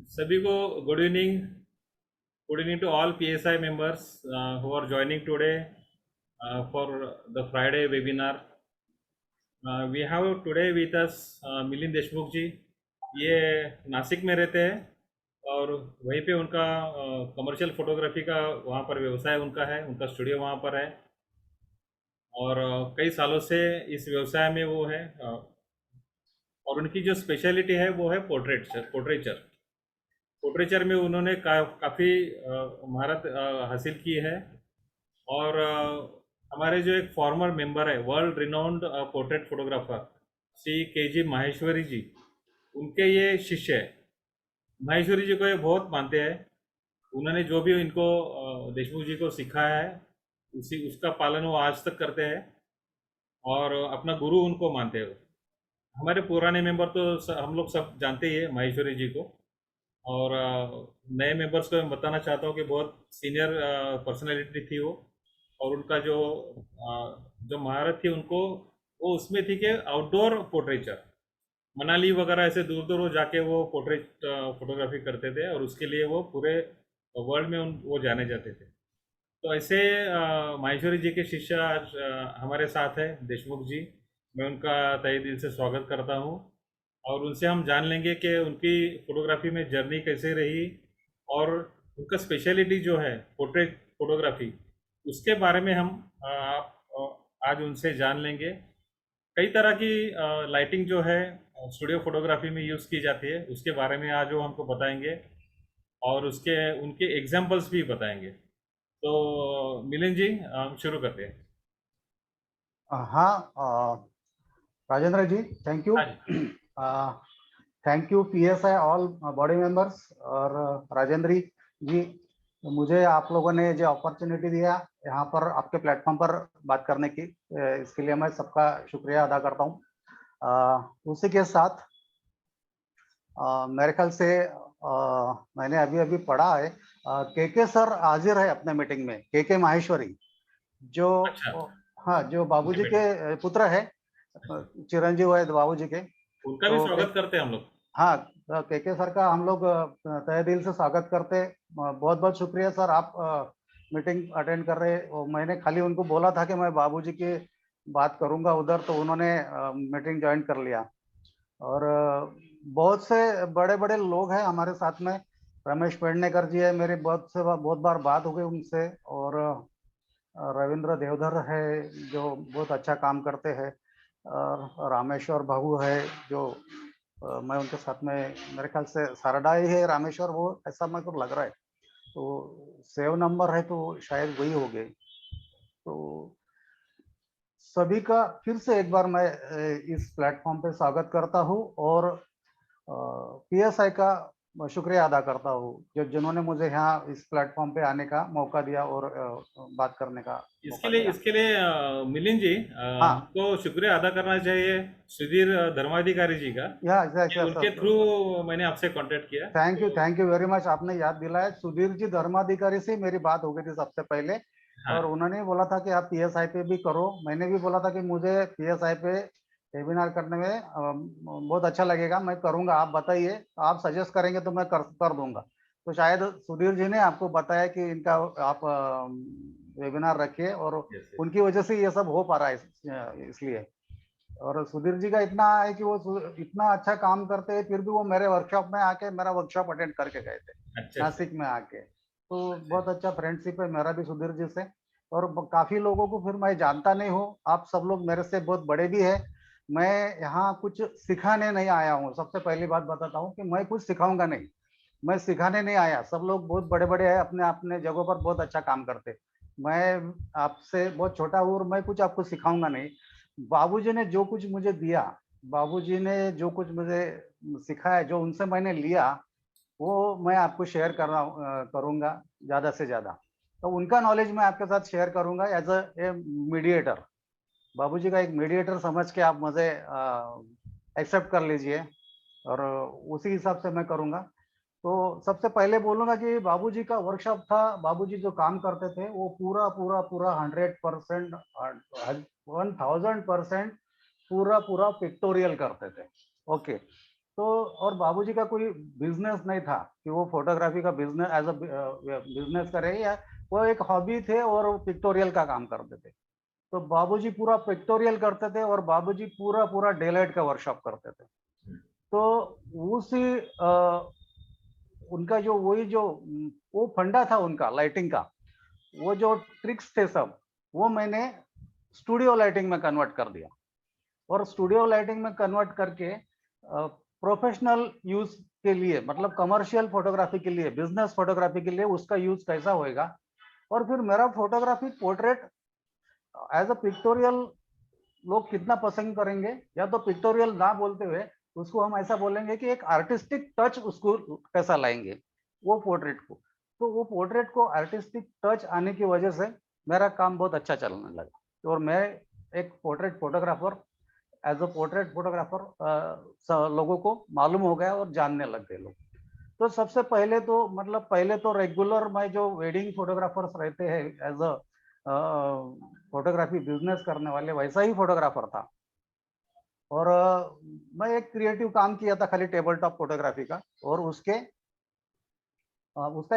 सभी को good evening to all PSI members who are joining today for the Friday webinar. We have today with us Milind Deshmukh ji. ये नासिक में रहते हैं और वहीं पे उनका कमर्शियल फोटोग्राफी का वहाँ पर व्यवसाय उनका है, उनका स्टूडियो वहाँ पर है और कई सालों से इस व्यवसाय में वो है। और उनकी जो स्पेशलिटी है वो है पोर्ट्रेचर। पोर्ट्रेचर में उन्होंने काफ़ी महारत हासिल की है और हमारे जो एक फॉर्मर मेंबर है, world renowned portrait photographer Shri KG Maheshwari ji, उनके ये शिष्य है। माहेश्वरी जी को ये बहुत मानते हैं। उन्होंने जो भी इनको देशमुख जी को सिखाया है उसी उसका पालन वो आज तक करते हैं और अपना गुरु उनको मानते हैं। हमारे पुराने मेंबर तो हम लोग सब जानते ही है माहेश्वरी जी को, और नए मेंबर्स को मैं बताना चाहता हूँ कि बहुत सीनियर पर्सनालिटी थी वो। और उनका जो महारत थी उनको वो उसमें थी कि आउटडोर पोर्ट्रेचर, मनाली वगैरह ऐसे दूर दूर वो जाके वो पोर्ट्रेट फोटोग्राफी करते थे और उसके लिए वो पूरे वर्ल्ड में वो जाने जाते थे। तो ऐसे माहेश्वरी जी के शिष्य आज हमारे साथ है देशमुख जी। मैं उनका तहे दिल से स्वागत करता हूँ और उनसे हम जान लेंगे कि उनकी फोटोग्राफी में जर्नी कैसे रही और उनका स्पेशलिटी जो है पोर्ट्रेट फोटोग्राफी, उसके बारे में हम आज उनसे जान लेंगे। कई तरह की लाइटिंग जो है स्टूडियो फोटोग्राफी में यूज़ की जाती है, उसके बारे में आज वो हमको बताएंगे और उसके उनके एग्जाम्पल्स भी बताएंगे। तो मिलिंद जी, हम शुरू करते हैं। हाँ, राजेंद्र जी, थैंक यू। हाँ जी। Thank you PSI all body members और राजेंद्र जी, मुझे आप लोगों ने जो अपॉर्चुनिटी दिया यहाँ पर आपके प्लेटफॉर्म पर बात करने की, इसके लिए मैं सबका शुक्रिया अदा करता हूँ। उसी के साथ मेरे ख्याल से मैंने अभी अभी पढ़ा है, KK सर हाजिर है अपने मीटिंग में, KK माहेश्वरी, जो अच्छा, हाँ, जो ओके बाबूजी बेटा, के पुत्र है, चिरंजीव है बाबूजी के। उनका भी तो स्वागत करते हैं हम लोग। हाँ, KK सर का हम लोग तहे दिल से स्वागत करते। बहुत बहुत शुक्रिया सर, आप मीटिंग अटेंड कर रहे। मैंने खाली उनको बोला था कि मैं बाबूजी की बात करूंगा उधर, तो उन्होंने मीटिंग ज्वाइन कर लिया। और बहुत से बड़े बड़े लोग हैं हमारे साथ में। रमेश पेडनेकर जी है, मेरी बहुत बार बात हो गई उनसे। और रविंद्र देवधर है जो बहुत अच्छा काम करते हैं। और रामेश्वर बाबू है जो मैं उनके साथ में, मेरे ख्याल से सारडा ही है रामेश्वर, वो ऐसा मेरे को लग रहा है। तो सेव नंबर है तो शायद वही हो गए। तो सभी का फिर से एक बार मैं इस प्लेटफॉर्म पे स्वागत करता हूँ और PSI का शुक्रिया अदा करता हूँ जो जिन्होंने मुझे यहाँ इस प्लेटफॉर्म पे आने का मौका दिया और बात करने का इसके मौका लिए दिया। इसके लिए मिलिंद जी, हाँ, हमको शुक्रिया अदा करना चाहिए सुधीर धर्माधिकारी जी का, कि उनके थ्रू मैंने आपसे कांटेक्ट किया। तो थैंक यू वेरी मच, आपने याद दिलाया। सुधीर जी धर्माधिकारी से मेरी बात हो गई थी सबसे पहले, हाँ, और उन्होंने बोला था कि आप PSI पे भी करो। मैंने भी बोला था कि मुझे PSI पे वेबिनार करने में बहुत अच्छा लगेगा, मैं करूंगा। आप बताइए, आप सजेस्ट करेंगे तो मैं कर दूंगा। तो शायद सुधीर जी ने आपको बताया कि इनका आप वेबिनार रखिए, और यस यस। उनकी वजह से ये सब हो पा रहा है, इसलिए। और सुधीर जी का इतना है कि वो इतना अच्छा काम करते हैं, फिर भी वो मेरे वर्कशॉप में आके मेरा वर्कशॉप अटेंड करके गए थे, अच्छा अच्छा। नासिक में आके। तो अच्छा बहुत अच्छा फ्रेंडशिप है मेरा भी सुधीर जी से। और काफी लोगों को फिर मैं जानता नहीं हूँ, आप सब लोग मेरे से बहुत बड़े भी है। मैं यहाँ कुछ सिखाने नहीं आया हूँ, सबसे पहली बात बताता हूँ कि मैं कुछ सिखाऊंगा नहीं, मैं सिखाने नहीं आया। सब लोग बहुत बड़े बड़े हैं, अपने अपने जगहों पर बहुत अच्छा काम करते। मैं आपसे बहुत छोटा हूँ और मैं कुछ आपको सिखाऊंगा नहीं। बाबूजी ने जो कुछ मुझे दिया, बाबूजी ने जो कुछ मुझे सिखाया, जो उनसे मैंने लिया, वो मैं आपको शेयर करूंगा ज्यादा से ज्यादा। तो उनका नॉलेज मैं आपके साथ शेयर करूंगा एज ए मीडिएटर। बाबूजी का एक मीडिएटर समझ के आप मुझे एक्सेप्ट कर लीजिए, और उसी हिसाब से मैं करूंगा। तो सबसे पहले बोलूंगा कि बाबूजी का वर्कशॉप था, बाबूजी जो काम करते थे वो पूरा पूरा पूरा 100%, 1000% पूरा पूरा पिक्टोरियल करते थे। ओके, तो और बाबूजी का कोई बिजनेस नहीं था कि वो फोटोग्राफी का बिजनेस एज अ बिजनेस करे, या वो एक हॉबी थे और वो पिक्टोरियल का काम करते थे। तो बाबूजी पूरा पिक्टोरियल करते थे और बाबूजी पूरा पूरा डे लाइट का वर्कशॉप करते थे। तो उसी उनका जो वही जो वो फंडा था उनका लाइटिंग का, वो जो ट्रिक्स थे सब, वो मैंने स्टूडियो लाइटिंग में कन्वर्ट कर दिया। और स्टूडियो लाइटिंग में कन्वर्ट करके प्रोफेशनल यूज के लिए, मतलब कमर्शियल फोटोग्राफी के लिए, बिजनेस फोटोग्राफी के लिए उसका यूज कैसा होएगा। और फिर मेरा photography portrait as a pictorial लोग कितना पसंद करेंगे, या तो पिक्टोरियल ना बोलते हुए उसको हम ऐसा बोलेंगे कि एक आर्टिस्टिक टच उसको कैसा लाएंगे वो पोर्ट्रेट को। तो वो पोर्ट्रेट को आर्टिस्टिक टच आने की वजह से मेरा काम बहुत अच्छा चलने लगा, और मैं एक portrait photographer, as a portrait photographer लोगों को मालूम हो गया और जानने लग गए लोग। तो सबसे पहले तो मतलब पहले तो रेगुलर मैं जो वेडिंग फोटोग्राफर्स रहते हैं एज अ फोटोग्राफी बिजनेस करने वाले, वैसा ही फोटोग्राफर था। और मैं एक क्रिएटिव काम किया था खाली टेबल टॉप फोटोग्राफी का, और उसका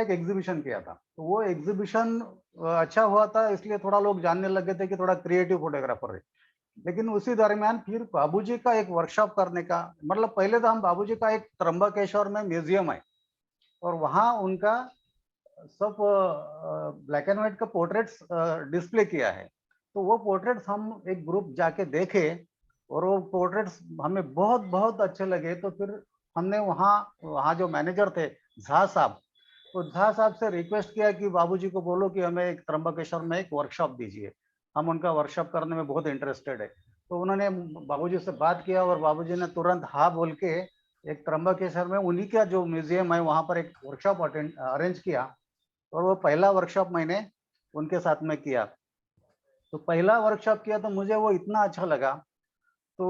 एक एग्जीबिशन किया था। तो वो एग्जीबिशन अच्छा हुआ था, इसलिए थोड़ा लोग जानने लगे थे कि थोड़ा क्रिएटिव फोटोग्राफर है। लेकिन उसी दरमियान फिर बाबूजी का एक वर्कशॉप करने का, मतलब पहले तो हम बाबूजी का एक त्र्यंबकेश्वर में म्यूजियम है, और वहाँ उनका सब ब्लैक एंड व्हाइट का पोर्ट्रेट्स डिस्प्ले किया है। तो वो पोर्ट्रेट्स हम एक ग्रुप जाके देखे, और वो पोर्ट्रेट्स हमें बहुत बहुत अच्छे लगे। तो फिर हमने वहाँ वहाँ जो मैनेजर थे झा साहब, तो झा साहब से रिक्वेस्ट किया कि बाबूजी को बोलो कि हमें एक त्र्यंबकेश्वर में एक वर्कशॉप दीजिए, हम उनका वर्कशॉप करने में बहुत इंटरेस्टेड है। तो उन्होंने बाबूजी से बात किया, और बाबूजी ने तुरंत हाँ बोल के एक त्र्यंबकेश्वर में उन्हीं का जो म्यूजियम है वहाँ पर एक वर्कशॉप अरेंज किया। और वो पहला वर्कशॉप मैंने उनके साथ में किया। तो पहला वर्कशॉप किया तो मुझे वो इतना अच्छा लगा। तो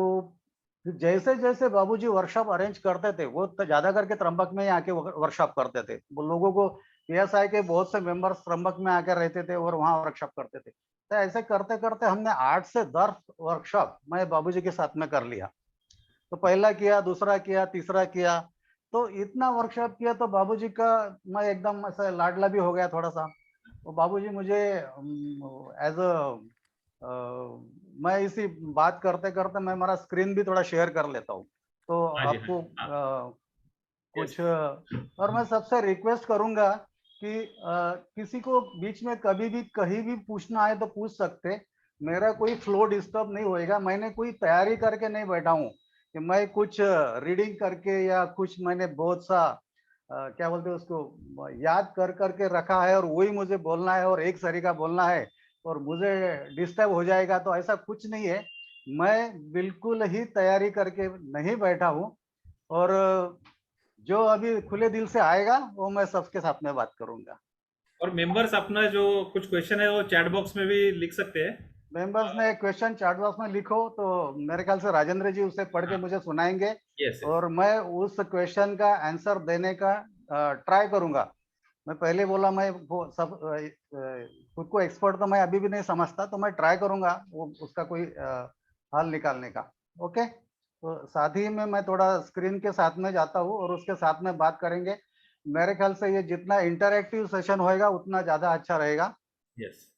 जैसे जैसे बाबूजी वर्कशॉप अरेंज करते थे, वो तो ज्यादा करके त्र्यंबक में ही आके वर्कशॉप करते थे। वो लोगों को पीएसआई के बहुत से मेंबर्स त्र्यंबक में आकर रहते थे और वहाँ वर्कशॉप करते थे। तो ऐसे करते करते हमने 8 से 10 वर्कशॉप मैं बाबूजी के साथ में कर लिया। तो पहला किया, दूसरा किया, तीसरा किया। तो इतना वर्कशॉप किया तो बाबूजी का मैं एकदम ऐसा लाडला भी हो गया थोड़ा सा। तो बाबूजी मुझे एज अ मैं इसी बात करते करते मैं मेरा स्क्रीन भी थोड़ा शेयर कर लेता हूँ, तो हाँ जी, हाँ आपको जी, हाँ। यस। कुछ और मैं सबसे रिक्वेस्ट करूंगा कि किसी को बीच में कभी भी कहीं भी पूछना है तो पूछ सकते। मेरा कोई फ्लो डिस्टर्ब नहीं होएगा, मैंने कोई तैयारी करके नहीं बैठा हूँ कि मैं कुछ रीडिंग करके या कुछ मैंने बहुत सा क्या बोलते हैं उसको याद कर करके रखा है और वही मुझे बोलना है और एक सरी का बोलना है और मुझे डिस्टर्ब हो जाएगा, तो ऐसा कुछ नहीं है। मैं बिल्कुल ही तैयारी करके नहीं बैठा हूँ, और जो अभी खुले दिल से आएगा वो मैं सबके साथ में बात करूंगा। और मेंबर्स अपना जो कुछ क्वेश्चन है वो चैट बॉक्स में भी लिख सकते हैं। मेंबर्स ने क्वेश्चन चैट बॉक्स में लिखो, तो मेरे ख्याल से राजेंद्र जी उसे पढ़ के हाँ। मुझे सुनाएंगे, यस, यस। और मैं उस क्वेश्चन का आंसर देने का ट्राई करूंगा। मैं पहले बोला मैं वो सब खुद को एक्सपर्ट तो मैं अभी भी नहीं समझता, तो मैं ट्राई करूंगा वो उसका कोई हल निकालने का। ओके, तो साथ ही में मैं थोड़ा स्क्रीन के साथ में जाता हूँ और उसके साथ में बात करेंगे। मेरे ख्याल से ये जितना इंटरैक्टिव सेशन होएगा उतना ज्यादा अच्छा रहेगा। यस।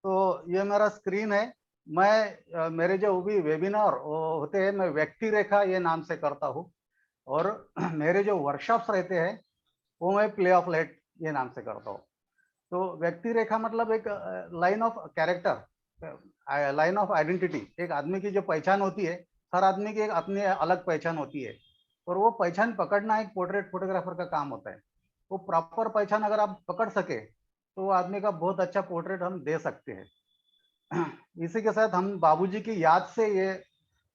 तो ये मेरा स्क्रीन है। मैं मेरे जो भी वेबिनार होते हैं मैं व्यक्ति रेखा ये नाम से करता हूँ, और मेरे जो वर्कशॉप्स रहते हैं वो मैं प्ले ऑफ लाइट ये नाम से करता हूँ। तो व्यक्ति रेखा मतलब एक line of character, line of identity. एक आदमी की जो पहचान होती है, हर आदमी की एक अपनी अलग पहचान होती है, और वो पहचान पकड़ना एक पोर्ट्रेट फोटोग्राफर का काम होता है। वो प्रॉपर पहचान अगर आप पकड़ सके तो वो आदमी का बहुत अच्छा पोर्ट्रेट हम दे सकते हैं। इसी के साथ हम बाबूजी की याद से ये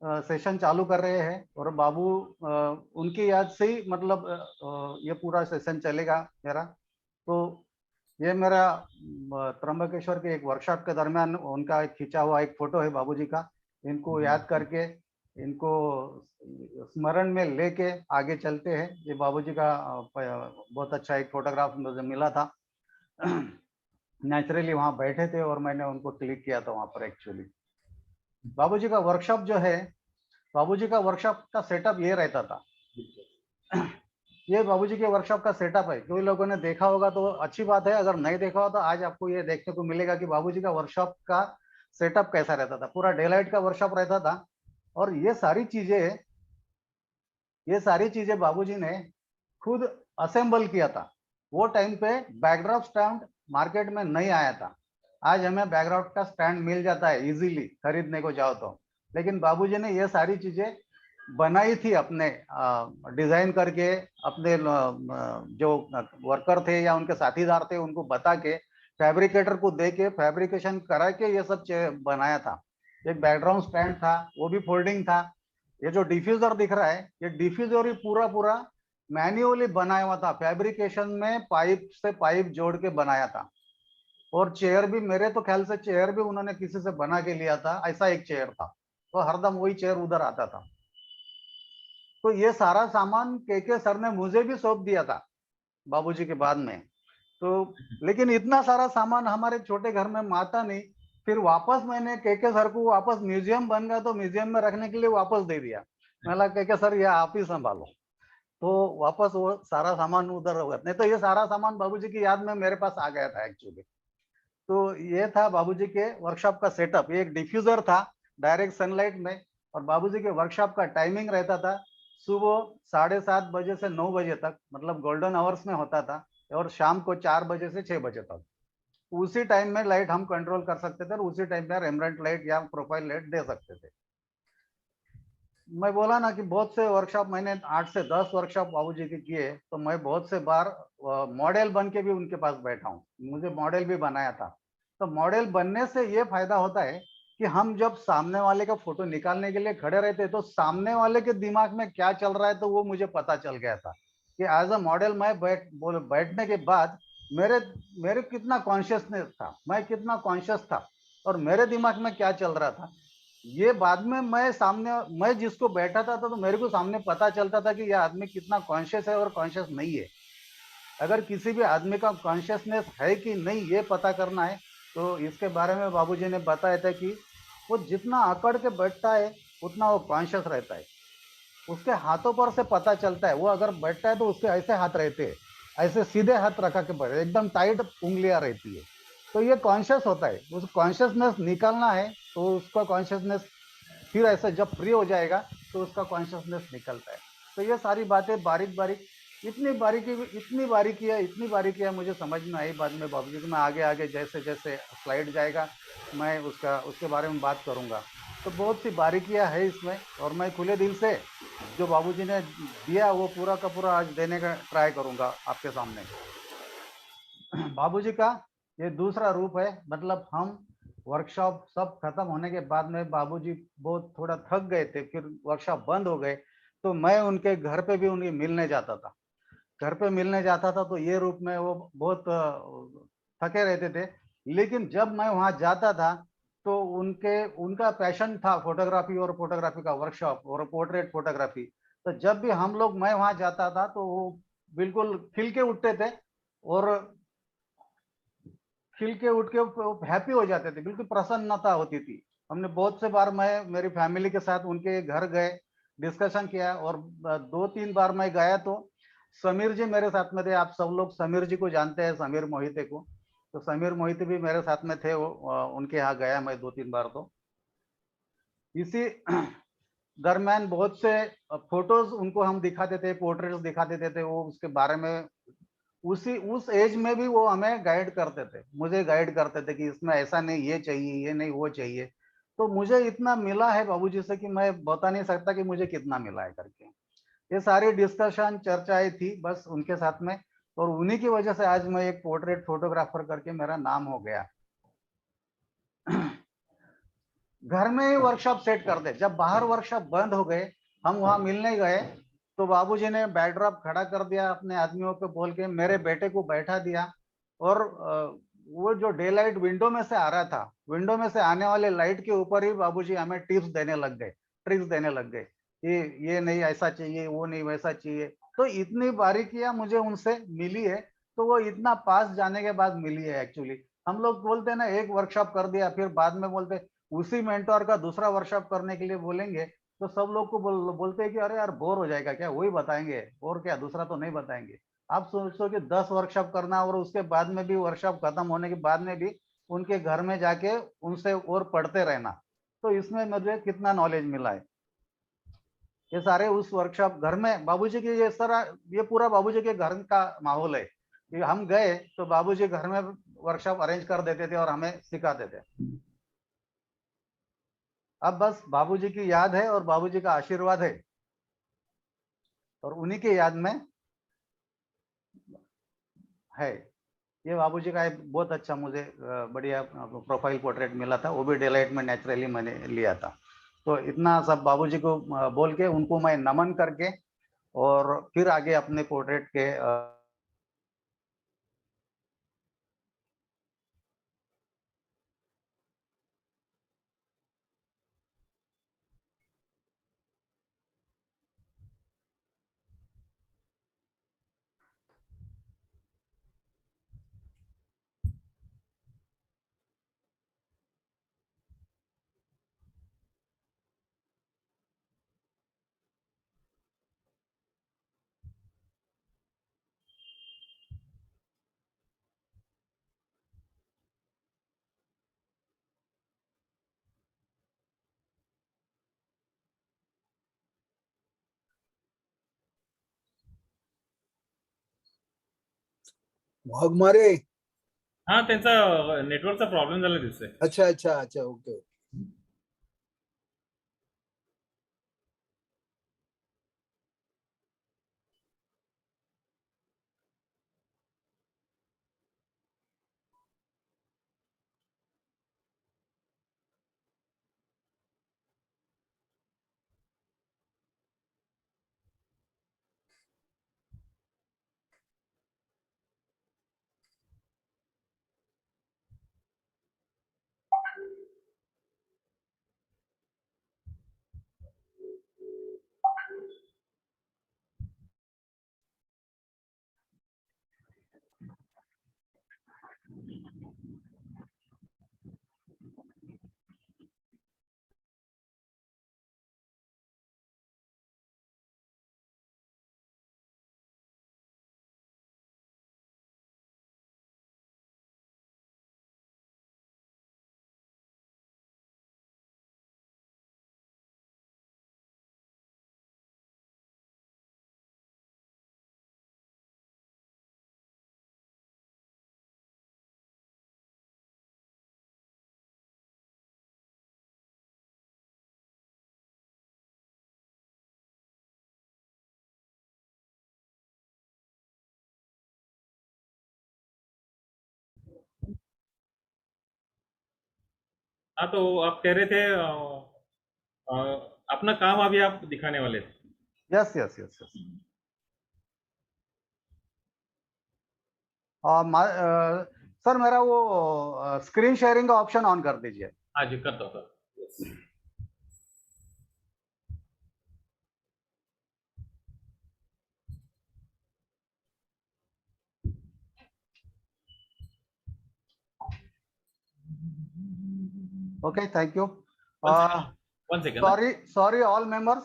सेशन चालू कर रहे हैं, और बाबू उनकी याद से ही मतलब ये पूरा सेशन चलेगा मेरा। तो ये मेरा त्र्यंबकेश्वर के एक वर्कशॉप के दरमियान उनका एक खींचा हुआ एक फोटो है बाबूजी का। इनको याद करके, इनको स्मरण में लेके आगे चलते हैं। ये बाबूजी का बहुत अच्छा एक फोटोग्राफ मुझे मिला था। नेचुरली वहाँ बैठे थे और मैंने उनको क्लिक किया था वहाँ पर एक्चुअली। बाबूजी का वर्कशॉप जो है, बाबूजी का वर्कशॉप का सेटअप ये रहता था। ये बाबूजी के वर्कशॉप का सेटअप है। कोई लोगों ने देखा होगा तो अच्छी बात है, अगर नहीं देखा हो तो आज आपको ये देखने को मिलेगा कि बाबूजी का वर्कशॉप का सेटअप कैसा रहता था। पूरा डे लाइट का वर्कशॉप रहता था। और ये सारी चीजें बाबूजी ने खुद असेंबल किया था। वो टाइम पे बैकड्रॉप स्टैंड मार्केट में नहीं आया था। आज हमें बैकड्रॉप का स्टैंड मिल जाता है इजीली खरीदने को जाओ तो, लेकिन बाबूजी ने ये सारी चीजें बनाई थी अपने डिजाइन करके, अपने जो वर्कर थे या उनके साथीदार थे उनको बता के, फैब्रिकेटर को दे के फैब्रिकेशन करा के ये सब बनाया था। एक बैकग्राउंड स्टैंड था, वो भी फोल्डिंग था। ये जो डिफ्यूजर दिख रहा है, ये डिफ्यूजर ही पूरा पूरा मैन्युअली बनाया हुआ था, फैब्रिकेशन में पाइप से पाइप जोड़ के बनाया था। और चेयर भी, मेरे तो ख्याल से चेयर भी उन्होंने किसी से बना के लिया था, ऐसा एक चेयर था। तो हरदम वही चेयर उधर आता था। तो ये सारा सामान के सर ने मुझे भी सौंप दिया था बाबूजी के बाद में। तो लेकिन इतना सारा सामान हमारे छोटे घर में माता नहीं। फिर वापस मैंने के सर को, वापस म्यूजियम बन गया तो म्यूजियम में रखने के लिए वापस दे दिया। मैं के सर ये आप ही संभालो। तो वापस वो सारा सामान उधर हो गया। नहीं तो ये सारा सामान बाबूजी की याद में मेरे पास आ गया था एक्चुअली। तो ये था बाबूजी के वर्कशॉप का सेटअप। ये एक डिफ्यूजर था डायरेक्ट सनलाइट में। और बाबूजी के वर्कशॉप का टाइमिंग रहता था सुबह 7:30 बजे से 9 बजे तक, मतलब गोल्डन आवर्स में होता था। और शाम को 4 बजे से 6 बजे तक। उसी टाइम में लाइट हम कंट्रोल कर सकते थे और उसी टाइम में रेमरेंट लाइट या प्रोफाइल लाइट दे सकते थे। मैं बोला ना कि बहुत से वर्कशॉप मैंने 8 से 10 वर्कशॉप बाबूजी के किए, तो मैं बहुत से बार मॉडल बन के भी उनके पास बैठा हूँ। मुझे मॉडल भी बनाया था। तो मॉडल बनने से ये फायदा होता है कि हम जब सामने वाले का फोटो निकालने के लिए खड़े रहते हैं तो सामने वाले के दिमाग में क्या चल रहा है तो वो मुझे पता चल गया था कि एज अ मॉडल मैं बैठने के बाद मेरे मेरे कितना कॉन्शियसनेस था, मैं कितना कॉन्शियस था और मेरे दिमाग में क्या चल रहा था। ये बाद में मैं जिसको बैठा था तो मेरे को सामने पता चलता था कि यह आदमी कितना कॉन्शियस है और कॉन्शियस नहीं है। अगर किसी भी आदमी का कॉन्शियसनेस है कि नहीं ये पता करना है, तो इसके बारे में बाबूजी ने बताया था कि वो जितना अकड़ के बैठता है उतना वो कॉन्शियस रहता है। उसके हाथों पर से पता चलता है, वो अगर बैठता है तो उसके ऐसे हाथ रहते हैं, ऐसे सीधे हाथ रखा के बैठे, एकदम टाइट उंगलियां रहती है। तो ये कॉन्शियस होता है। उस कॉन्शियसनेस निकालना है तो उसका कॉन्शियसनेस फिर ऐसा जब फ्री हो जाएगा तो उसका कॉन्शियसनेस निकलता है। तो ये सारी बातें बारीक बारीक, इतनी बारीकी है मुझे समझ में आई बाद में बाबूजी को। मैं आगे आगे जैसे जैसे स्लाइड जाएगा मैं उसके बारे में बात करूंगा। तो बहुत सी बारीकियां है इसमें और मैं खुले दिल से जो बाबूजी ने दिया वो पूरा का पूरा आज देने का ट्राई करूंगा आपके सामने। बाबूजी का ये दूसरा रूप है। मतलब हम वर्कशॉप सब खत्म होने के बाद में बाबूजी बहुत थोड़ा थक गए थे, फिर वर्कशॉप बंद हो गए, तो मैं उनके घर पे भी उनके मिलने जाता था। घर पे मिलने जाता था तो ये रूप में वो बहुत थके रहते थे। लेकिन जब मैं वहां जाता था तो उनके उनका पैशन था फोटोग्राफी और फोटोग्राफी का वर्कशॉप और पोर्ट्रेट फोटोग्राफी। तो जब भी मैं वहां जाता था तो वो बिल्कुल खिल के उठते थे और खिल के उठ के हैप्पी हो जाते थे, बिल्कुल प्रसन्नता होती थी। हमने बहुत से बार, मैं मेरी फैमिली के साथ उनके घर गए, डिस्कशन किया। और 2-3 बार मैं गया तो समीर जी मेरे साथ में थे। आप सब लोग समीर जी को जानते हैं, समीर मोहिते को। तो समीर मोहिते भी मेरे साथ में थे। उनके यहाँ गया मैं 2-3 बार। तो इसी दरम्यान बहुत से फोटोज उनको हम दिखाते थे, पोर्ट्रेट्स दिखा देते थे। वो उसके बारे में उस एज में भी वो हमें गाइड करते थे, मुझे गाइड करते थे कि इसमें ऐसा नहीं, ये चाहिए, ये नहीं, वो चाहिए। तो मुझे इतना मिला है बाबूजी से कि मैं बता नहीं सकता कि मुझे कितना मिला है करके। ये सारी डिस्कशन चर्चाएं थी बस उनके साथ में। और उन्हीं की वजह से आज मैं एक पोर्ट्रेट फोटोग्राफर करके मेरा नाम हो गया। घर में ही वर्कशॉप सेट कर दे। जब बाहर वर्कशॉप बंद हो गए, हम वहां मिलने गए, तो बाबूजी ने बैकड्रॉप खड़ा कर दिया अपने आदमियों को बोल के, मेरे बेटे को बैठा दिया। और वो जो डे लाइट विंडो में से आ रहा था, विंडो में से आने वाले लाइट के ऊपर ही बाबूजी हमें टिप्स देने लग गए, ट्रिक्स देने लग गए कि ये नहीं ऐसा चाहिए, वो नहीं वैसा चाहिए। तो इतनी बारीकियां मुझे उनसे मिली है। तो वो इतना पास जाने के बाद मिली है एक्चुअली। हम लोग बोलते हैं ना, एक वर्कशॉप कर दिया फिर बाद में बोलते उसी मेंटोर का दूसरा वर्कशॉप करने के लिए बोलेंगे तो सब लोग को बोलते हैं कि अरे यार बोर हो जाएगा क्या, वही बताएंगे और क्या, दूसरा तो नहीं बताएंगे। आप सोचो कि 10 वर्कशॉप करना और उसके बाद में भी, वर्कशॉप खत्म होने के बाद में भी उनके घर में जाके उनसे और पढ़ते रहना। तो इसमें मुझे कितना नॉलेज मिला है। ये सारे उस वर्कशॉप घर में बाबूजी की, ये सारा ये पूरा बाबूजी के घर का माहौल है कि हम गए तो बाबूजी घर में वर्कशॉप अरेंज कर देते थे और हमें सिखाते थे। अब बस बाबूजी की याद है और बाबूजी का आशीर्वाद है, और उन्हीं के याद में है। ये बाबूजी का एक बहुत अच्छा मुझे बढ़िया प्रोफाइल पोर्ट्रेट मिला था, वो भी डेलाइट में नेचुरली मैंने लिया था। तो इतना सब बाबूजी को बोल के उनको मैं नमन करके और फिर आगे अपने पोर्ट्रेट के वाघमारे. हा, त्यांचा नेटवर्कचा प्रॉब्लेम झाला दिसतोय. अच्छा अच्छा अच्छा, ओके. हाँ, तो आप कह रहे थे अपना काम अभी आप दिखाने वाले थे. Yes yes yes yes. Sir मेरा वो स्क्रीन शेयरिंग का ऑप्शन ऑन कर दीजिए। हाँ जी, करता हूँ sir. Yes. Okay, thank you. One second. Sorry all members,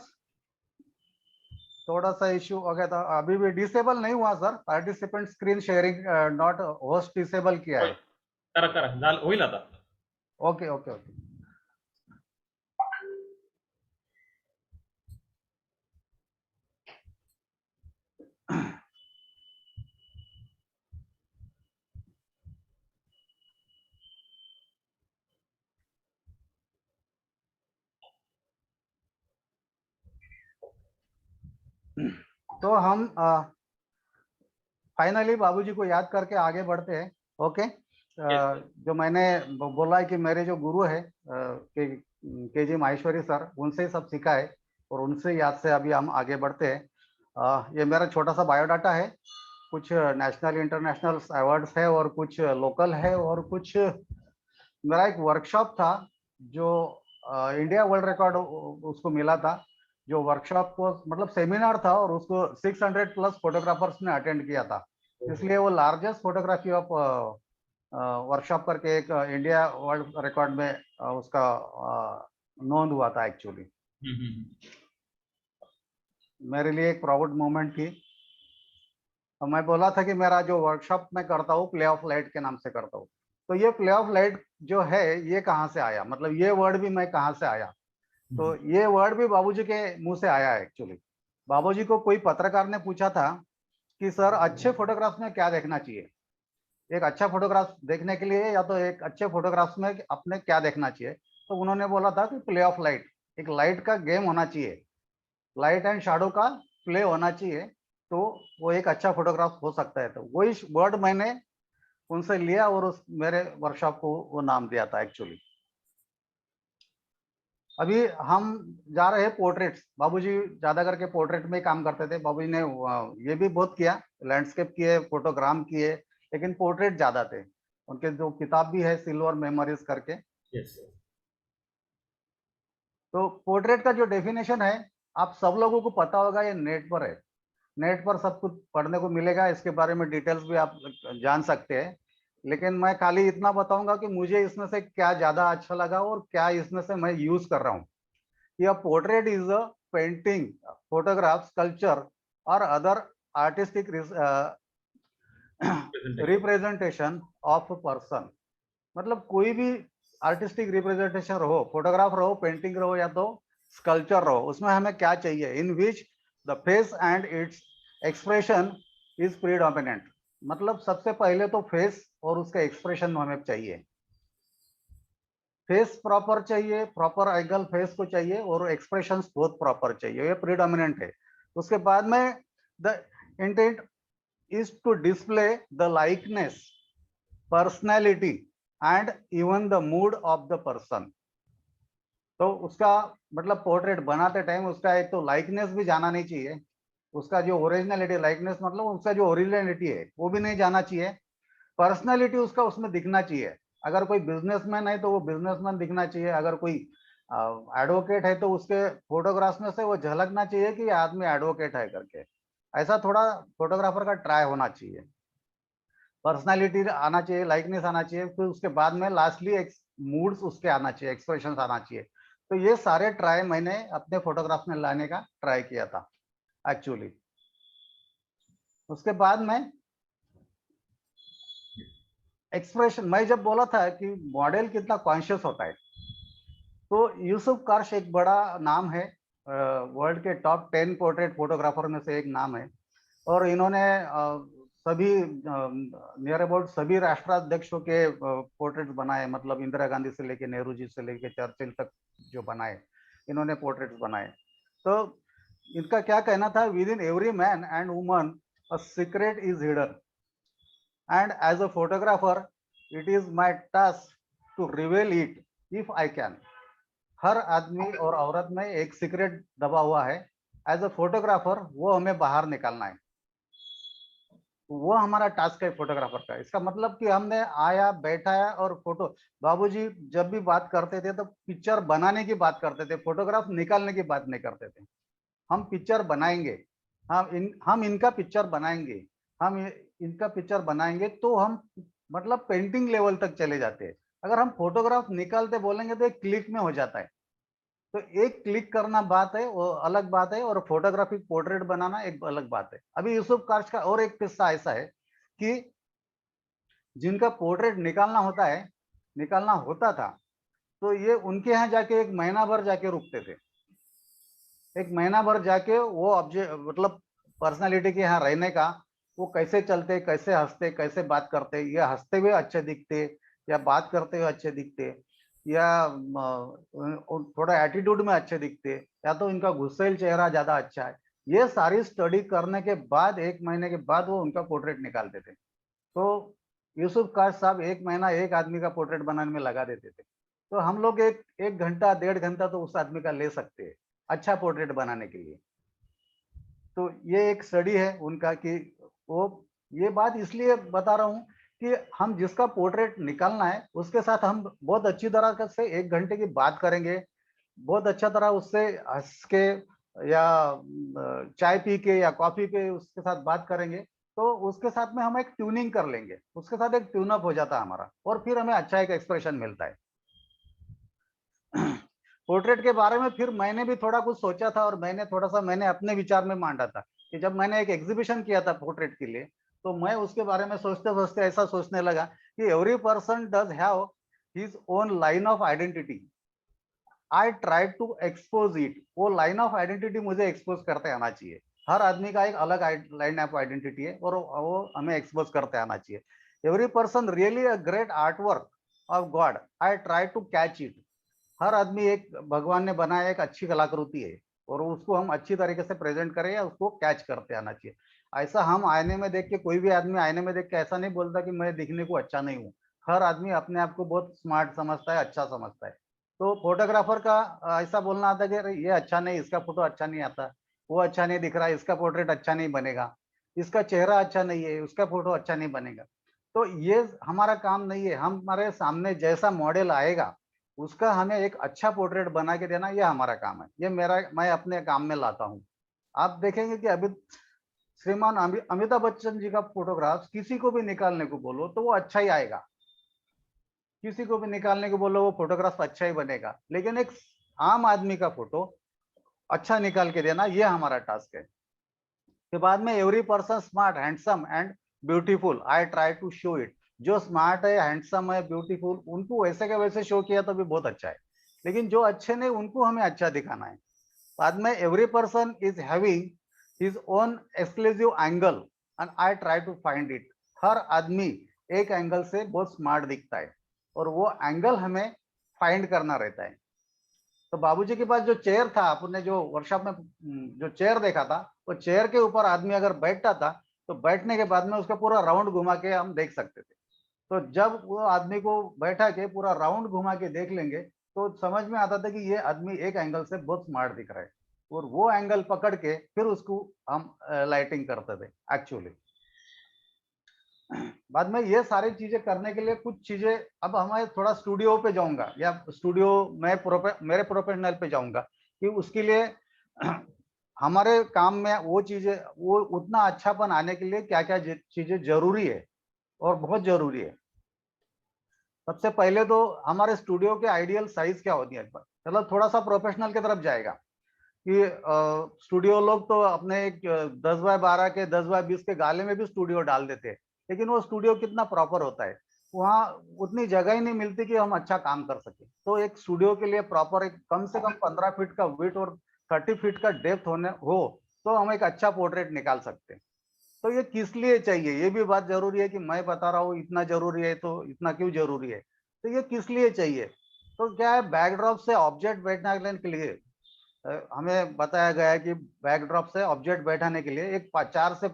थोड़ा सा इश्यू हो गया था, अभी भी डिसेबल नहीं हुआ sir, participant screen sharing not host disable किया है। करा करा होईल आता. Okay okay okay. तो हम फाइनली बाबूजी को याद करके आगे बढ़ते हैं। ओके। जो मैंने बोला है कि मेरे जो गुरु है के जी माहेश्वरी सर, उनसे ही सब सीखा है और उनसे याद से अभी हम आगे बढ़ते हैं। ये मेरा छोटा सा बायोडाटा है, कुछ नेशनल इंटरनेशनल अवार्ड्स है और कुछ लोकल है और कुछ मेरा एक वर्कशॉप था जो इंडिया वर्ल्ड रिकॉर्ड उसको मिला था, जो वर्कशॉप को मतलब सेमिनार था और उसको 600 प्लस फोटोग्राफर्स ने अटेंड किया था, इसलिए वो लार्जेस्ट फोटोग्राफी ऑफ वर्कशॉप करके एक इंडिया वर्ल्ड रिकॉर्ड में उसका नोंद हुआ था एक्चुअली। मेरे लिए एक प्राउड मोमेंट थी। और मैं बोला था कि मेरा जो वर्कशॉप मैं करता हूँ प्ले ऑफ लाइट के नाम से करता हूँ। तो ये प्ले ऑफ लाइट जो है ये कहाँ से आया, मतलब ये वर्ड भी मैं कहाँ से आया, तो ये वर्ड भी बाबूजी के मुंह से आया है एक्चुअली। बाबूजी को कोई पत्रकार ने पूछा था कि सर अच्छे फोटोग्राफ्स में क्या देखना चाहिए, एक अच्छा फोटोग्राफ देखने के लिए या तो एक अच्छे फोटोग्राफ्स में अपने क्या देखना चाहिए, तो उन्होंने बोला था कि प्ले ऑफ लाइट, एक लाइट का गेम होना चाहिए, लाइट एंड शैडो का प्ले होना चाहिए, तो वो एक अच्छा फोटोग्राफ हो सकता है। तो वही वर्ड मैंने उनसे लिया और उस मेरे वर्कशॉप को वो नाम दिया था एक्चुअली। अभी हम जा रहे हैं पोर्ट्रेट्स। बाबूजी ज्यादा करके पोर्ट्रेट में ही काम करते थे। बाबूजी ने ये भी बहुत किया, लैंडस्केप किए, फोटोग्राम किए, लेकिन पोर्ट्रेट ज्यादा थे। उनके जो किताब भी है सिल्वर मेमोरीज करके। Yes. तो पोर्ट्रेट का जो डेफिनेशन है आप सब लोगों को पता होगा, ये नेट पर है, नेट पर सब कुछ पढ़ने को मिलेगा, इसके बारे में डिटेल्स भी आप जान सकते हैं। लेकिन मैं खाली इतना बताऊंगा कि मुझे इसमें से क्या ज्यादा अच्छा लगा और क्या इसमें से मैं यूज कर रहा हूँ। A portrait is a painting, photograph, sculpture, or other artistic representation of a person. मतलब कोई भी आर्टिस्टिक रिप्रेजेंटेशन रहो, फोटोग्राफ रहो, पेंटिंग रहो या तो स्कल्पचर रहो, उसमें हमें क्या चाहिए, in which the face and its expression is predominant. मतलब सबसे पहले तो फेस और उसका एक्सप्रेशन हमें चाहिए, फेस प्रॉपर चाहिए, प्रॉपर एंगल फेस को चाहिए और एक्सप्रेशंस बहुत प्रॉपर चाहिए, ये प्रीडोमिनेंट है। उसके बाद में the intent is to display the likeness, personality and even the mood of the person. तो उसका मतलब पोर्ट्रेट बनाते टाइम उसका एक तो लाइकनेस भी जाना नहीं चाहिए, उसका जो ओरिजिनलिटी, लाइकनेस मतलब उसका जो ओरिजिनलिटी है वो भी नहीं जाना चाहिए, पर्सनैलिटी उसका उसमें दिखना चाहिए। अगर कोई बिजनेसमैन है तो वो बिजनेसमैन दिखना चाहिए, अगर कोई एडवोकेट है तो उसके फोटोग्राफ्स में से वो झलकना चाहिए कि आदमी एडवोकेट है करके। ऐसा थोड़ा फोटोग्राफर का ट्राई होना चाहिए, पर्सनालिटी आना चाहिए, लाइकनेस आना चाहिए, फिर उसके बाद में लास्टली मूड्स उसके आना चाहिए, एक्सप्रेशन आना चाहिए। तो ये सारे ट्राई मैंने अपने फोटोग्राफ में लाने का ट्राई किया था एक्चुअली। उसके बाद में एक्सप्रेशन, मैं जब बोला था कि मॉडल कितना कॉन्शियस होता है, तो यूसुफ कार्श एक बड़ा नाम है, वर्ल्ड के टॉप 10 पोर्ट्रेट फोटोग्राफर में से एक नाम है। और इन्होंने सभी नियर अबाउट सभी राष्ट्राध्यक्षों के पोर्ट्रेट बनाए, मतलब इंदिरा गांधी से लेके नेहरू जी से लेके चर्चिल तक जो बनाए, इन्होंने पोर्ट्रेट्स बनाए। तो इनका क्या कहना था, with in every man and woman a secret is hidden and as a photographer it is my task to reveal it if I can। हर आदमी और औरत में एक सीक्रेट दबा हुआ है, एज अ फोटोग्राफर वो हमें बाहर निकालना है, वो हमारा टास्क है फोटोग्राफर का। इसका मतलब कि हमने आया बैठाया और फोटो, बाबूजी जब भी बात करते थे तो पिक्चर बनाने की बात करते थे, फोटोग्राफ निकालने की बात नहीं करते थे। हम पिक्चर बनाएंगे, हम इनका पिक्चर बनाएंगे, हम इनका पिक्चर बनाएंगे, तो हम मतलब पेंटिंग लेवल तक चले जाते हैं। अगर हम फोटोग्राफ निकालते बोलेंगे तो एक क्लिक में हो जाता है, तो एक क्लिक करना बात है, वो अलग बात है, और फोटोग्राफिक पोर्ट्रेट बनाना एक अलग बात है। अभी यूसुफ कार्श का और एक किस्सा ऐसा है कि जिनका पोर्ट्रेट निकालना होता है, निकालना होता था, तो ये उनके यहाँ जाके एक महीना भर जाके रुकते थे, एक महीना भर जाके वो ऑब्जेक्ट मतलब पर्सनालिटी के यहाँ रहने का, वो कैसे चलते, कैसे हंसते, कैसे बात करते, या हंसते हुए अच्छे दिखते या बात करते हुए अच्छे दिखते, या थोड़ा एटीट्यूड में अच्छे दिखते, या तो इनका गुस्सेल चेहरा ज्यादा अच्छा है। ये सारी स्टडी करने के बाद एक महीने के बाद वो उनका पोर्ट्रेट निकालते थे। तो यूसुफ काश साहब एक महीना एक आदमी का पोर्ट्रेट बनाने में लगा देते थे। तो हम लोग एक घंटा 1.5 घंटा तो उस आदमी का ले सकते हैं अच्छा पोर्ट्रेट बनाने के लिए। तो ये एक स्टडी है उनका कि वो, ये बात इसलिए बता रहा हूँ कि हम जिसका पोर्ट्रेट निकालना है उसके साथ हम बहुत अच्छी तरह से 1 घंटे की बात करेंगे, बहुत अच्छा तरह उससे हंस के या चाय पी के या कॉफी पे उसके साथ बात करेंगे, तो उसके साथ में हम एक ट्यूनिंग कर लेंगे, उसके साथ एक ट्यून अप हो जाता है हमारा, और फिर हमें अच्छा एक एक्सप्रेशन मिलता है। पोर्ट्रेट के बारे में फिर मैंने भी थोड़ा कुछ सोचा था, और मैंने अपने विचार में मांडा था कि जब मैंने एक एग्जीबिशन किया था पोर्ट्रेट के लिए, तो मैं उसके बारे में सोचते सोचते ऐसा सोचने लगा कि every person does have his own line of identity, I try to expose it. वो लाइन ऑफ आइडेंटिटी मुझे एक्सपोज करते आना चाहिए। हर आदमी का एक अलग लाइन ऑफ आइडेंटिटी है, और वो हमें एक्सपोज करते आना चाहिए। Every person really a great art work of God, I try to catch it. हर आदमी एक भगवान ने बनाया एक अच्छी कलाकृति है, और उसको हम अच्छी तरीके से प्रेजेंट करें या उसको कैच करते आना चाहिए। ऐसा हम आईने में देख के, कोई भी आदमी आईने में देख के ऐसा नहीं बोलता कि मैं दिखने को अच्छा नहीं हूँ। हर आदमी अपने आप को बहुत स्मार्ट समझता है, अच्छा समझता है। तो फोटोग्राफर का ऐसा बोलना आता है कि अरे ये अच्छा नहीं, इसका फोटो अच्छा नहीं आता, वो अच्छा नहीं दिख रहा है, इसका पोर्ट्रेट अच्छा नहीं बनेगा, इसका चेहरा अच्छा नहीं है, उसका फोटो अच्छा नहीं बनेगा। तो ये हमारा काम नहीं है। हमारे सामने जैसा मॉडल आएगा उसका हमें एक अच्छा पोर्ट्रेट बना के देना, ये हमारा काम है। ये मैं अपने काम में लाता हूँ। आप देखेंगे कि अभी श्रीमान अमिताभ बच्चन जी का फोटोग्राफ किसी को भी निकालने को बोलो तो वो अच्छा ही आएगा, किसी को भी निकालने को बोलो वो फोटोग्राफ अच्छा ही बनेगा। लेकिन एक आम आदमी का फोटो अच्छा निकाल के देना, ये हमारा टास्क है। के बाद में every person smart handsome and beautiful, I try to show it. जो स्मार्ट है, हैंडसम है, ब्यूटीफुल, उनको वैसे के वैसे शो किया तो भी बहुत अच्छा है। लेकिन जो अच्छे नहीं, उनको हमें अच्छा दिखाना है। बाद में every person is having his own exclusive angle and I try to find it. हर आदमी एक एंगल से बहुत स्मार्ट दिखता है, और वो एंगल हमें फाइंड करना रहता है। तो बाबूजी के पास जो चेयर था, आपने जो वर्कशॉप में जो चेयर देखा था, वो चेयर के ऊपर आदमी अगर बैठता था तो बैठने के बाद में उसका पूरा राउंड घुमा के हम देख सकते थे। तो जब वो आदमी को बैठा के पूरा राउंड घुमा के देख लेंगे तो समझ में आता था कि ये आदमी एक एंगल से बहुत स्मार्ट दिख रहा है, और वो एंगल पकड़ के फिर उसको हम लाइटिंग करते थे एक्चुअली। बाद में ये सारी चीजें करने के लिए कुछ चीजें, अब हमें थोड़ा स्टूडियो पे जाऊंगा, या स्टूडियो में मेरे प्रोफेशनल पे जाऊंगा कि उसके लिए हमारे काम में वो चीजें, वो उतना अच्छापन आने के लिए क्या क्या चीजें जरूरी है और बहुत जरूरी है। सबसे पहले तो हमारे स्टूडियो के आइडियल साइज क्या होती है, चलो थोड़ा सा प्रोफेशनल की तरफ जाएगा कि स्टूडियो लोग तो अपने एक 10x12 के 10x20 के गाले में भी स्टूडियो डाल देते हैं, लेकिन वो स्टूडियो कितना प्रॉपर होता है, वहाँ उतनी जगह ही नहीं मिलती कि हम अच्छा काम कर सके। तो एक स्टूडियो के लिए प्रॉपर एक कम से कम 15 फीट का विड्थ और 30 फीट का डेप्थ होने हो तो हम एक अच्छा पोर्ट्रेट निकाल सकते हैं। तो ये किस लिए चाहिए, ये भी बात जरूरी है कि मैं बता रहा हूँ इतना जरूरी है, तो इतना क्यों जरूरी है, तो ये किस लिए चाहिए। तो क्या है, बैकड्रॉप से ऑब्जेक्ट बैठने के लिए हमें बताया गया है कि बैकड्रॉप से ऑब्जेक्ट बैठाने के लिए एक 4 से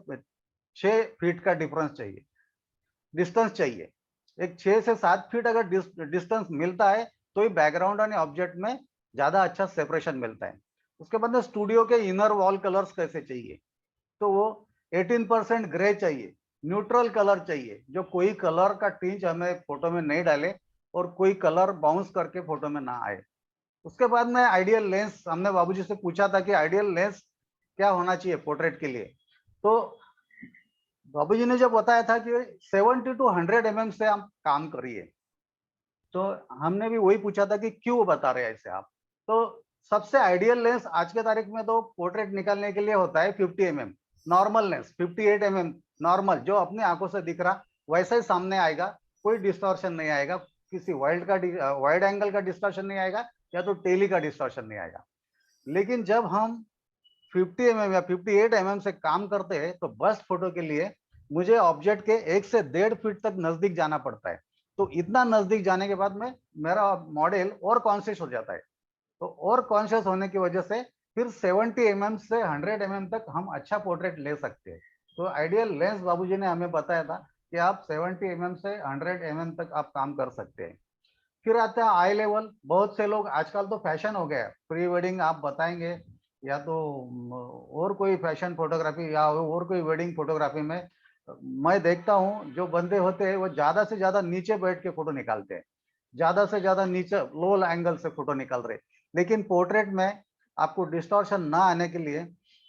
6 फीट का डिस्टेंस चाहिए। एक 6 से 7 फीट अगर डिस्टेंस मिलता है तो ही बैकग्राउंड और ऑब्जेक्ट में ज्यादा अच्छा सेपरेशन मिलता है। उसके बाद में स्टूडियो के इनर वॉल कलर्स कैसे चाहिए, तो वो 18% ग्रे चाहिए, न्यूट्रल कलर चाहिए, जो कोई कलर का टिंच हमें फोटो में नहीं डाले और कोई कलर बाउंस करके फोटो में ना आए। उसके बाद में आइडियल लेंस, हमने बाबूजी से पूछा था कि आइडियल लेंस क्या होना चाहिए पोर्ट्रेट के लिए, तो बाबूजी ने जब बताया था कि 70 to 100 mm से आप काम करिए, तो हमने भी वही पूछा था कि क्यों बता रहे हैं ऐसे आप। तो सबसे आइडियल लेंस आज के तारीख में तो पोर्ट्रेट निकालने के लिए होता है 50 mm normal lens, 58 mm normal, जो अपनी आंखों से दिख रहा वैसा ही सामने आएगा, कोई डिस्टॉर्शन नहीं आएगा, किसी वाइड एंगल का डिस्टॉर्शन नहीं आएगा, या तो टेली का डिस्टॉर्शन नहीं आएगा। लेकिन जब हम 50 mm या 58 mm से काम करते हैं तो बस्ट फोटो के लिए मुझे ऑब्जेक्ट के 1 से 1.5 फीट तक नजदीक जाना पड़ता है। तो इतना नजदीक जाने के बाद में मेरा मॉडल और कॉन्शियस हो जाता है। तो और कॉन्शियस होने की वजह से फिर 70 mm से 100 mm तक हम अच्छा पोर्ट्रेट ले सकते हैं। तो आइडियल लेंस बाबूजी ने हमें बताया था कि आप 70 mm से 100 mm तक आप काम कर सकते हैं। फिर आता है आई लेवल। बहुत से लोग, आजकल तो फैशन हो गया है, प्री वेडिंग आप बताएंगे या तो और कोई फैशन फोटोग्राफी या और कोई वेडिंग फोटोग्राफी में मैं देखता हूँ जो बंदे होते हैं वो ज्यादा से ज्यादा नीचे बैठ के फोटो निकालते हैं, ज्यादा से ज्यादा नीचे लो एंगल से फोटो निकाल रहे। लेकिन पोर्ट्रेट में आपको डिस्टॉर्शन ना आने के लिए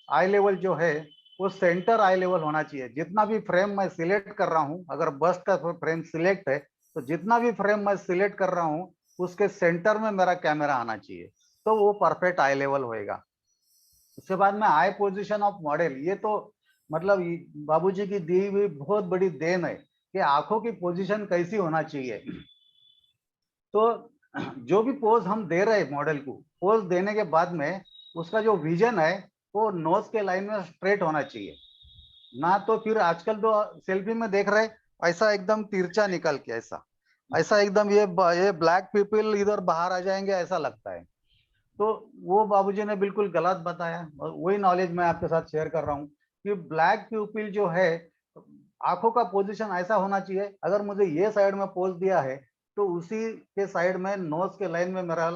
आई लेवल जो है वो सेंटर आई लेवल होना चाहिए। जितना भी फ्रेम मैं सिलेक्ट कर रहा हूँ, अगर बस्ट का फ्रेम सिलेक्ट है तो जितना भी फ्रेम मैं सिलेक्ट कर रहा हूँ उसके सेंटर में मेरा कैमरा आना चाहिए, तो वो परफेक्ट आई लेवल होएगा। उसके बाद में आई पोजीशन ऑफ मॉडल, ये तो मतलब बाबूजी की दी हुई बहुत बड़ी देन है कि आंखों की पोजीशन कैसी होना चाहिए। तो जो भी पोज हम दे रहे हैं मॉडल को, पोज देने के बाद में उसका जो विजन है वो नोज के लाइन में स्ट्रेट होना चाहिए, ना तो फिर आजकल तो सेल्फी में देख रहे ऐसा एकदम तिरछा निकल के ऐसा ऐसा एकदम ये ब्लैक पीपल इधर बाहर आ जाएंगे ऐसा लगता है। तो वो बाबूजी ने बिल्कुल गलत बताया, और वही नॉलेज मैं आपके साथ शेयर कर रहा हूँ कि ब्लैक प्यूपिल जो है, आंखों का पोजीशन ऐसा होना चाहिए। अगर मुझे ये साइड में पोज दिया है तो उसी के साइड में नोज के लाइन में मेरा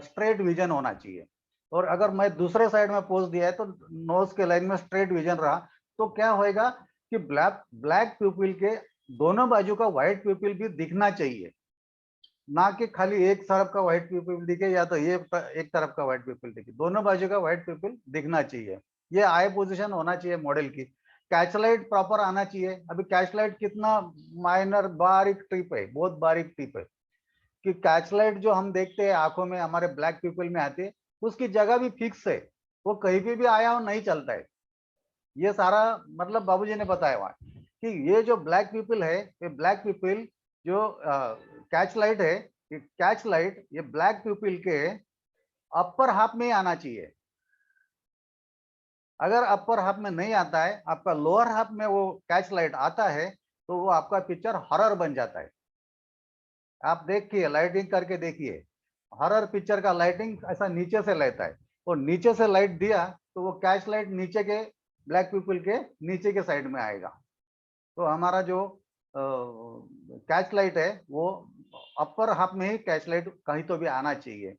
स्ट्रेट विजन होना चाहिए, और अगर मैं दूसरे साइड में पोज दिया है तो नोज के लाइन में स्ट्रेट विजन रहा, तो क्या होएगा कि ब्लैक ब्लैक प्यूपिल के दोनों बाजू का व्हाइट प्यूपिल भी दिखना चाहिए, ना कि खाली एक तरफ का व्हाइट पीपल दिखे या तो ये एक तरफ का व्हाइट पीपल दिखे, दोनों बाजू का व्हाइट पीपल दिखना चाहिए। ये आई पोजीशन होना चाहिए मॉडल की। कैच लाइट प्रॉपर आना चाहिए। अभी कैच लाइट कितना माइनर बारीक टिप है, बहुत बारीक टिप है कि कैच लाइट जो हम देखते हैं आंखों में हमारे ब्लैक पीपल में आते हैं, उसकी जगह भी फिक्स है, वो कहीं पे भी आया हो नहीं चलता है। ये सारा मतलब बाबूजी ने बताया हुआ कि ये जो ब्लैक पीपल है, ये ब्लैक पीपल जो कैच लाइट है, ये कैच लाइट ये ब्लैक पीपल के अपर हाफ में ही आना चाहिए। अगर अपर हाफ में नहीं आता है, आपका लोअर हाफ में वो कैच लाइट आता है, तो वो आपका पिक्चर हॉरर बन जाता है। आप देखिए, लाइटिंग करके देखिए, हॉरर पिक्चर का लाइटिंग ऐसा नीचे से लेता है, और नीचे से लाइट दिया तो वो कैच लाइट नीचे के ब्लैक पीपल के नीचे के साइड में आएगा। तो हमारा जो कैच लाइट है वो अपर हाफ में ही कैच लाइट कहीं तो भी आना चाहिए।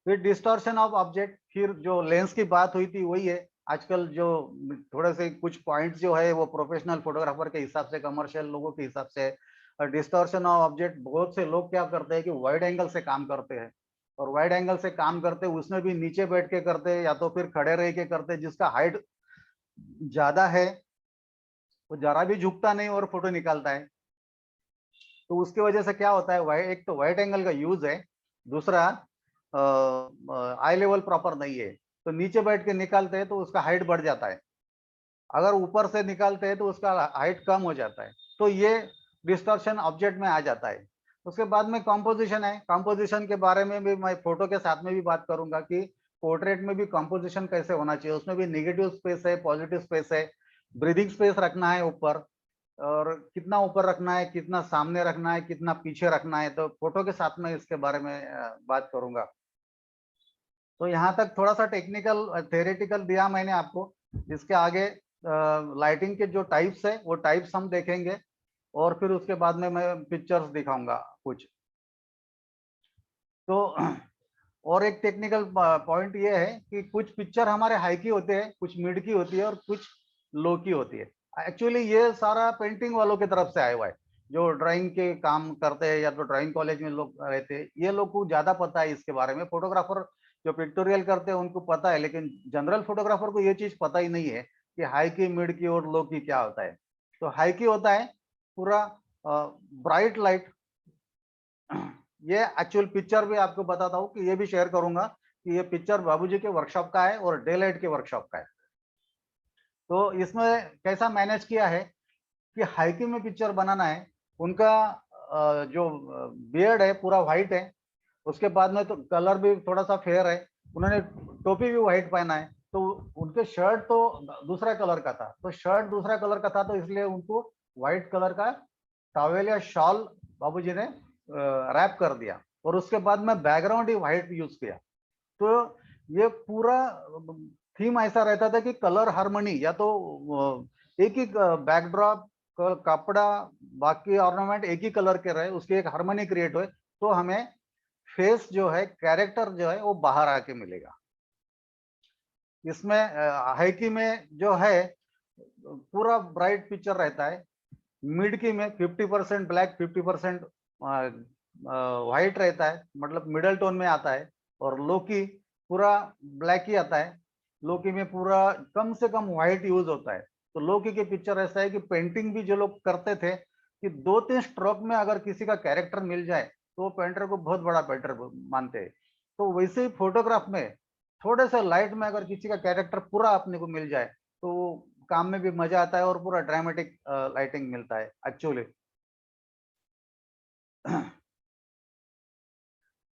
फिर डिस्टॉर्शन ऑफ ऑब्जेक्ट, फिर जो लेंस की बात हुई थी वही है। आजकल जो थोड़े से कुछ पॉइंट्स जो है वो प्रोफेशनल फोटोग्राफर के हिसाब से, कमर्शियल लोगों के हिसाब से डिस्टॉर्शन ऑफ ऑब्जेक्ट, बहुत से लोग क्या करते हैं कि वाइड एंगल से काम करते हैं, और वाइड एंगल से काम करते हैं उसमें भी नीचे बैठ के करते हैं या तो फिर खड़े रह के करते हैं। जिसका हाइट ज्यादा है वो जरा भी झुकता नहीं और फोटो निकालता है। तो उसकी वजह से क्या होता है, एक तो वाइड एंगल का यूज है, दूसरा आई लेवल प्रॉपर नहीं है, तो नीचे बैठ के निकालते हैं तो उसका हाइट बढ़ जाता है, अगर ऊपर से निकालते हैं तो उसका हाइट कम हो जाता है। तो ये डिस्टॉर्शन ऑब्जेक्ट में आ जाता है। उसके बाद में कॉम्पोजिशन है। कॉम्पोजिशन के बारे में भी मैं फोटो के साथ में भी बात करूंगा कि पोर्ट्रेट में भी कॉम्पोजिशन कैसे होना चाहिए। उसमें भी निगेटिव स्पेस है, पॉजिटिव स्पेस है, ब्रीदिंग स्पेस रखना है ऊपर, और कितना ऊपर रखना है, कितना सामने रखना है, कितना पीछे रखना है, तो फोटो के साथ में इसके बारे में बात करूंगा। तो यहाँ तक थोड़ा सा टेक्निकल थेरेटिकल दिया मैंने आपको। इसके आगे लाइटिंग के जो टाइप्स है वो टाइप्स हम देखेंगे, और फिर उसके बाद में मैं पिक्चर्स दिखाऊंगा कुछ। तो और एक टेक्निकल पॉइंट ये है कि कुछ पिक्चर हमारे हाई की होते हैं, कुछ मिड की होती है और कुछ लो की होती है। एक्चुअली ये सारा पेंटिंग वालों की तरफ से आया हुआ है, जो ड्राइंग के काम करते हैं या तो ड्राइंग कॉलेज में लोग रहते हैं, ये लोग को ज्यादा पता है इसके बारे में। फोटोग्राफर जो पिक्टोरियल करते हैं उनको पता है, लेकिन जनरल फोटोग्राफर को ये चीज पता ही नहीं है कि हाई की, मिड की और लो की क्या होता है। तो हाई की होता है पूरा ब्राइट लाइट। ये एक्चुअल पिक्चर भी आपको बताता हूँ कि ये भी शेयर करूंगा कि ये पिक्चर बाबूजी के वर्कशॉप का है और डे लाइट के वर्कशॉप का है। तो इसमें कैसा मैनेज किया है कि हाइकी में पिक्चर बनाना है। उनका जो बियर्ड है पूरा व्हाइट है, उसके बाद में तो कलर भी थोड़ा सा फेयर है, उन्होंने टोपी भी व्हाइट पहना है, तो उनके शर्ट तो दूसरा कलर का था, तो शर्ट दूसरा कलर का था, तो इसलिए उनको व्हाइट कलर का टॉवेल या शॉल बाबूजी ने रैप कर दिया, और उसके बाद में बैकग्राउंड ही व्हाइट यूज किया। तो ये पूरा थीम ऐसा रहता था कि कलर हार्मनी, या तो एक ही बैकड्रॉप कपड़ा बाकी ऑर्नामेंट एक ही कलर के रहे, उसकी एक हार्मनी क्रिएट हुए, तो हमें फेस जो है, कैरेक्टर जो है वो बाहर आके मिलेगा। इसमें हाइकी में जो है पूरा ब्राइट पिक्चर रहता है, मिड की में 50% ब्लैक 50% व्हाइट रहता है, मतलब मिडल टोन में आता है, और लो की पूरा ब्लैक ही आता है। लोकी में पूरा कम से कम व्हाइट यूज होता है। तो लोकी की पिक्चर ऐसा है कि पेंटिंग भी जो लोग करते थे कि 2-3 स्ट्रोक में अगर किसी का कैरेक्टर मिल जाए तो वो पेंटर को बहुत बड़ा पेंटर मानते हैं। तो वैसे ही फोटोग्राफ में थोड़े से लाइट में अगर किसी का कैरेक्टर पूरा अपने को मिल जाए तो काम में भी मजा आता है और पूरा ड्रामेटिक लाइटिंग मिलता है एक्चुअली।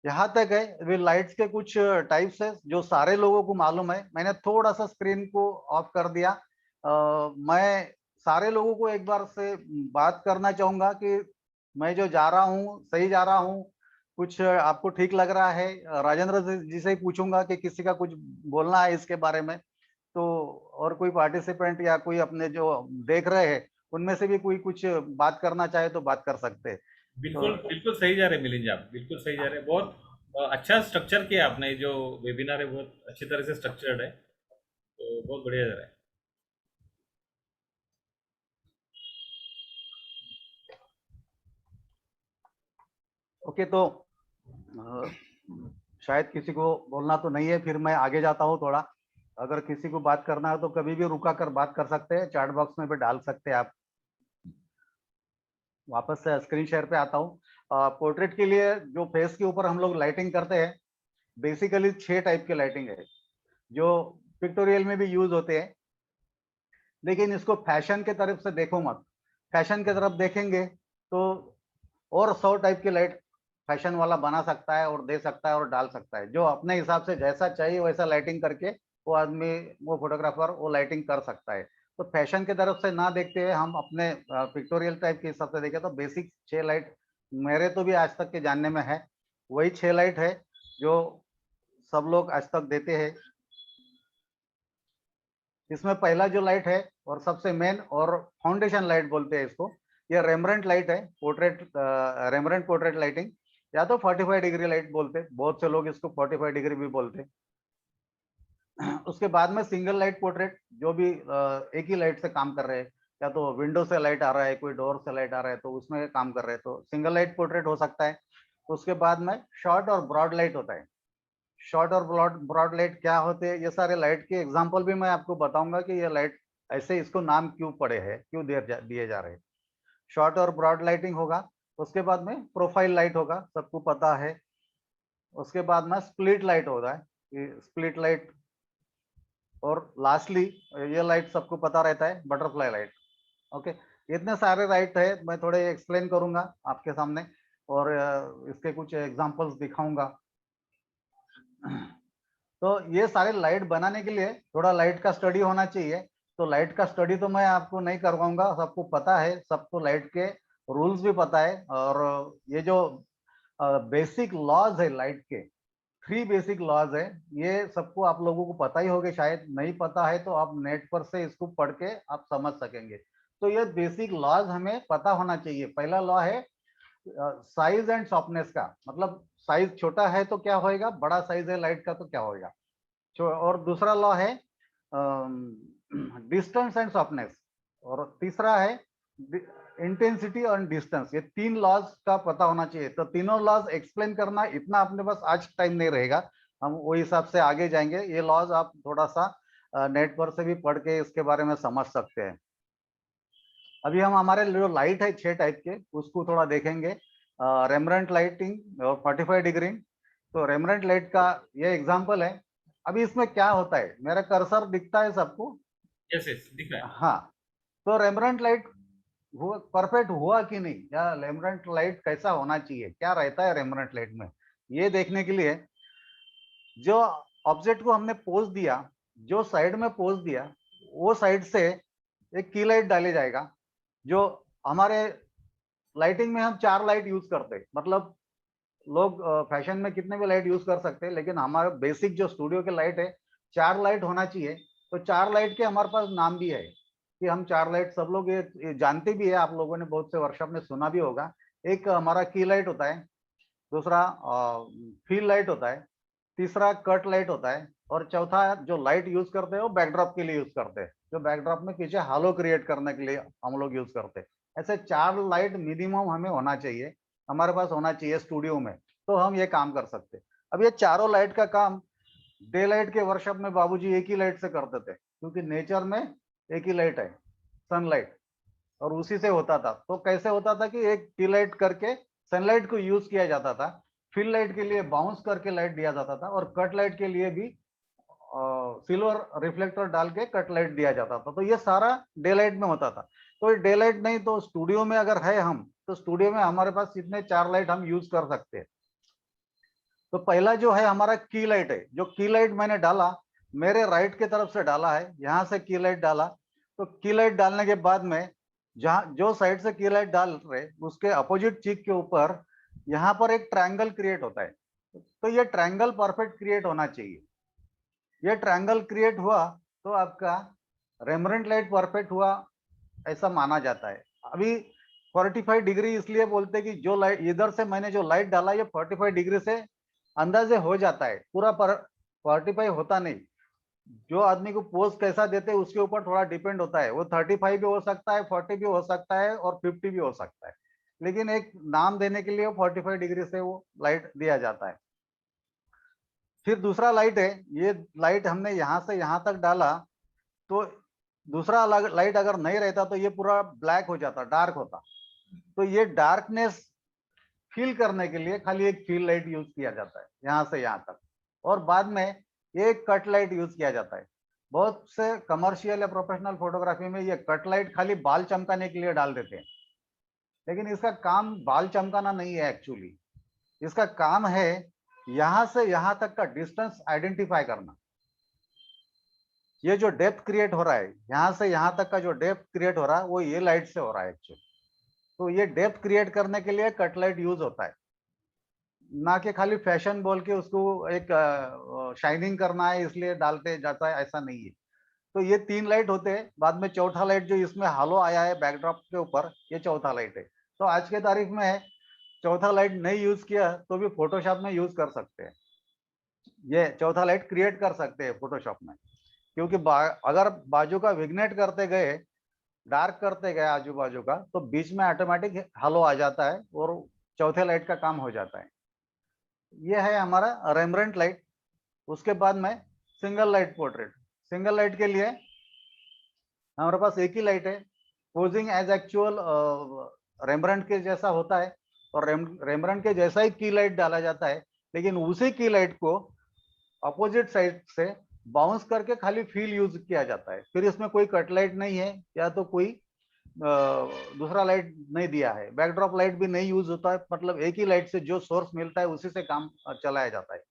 यहाँ तक है वे लाइट्स के कुछ टाइप्स है जो सारे लोगों को मालूम है। मैंने थोड़ा सा स्क्रीन को ऑफ कर दिया। मैं सारे लोगों को एक बार से बात करना चाहूंगा कि मैं जो जा रहा हूँ सही जा रहा हूँ, कुछ आपको ठीक लग रहा है। राजेंद्र जी से ही पूछूंगा कि किसी का कुछ बोलना है इसके बारे में तो, और कोई पार्टिसिपेंट या कोई अपने जो देख रहे हैं उनमें से भी कोई कुछ बात करना चाहे तो बात कर सकते हैं। बिल्कुल बिल्कुल सही जा रहे हैं मिलिंद जी, आप बिल्कुल सही जा रहे हैं। बहुत अच्छा स्ट्रक्चर किया आपने। ये जो वेबिनार है बहुत अच्छी तरह से स्ट्रक्चर्ड है, तो बहुत बढ़िया जा रहा है। ओके, तो शायद किसी को बोलना तो नहीं है, फिर मैं आगे जाता हूँ थोड़ा। अगर किसी को बात करना है तो कभी भी रुका कर बात कर सकते हैं, चैट बॉक्स में भी डाल सकते हैं आप। वापस से स्क्रीन शेयर पे आता हूँ। पोर्ट्रेट के लिए जो फेस के ऊपर हम लोग लाइटिंग करते हैं, बेसिकली 6 टाइप के लाइटिंग है जो पिक्टोरियल में भी यूज होते हैं। लेकिन इसको फैशन के तरफ से देखो मत। फैशन की तरफ देखेंगे तो और 100 टाइप की लाइट फैशन वाला बना सकता है और दे सकता है और डाल सकता है। जो अपने हिसाब से जैसा चाहिए वैसा लाइटिंग करके वो आदमी, वो फोटोग्राफर वो लाइटिंग कर सकता है। तो फैशन की तरफ से ना देखते हुए हम अपने पिक्टोरियल टाइप के हिसाब से देखें तो बेसिक 6 लाइट मेरे तो भी आज तक के जानने में है, वही 6 लाइट है जो सब लोग आज तक देते हैं। इसमें पहला जो लाइट है और सबसे मेन और फाउंडेशन लाइट बोलते हैं इसको, ये रेमरेंट लाइट है। पोर्ट्रेट रेमरेंट पोर्ट्रेट लाइटिंग या तो 45 डिग्री लाइट बोलते हैं, बहुत से लोग इसको 45 डिग्री भी बोलते हैं। उसके बाद में सिंगल लाइट पोर्ट्रेट, जो भी एक ही लाइट से काम कर रहे हैं, या तो विंडो से लाइट आ रहा है, कोई डोर से लाइट आ रहा है तो उसमें काम कर रहे हैं तो सिंगल लाइट पोर्ट्रेट हो सकता है। उसके बाद में शॉर्ट और ब्रॉड लाइट होता है। शॉर्ट और ब्रॉड लाइट क्या होते हैं, ये सारे लाइट के एग्जांपल भी मैं आपको बताऊंगा कि ये लाइट ऐसे इसको नाम क्यों पड़े हैं, क्यों दिए जा रहे हैं। शॉर्ट और ब्रॉड लाइटिंग होगा। उसके बाद में प्रोफाइल लाइट होगा, सबको पता है। उसके बाद में स्प्लिट लाइट होगा, ये स्प्लिट लाइट। और लास्टली ये लाइट सबको पता रहता है, बटरफ्लाई लाइट। ओके, इतने सारे लाइट है, मैं थोड़े एक्सप्लेन करूंगा आपके सामने और इसके कुछ एग्जांपल्स दिखाऊंगा। तो ये सारे लाइट बनाने के लिए थोड़ा लाइट का स्टडी होना चाहिए। तो लाइट का स्टडी तो मैं आपको नहीं करवाऊंगा, सबको पता है, सबको लाइट के रूल्स भी पता है। और ये जो बेसिक लॉज है लाइट के, 3 बेसिक लॉज है, ये सबको आप लोगों को पता ही होंगे। शायद नहीं पता है तो आप नेट पर से इसको पढ़ के आप समझ सकेंगे। तो ये बेसिक लॉज हमें पता होना चाहिए। पहला लॉ है साइज एंड सॉफ्टनेस का, मतलब साइज छोटा है तो क्या होएगा, बड़ा साइज है लाइट का तो क्या होएगा। और दूसरा लॉ है डिस्टेंस एंड सॉफ्टनेस। और तीसरा है इंटेंसिटी और डिस्टेंस। ये 3 लॉज का पता होना चाहिए। तो तीनों लॉज एक्सप्लेन करना इतना अपने पास आज टाइम नहीं रहेगा, हम वो हिसाब से आगे जाएंगे। ये लॉज आप थोड़ा सा नेट पर से भी पढ़ के इसके बारे में समझ सकते हैं। अभी हम हमारे जो लाइट है 6 टाइप के उसको थोड़ा देखेंगे। रेमरेंट लाइटिंग और 45 डिग्री। तो रेमरेंट लाइट का ये एग्जांपल है। अभी इसमें क्या होता है, मेरा कर्सर दिखता है सबको? यस यस, दिख रहा है। हाँ। तो रेमरेंट लाइट हुआ परफेक्ट हुआ कि नहीं, या रेमरेंट लाइट कैसा होना चाहिए, क्या रहता है रेमरेंट लाइट में, ये देखने के लिए जो ऑब्जेक्ट को हमने पोज दिया, जो साइड में पोज दिया वो साइड से एक की लाइट डाले जाएगा। जो हमारे लाइटिंग में हम 4 लाइट यूज करते हैं, मतलब लोग फैशन में कितने भी लाइट यूज कर सकते हैं, लेकिन हमारा बेसिक जो स्टूडियो के लाइट है 4 लाइट होना चाहिए। तो 4 लाइट के हमारे पास नाम भी है कि हम 4 लाइट, सब लोग ये जानते भी है, आप लोगों ने बहुत से वर्कशॉप में सुना भी होगा। एक हमारा की लाइट होता है, दूसरा फील लाइट होता है, तीसरा कट लाइट होता है, और चौथा जो लाइट यूज करते हैं वो बैकड्रॉप के लिए यूज करते हैं, जो बैकड्रॉप में पीछे हालो क्रिएट करने के लिए हम लोग यूज करते हैं। ऐसे 4 लाइट मिनिमम हमें होना चाहिए, हमारे पास होना चाहिए स्टूडियो में, तो हम ये काम कर सकते हैं। अब ये चारों लाइट का काम डे लाइट के वर्कशॉप में बाबूजी एक ही लाइट से करते थे, क्योंकि नेचर में एक ही लाइट है, सनलाइट, और उसी से होता था। तो कैसे होता था कि एक टी लाइट करके सनलाइट को यूज किया जाता था, फिल लाइट के लिए बाउंस करके लाइट दिया जाता था, और कट लाइट के लिए भी सिल्वर रिफ्लेक्टर डाल के कट लाइट दिया जाता था। तो ये सारा डे लाइट में होता था। तो डे लाइट नहीं तो स्टूडियो में अगर है हम, तो स्टूडियो में हमारे पास इतने 4 लाइट हम यूज कर सकते हैं। तो पहला जो है हमारा की लाइट है, जो की लाइट मैंने डाला, मेरे राइट की तरफ से डाला है, यहाँ से की लाइट डाला। तो की लाइट डालने के बाद में जहाँ जो साइड से की लाइट डाल रहे उसके अपोजिट चीक के ऊपर यहाँ पर एक ट्रायंगल क्रिएट होता है। तो ये ट्रायंगल परफेक्ट क्रिएट होना चाहिए। ये ट्रायंगल क्रिएट हुआ तो आपका रेमरेंट लाइट परफेक्ट हुआ ऐसा माना जाता है। अभी 45 डिग्री इसलिए बोलते हैं कि जो लाइट इधर से मैंने जो लाइट डाला ये 45 डिग्री से अंदाजे हो जाता है, पूरा पर 45 होता नहीं। जो आदमी को पोज कैसा देते हैं उसके ऊपर थोड़ा डिपेंड होता है, वो 35 भी हो सकता है, 40 भी हो सकता है, और 50 भी हो सकता है, लेकिन एक नाम देने के लिए 45 डिग्री से वो लाइट दिया जाता है। फिर दूसरा लाइट है, ये लाइट हमने यहाँ से यहाँ तक डाला, तो दूसरा लाइट अगर नहीं रहता तो ये पूरा ब्लैक हो जाता, डार्क होता। तो ये डार्कनेस फील करने के लिए खाली एक फील लाइट यूज किया जाता है यहाँ से यहाँ तक, और बाद में एक कट लाइट यूज किया जाता है। बहुत से कमर्शियल या प्रोफेशनल फोटोग्राफी में ये कट लाइट खाली बाल चमकाने के लिए डाल देते हैं, लेकिन इसका काम बाल चमकाना नहीं है एक्चुअली। इसका काम है यहां से यहां तक का डिस्टेंस आइडेंटिफाई करना। ये जो डेप्थ क्रिएट हो रहा है, यहां से यहां तक का जो डेप्थ क्रिएट हो रहा है वो ये लाइट से हो रहा है एक्चुअली। तो ये डेप्थ क्रिएट करने के लिए कट लाइट यूज होता है, ना कि खाली फैशन बोल के उसको एक शाइनिंग करना है इसलिए डालते जाता है, ऐसा नहीं है। तो ये 3 लाइट होते हैं। बाद में चौथा लाइट जो इसमें हालो आया है बैकड्रॉप के ऊपर, ये चौथा लाइट है। तो आज के तारीख में चौथा लाइट नहीं यूज किया तो भी फोटोशॉप में यूज कर सकते हैं, ये चौथा लाइट क्रिएट कर सकते हैं फोटोशॉप में। क्योंकि अगर बाजू का विग्नेट करते गए, डार्क करते गए आजू बाजू का, तो बीच में ऑटोमेटिक हालो आ जाता है और चौथे लाइट का काम हो जाता है। ये है हमारा रेमरेंट लाइट। उसके बाद में single light portrait. Single light के लिए हमारे पास एक ही लाइट है, पोजिंग एज एक्चुअल रेमरेंट के जैसा होता है, और रेमरेंट के जैसा ही की लाइट डाला जाता है, लेकिन उसी की लाइट को अपोजिट साइड से बाउंस करके खाली फील यूज किया जाता है। फिर इसमें कोई कट लाइट नहीं है या तो कोई दूसरा लाइट नहीं दिया है, बैकड्रॉप लाइट भी नहीं यूज होता है, मतलब एक ही लाइट से जो सोर्स मिलता है उसी से काम चलाया जाता है।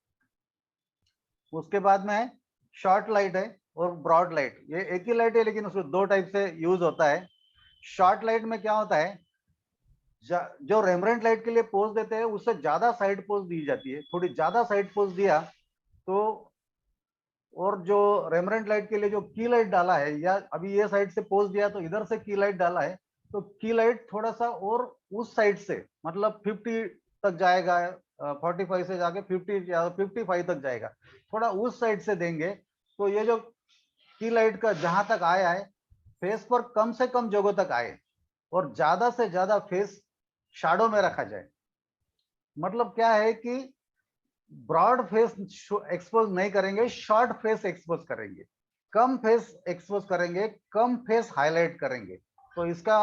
उसके बाद में शॉर्ट लाइट है और ब्रॉड लाइट। ये एक ही लाइट है लेकिन उसको 2 टाइप से यूज होता है। शॉर्ट लाइट में क्या होता है, जो रेमरेंट लाइट के लिए पोज देते हैं उससे ज्यादा साइड पोज दी जाती है, थोड़ी ज्यादा साइड पोज दिया तो, और जो रेमरेंट लाइट के लिए जो की लाइट डाला है, या अभी ये साइड से पोज दिया तो इधर से की लाइट डाला है, तो की लाइट थोड़ा सा और उस साइड से मतलब 50 तक जाएगा, 45 से जाके 50 या 55 तक जाएगा, थोड़ा उस साइड से देंगे तो ये जो की लाइट का जहां तक आया है फेस पर कम से कम जगह तक आए, और ज्यादा से ज्यादा फेस शैडो में रखा जाए। मतलब क्या है कि ब्रॉड फेस एक्सपोज नहीं करेंगे, शॉर्ट फेस एक्सपोज करेंगे, कम फेस एक्सपोज करेंगे, कम फेस हाईलाइट करेंगे। तो इसका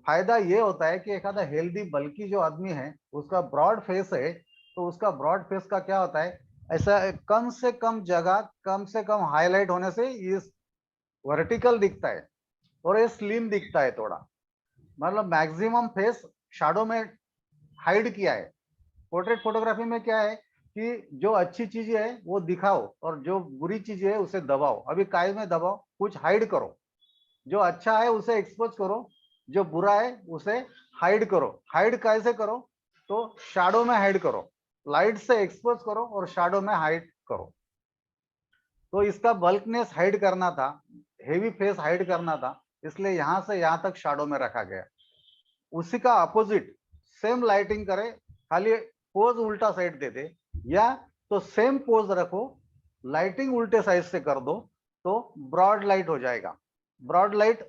फायदा ये होता है कि एक आधा हेल्दी बल्कि जो आदमी है उसका ब्रॉड फेस है, तो उसका ब्रॉड फेस का क्या होता है, ऐसा कम से कम जगह कम से कम हाईलाइट होने से ये वर्टिकल दिखता है और ये स्लिम दिखता है थोड़ा, मतलब मैक्सिमम फेस शैडो में हाइड किया है। पोर्ट्रेट फोटोग्राफी में क्या है कि जो अच्छी चीजें है वो दिखाओ और जो बुरी चीजें है उसे दबाओ। अभी काय में दबाओ, कुछ हाइड करो, जो अच्छा है उसे एक्सपोज करो, जो बुरा है उसे हाइड करो। हाइड कैसे करो, तो शैडो में हाइड करो, लाइट से एक्सपोज करो और शैडो में हाइड करो। तो इसका बल्कनेस हाइड करना था, हेवी फेस हाइड करना था, इसलिए यहां से यहां तक शैडो में रखा गया। उसी का अपोजिट सेम लाइटिंग करे, खाली पोज उल्टा साइड दे दे, या तो सेम पोज रखो, लाइटिंग उल्टे साइड से कर दो, तो ब्रॉड लाइट हो जाएगा। ब्रॉड लाइट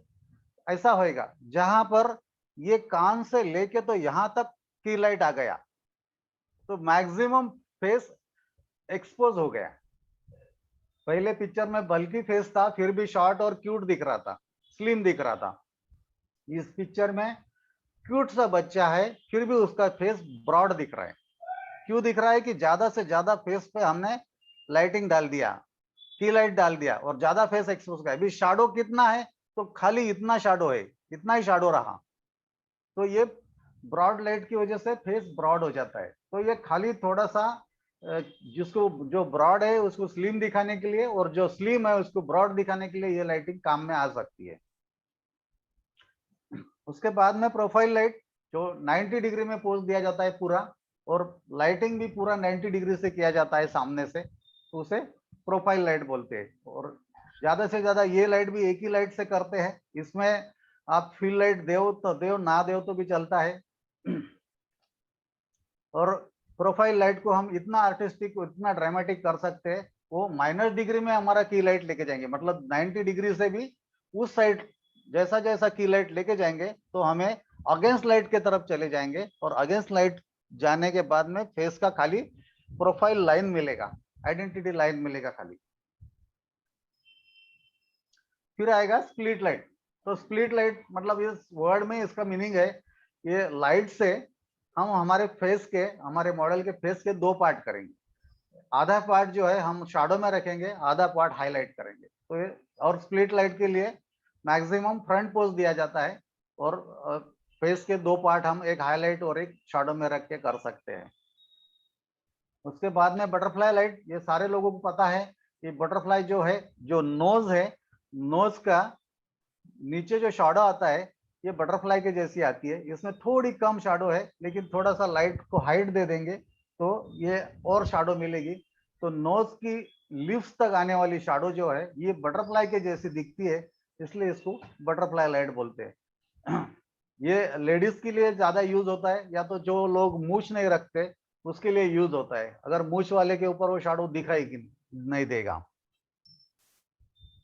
ऐसा होएगा जहां पर ये कान से लेके तो यहां तक की लाइट आ गया, तो मैक्सिमम फेस एक्सपोज हो गया। पहले पिक्चर में बल्कि फेस था, फिर भी शॉर्ट और क्यूट दिख रहा था, स्लिम दिख रहा था। इस पिक्चर में क्यूट सा बच्चा है, फिर भी उसका फेस ब्रॉड दिख रहा है। क्यों दिख रहा है कि ज्यादा से ज्यादा फेस पे हमने लाइटिंग डाल दिया, की लाइट डाल दिया और ज्यादा फेस एक्सपोज का। अभी शैडो कितना है, तो खाली इतना शैडो है, इतना ही शैडो रहा। तो ये ब्रॉड लाइट की वजह से फेस ब्रॉड हो जाता है। तो ये खाली थोड़ा सा जिसको जो ब्रॉड है उसको स्लिम दिखाने के लिए, और जो स्लिम है उसको ब्रॉड दिखाने के लिए ये लाइटिंग काम में आ सकती है। उसके बाद में प्रोफाइल लाइट जो 90 डिग्री में पोज दिया जाता है पूरा, और लाइटिंग भी पूरा 90 डिग्री से किया जाता है सामने से, तो उसे प्रोफाइल लाइट बोलते हैं। और ज्यादा से ज्यादा ये लाइट भी एक ही लाइट से करते हैं। इसमें आप फील लाइट दो तो दो, ना दो तो भी चलता है। और प्रोफाइल लाइट को हम इतना आर्टिस्टिक, इतना ड्रामेटिक कर सकते हैं, वो माइनस डिग्री में हमारा की लाइट लेके जाएंगे, मतलब 90 डिग्री से भी उस साइड जैसा जैसा की लाइट लेके जाएंगे तो हमें अगेंस्ट लाइट के तरफ चले जाएंगे, और अगेंस्ट लाइट जाने के बाद में फेस का खाली प्रोफाइल लाइन मिलेगा, आइडेंटिटी लाइन मिलेगा खाली। फिर आएगा स्प्लिट लाइट। तो स्प्लिट लाइट मतलब इस वर्ड में इसका मीनिंग है, ये लाइट से हम हमारे फेस के, हमारे मॉडल के फेस के दो पार्ट करेंगे। आधा पार्ट जो है हम शैडो में रखेंगे, आधा पार्ट हाईलाइट करेंगे। तो ये, और स्प्लिट लाइट के लिए मैक्सिमम फ्रंट पोज दिया जाता है, और फेस के दो पार्ट हम एक हाईलाइट और एक शैडो में रख के कर सकते हैं। उसके बाद में बटरफ्लाई लाइट, ये सारे लोगों को पता है कि बटरफ्लाई जो है, जो नोज है, नोज का नीचे जो शैडो आता है ये बटरफ्लाई के जैसी आती है। इसमें थोड़ी कम शैडो है, लेकिन थोड़ा सा लाइट को हाइट दे देंगे तो ये और शैडो मिलेगी। तो नोज की लिप्स तक आने वाली शैडो जो है ये बटरफ्लाई के जैसी दिखती है, इसलिए इसको बटरफ्लाई लाइट बोलते हैं। ये लेडीज के लिए ज्यादा यूज होता है, या तो जो लोग मूछ नहीं रखते उसके लिए यूज होता है। अगर मूछ वाले के ऊपर वो शैडो दिखाई नहीं देगा।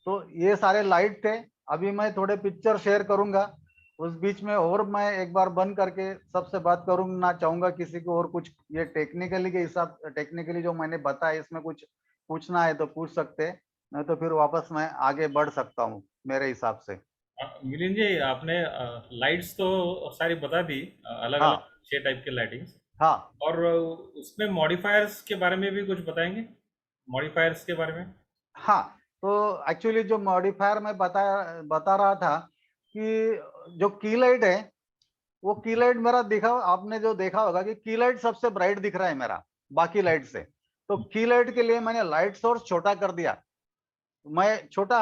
तो ये सारे लाइट थे। अभी मैं थोड़े पिक्चर शेयर करूंगा, उस बीच में और मैं एक बार बंद करके सबसे बात करूंगा चाहूंगा। किसी को और कुछ ये टेक्निकली के हिसाब, टेक्निकली जो मैंने बताया इसमें कुछ पूछना है तो पूछ सकते हैं, नहीं तो फिर वापस मैं आगे बढ़ सकता हूँ मेरे हिसाब से। मिलिंद जी, आपने लाइट्स तो सारी बता दी, अलग अलग हाँ 6 टाइप के लाइटिंग्स। हाँ और उसमें मॉडिफायर्स के बारे में भी कुछ बताएंगे, मॉडिफायर्स के बारे में। हाँ। तो एक्चुअली जो मॉडिफायर मैं बता रहा था कि जो की लाइट है, वो की लाइट मेरा दिखा, आपने जो देखा होगा कि की लाइट सबसे ब्राइट दिख रहा है मेरा बाकी लाइट से। तो की लाइट के लिए मैंने लाइट सोर्स छोटा कर दिया। मैं छोटा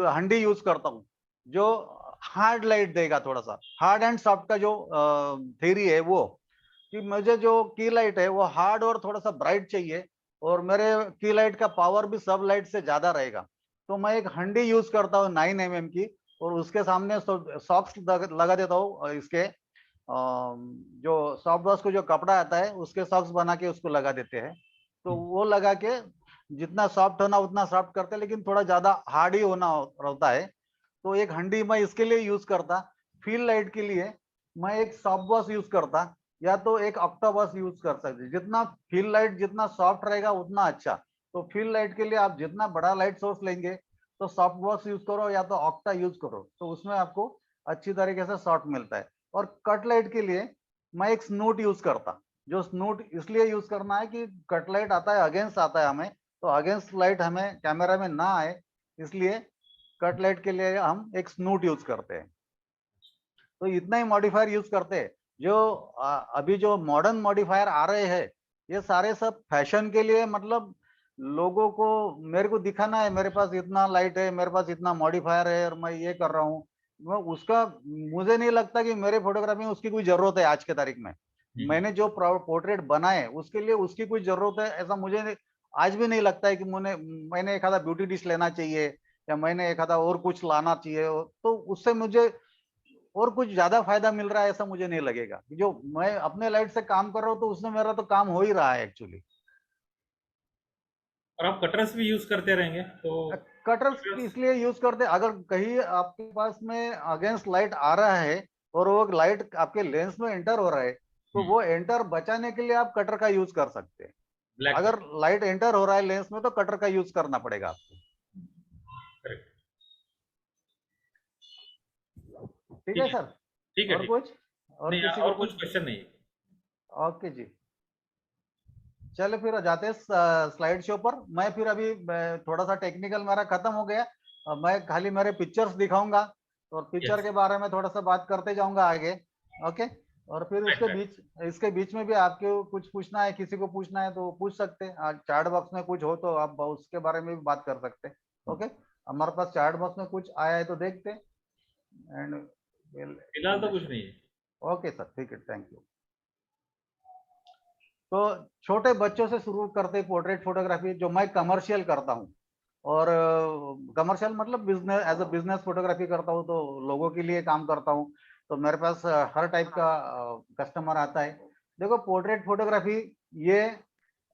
हंडी यूज करता हूँ जो हार्ड लाइट देगा, थोड़ा सा हार्ड एंड सॉफ्ट का जो थ्योरी है वो, कि मुझे जो की लाइट है वो हार्ड और थोड़ा सा ब्राइट चाहिए, और मेरे की लाइट का पावर भी सब लाइट से ज्यादा रहेगा। तो मैं एक हंडी यूज करता हूँ 9 mm की, और उसके सामने सॉक्स लगा देता हूँ। इसके जो सॉफ्ट वॉश को जो कपड़ा आता है उसके सॉक्स बना के उसको लगा देते हैं। तो वो लगा के जितना सॉफ्ट होना उतना सॉफ्ट करते हैं, लेकिन थोड़ा ज्यादा हार्ड ही होना होता है। तो एक हंडी मैं इसके लिए यूज करता। फील लाइट के लिए मैं एक सॉफ्ट वॉश यूज करता, या तो एक ऑक्टाबॉस यूज कर सकते। जितना फील लाइट जितना सॉफ्ट रहेगा उतना अच्छा। तो फील लाइट के लिए आप जितना बड़ा लाइट सोर्स लेंगे तो सॉफ्ट वॉश यूज करो या तो ऑक्टा यूज करो, तो उसमें आपको अच्छी तरीके से शॉर्ट मिलता है। और कट लाइट के लिए मैं एक स्नूट यूज करता। जो स्नूट इसलिए यूज करना है कि कट लाइट आता है अगेंस्ट आता है हमें, तो अगेंस्ट लाइट हमें कैमरा में ना आए, इसलिए कट लाइट के लिए हम एक स्नूट यूज करते हैं। तो इतना ही मॉडिफायर यूज करते हैं। जो अभी जो मॉडर्न मॉडिफायर आ रहे हैं ये सारे सब फैशन के लिए, मतलब लोगों को, मेरे को दिखाना है मेरे पास इतना लाइट है, मेरे पास इतना मॉडिफायर है और मैं ये कर रहा हूँ। मैं उसका, मुझे नहीं लगता कि मेरे फोटोग्राफी में उसकी कोई जरूरत है आज के तारीख में। मैंने जो पोर्ट्रेट बनाए उसके लिए उसकी कोई जरूरत है ऐसा मुझे आज भी नहीं लगता है कि मैंने एक आधा ब्यूटी डिश लेना चाहिए, या मैंने एक आधा और कुछ लाना चाहिए, तो उससे मुझे और कुछ ज्यादा फायदा मिल रहा है ऐसा मुझे नहीं लगेगा। जो मैं अपने लाइट से काम कर रहा हूँ तो उसमें मेरा तो काम हो ही रहा है एक्चुअली। और आप कटर्स भी यूज करते रहेंगे तो कटर्स कटर्स। इसलिए यूज करते हैं, अगर कहीं आपके पास में अगेंस्ट लाइट आ रहा है और वो लाइट आपके लेंस में एंटर हो रहा है, तो वो एंटर बचाने के लिए आप कटर का यूज कर सकते हैं। ब्लैक अगर लाइट एंटर हो रहा है लेंस में तो कटर का यूज करना पड़ेगा आपको। ठीक ठीक है है, सर? ठीक है, और ठीक। कुछ? और नहीं, किसी और को कुछ कुछ? क्वेश्चन नहीं है। ओके जी, चलो फिर जाते हैं स्लाइड शो पर। मैं फिर अभी थोड़ा सा टेक्निकल मेरा खत्म हो गया। अब मैं खाली मेरे पिक्चर्स दिखाऊंगा और पिक्चर यस, के बारे में थोड़ा सा बात करते जाऊंगा आगे। ओके। और फिर राइट, उसके राइट। बीच, इसके बीच में भी आपको कुछ पूछना है, किसी को पूछना है तो पूछ सकते हैं। आज चैट बॉक्स में कुछ हो तो आप उसके बारे में भी बात कर सकते हैं। ओके। हमारे पास चैट बॉक्स में कुछ आया है तो देखते हैं एंड फिलहाल तो कुछ नहीं है। ओके सर, ठीक है, थैंक यू। तो छोटे बच्चों से शुरू करते पोर्ट्रेट फोटोग्राफी, जो मैं कमर्शियल करता हूँ। और कमर्शियल मतलब business, as a business photography करता हूँ, तो लोगों के लिए काम करता हूँ। तो मेरे पास हर टाइप का कस्टमर आता है। देखो, पोर्ट्रेट फोटोग्राफी ये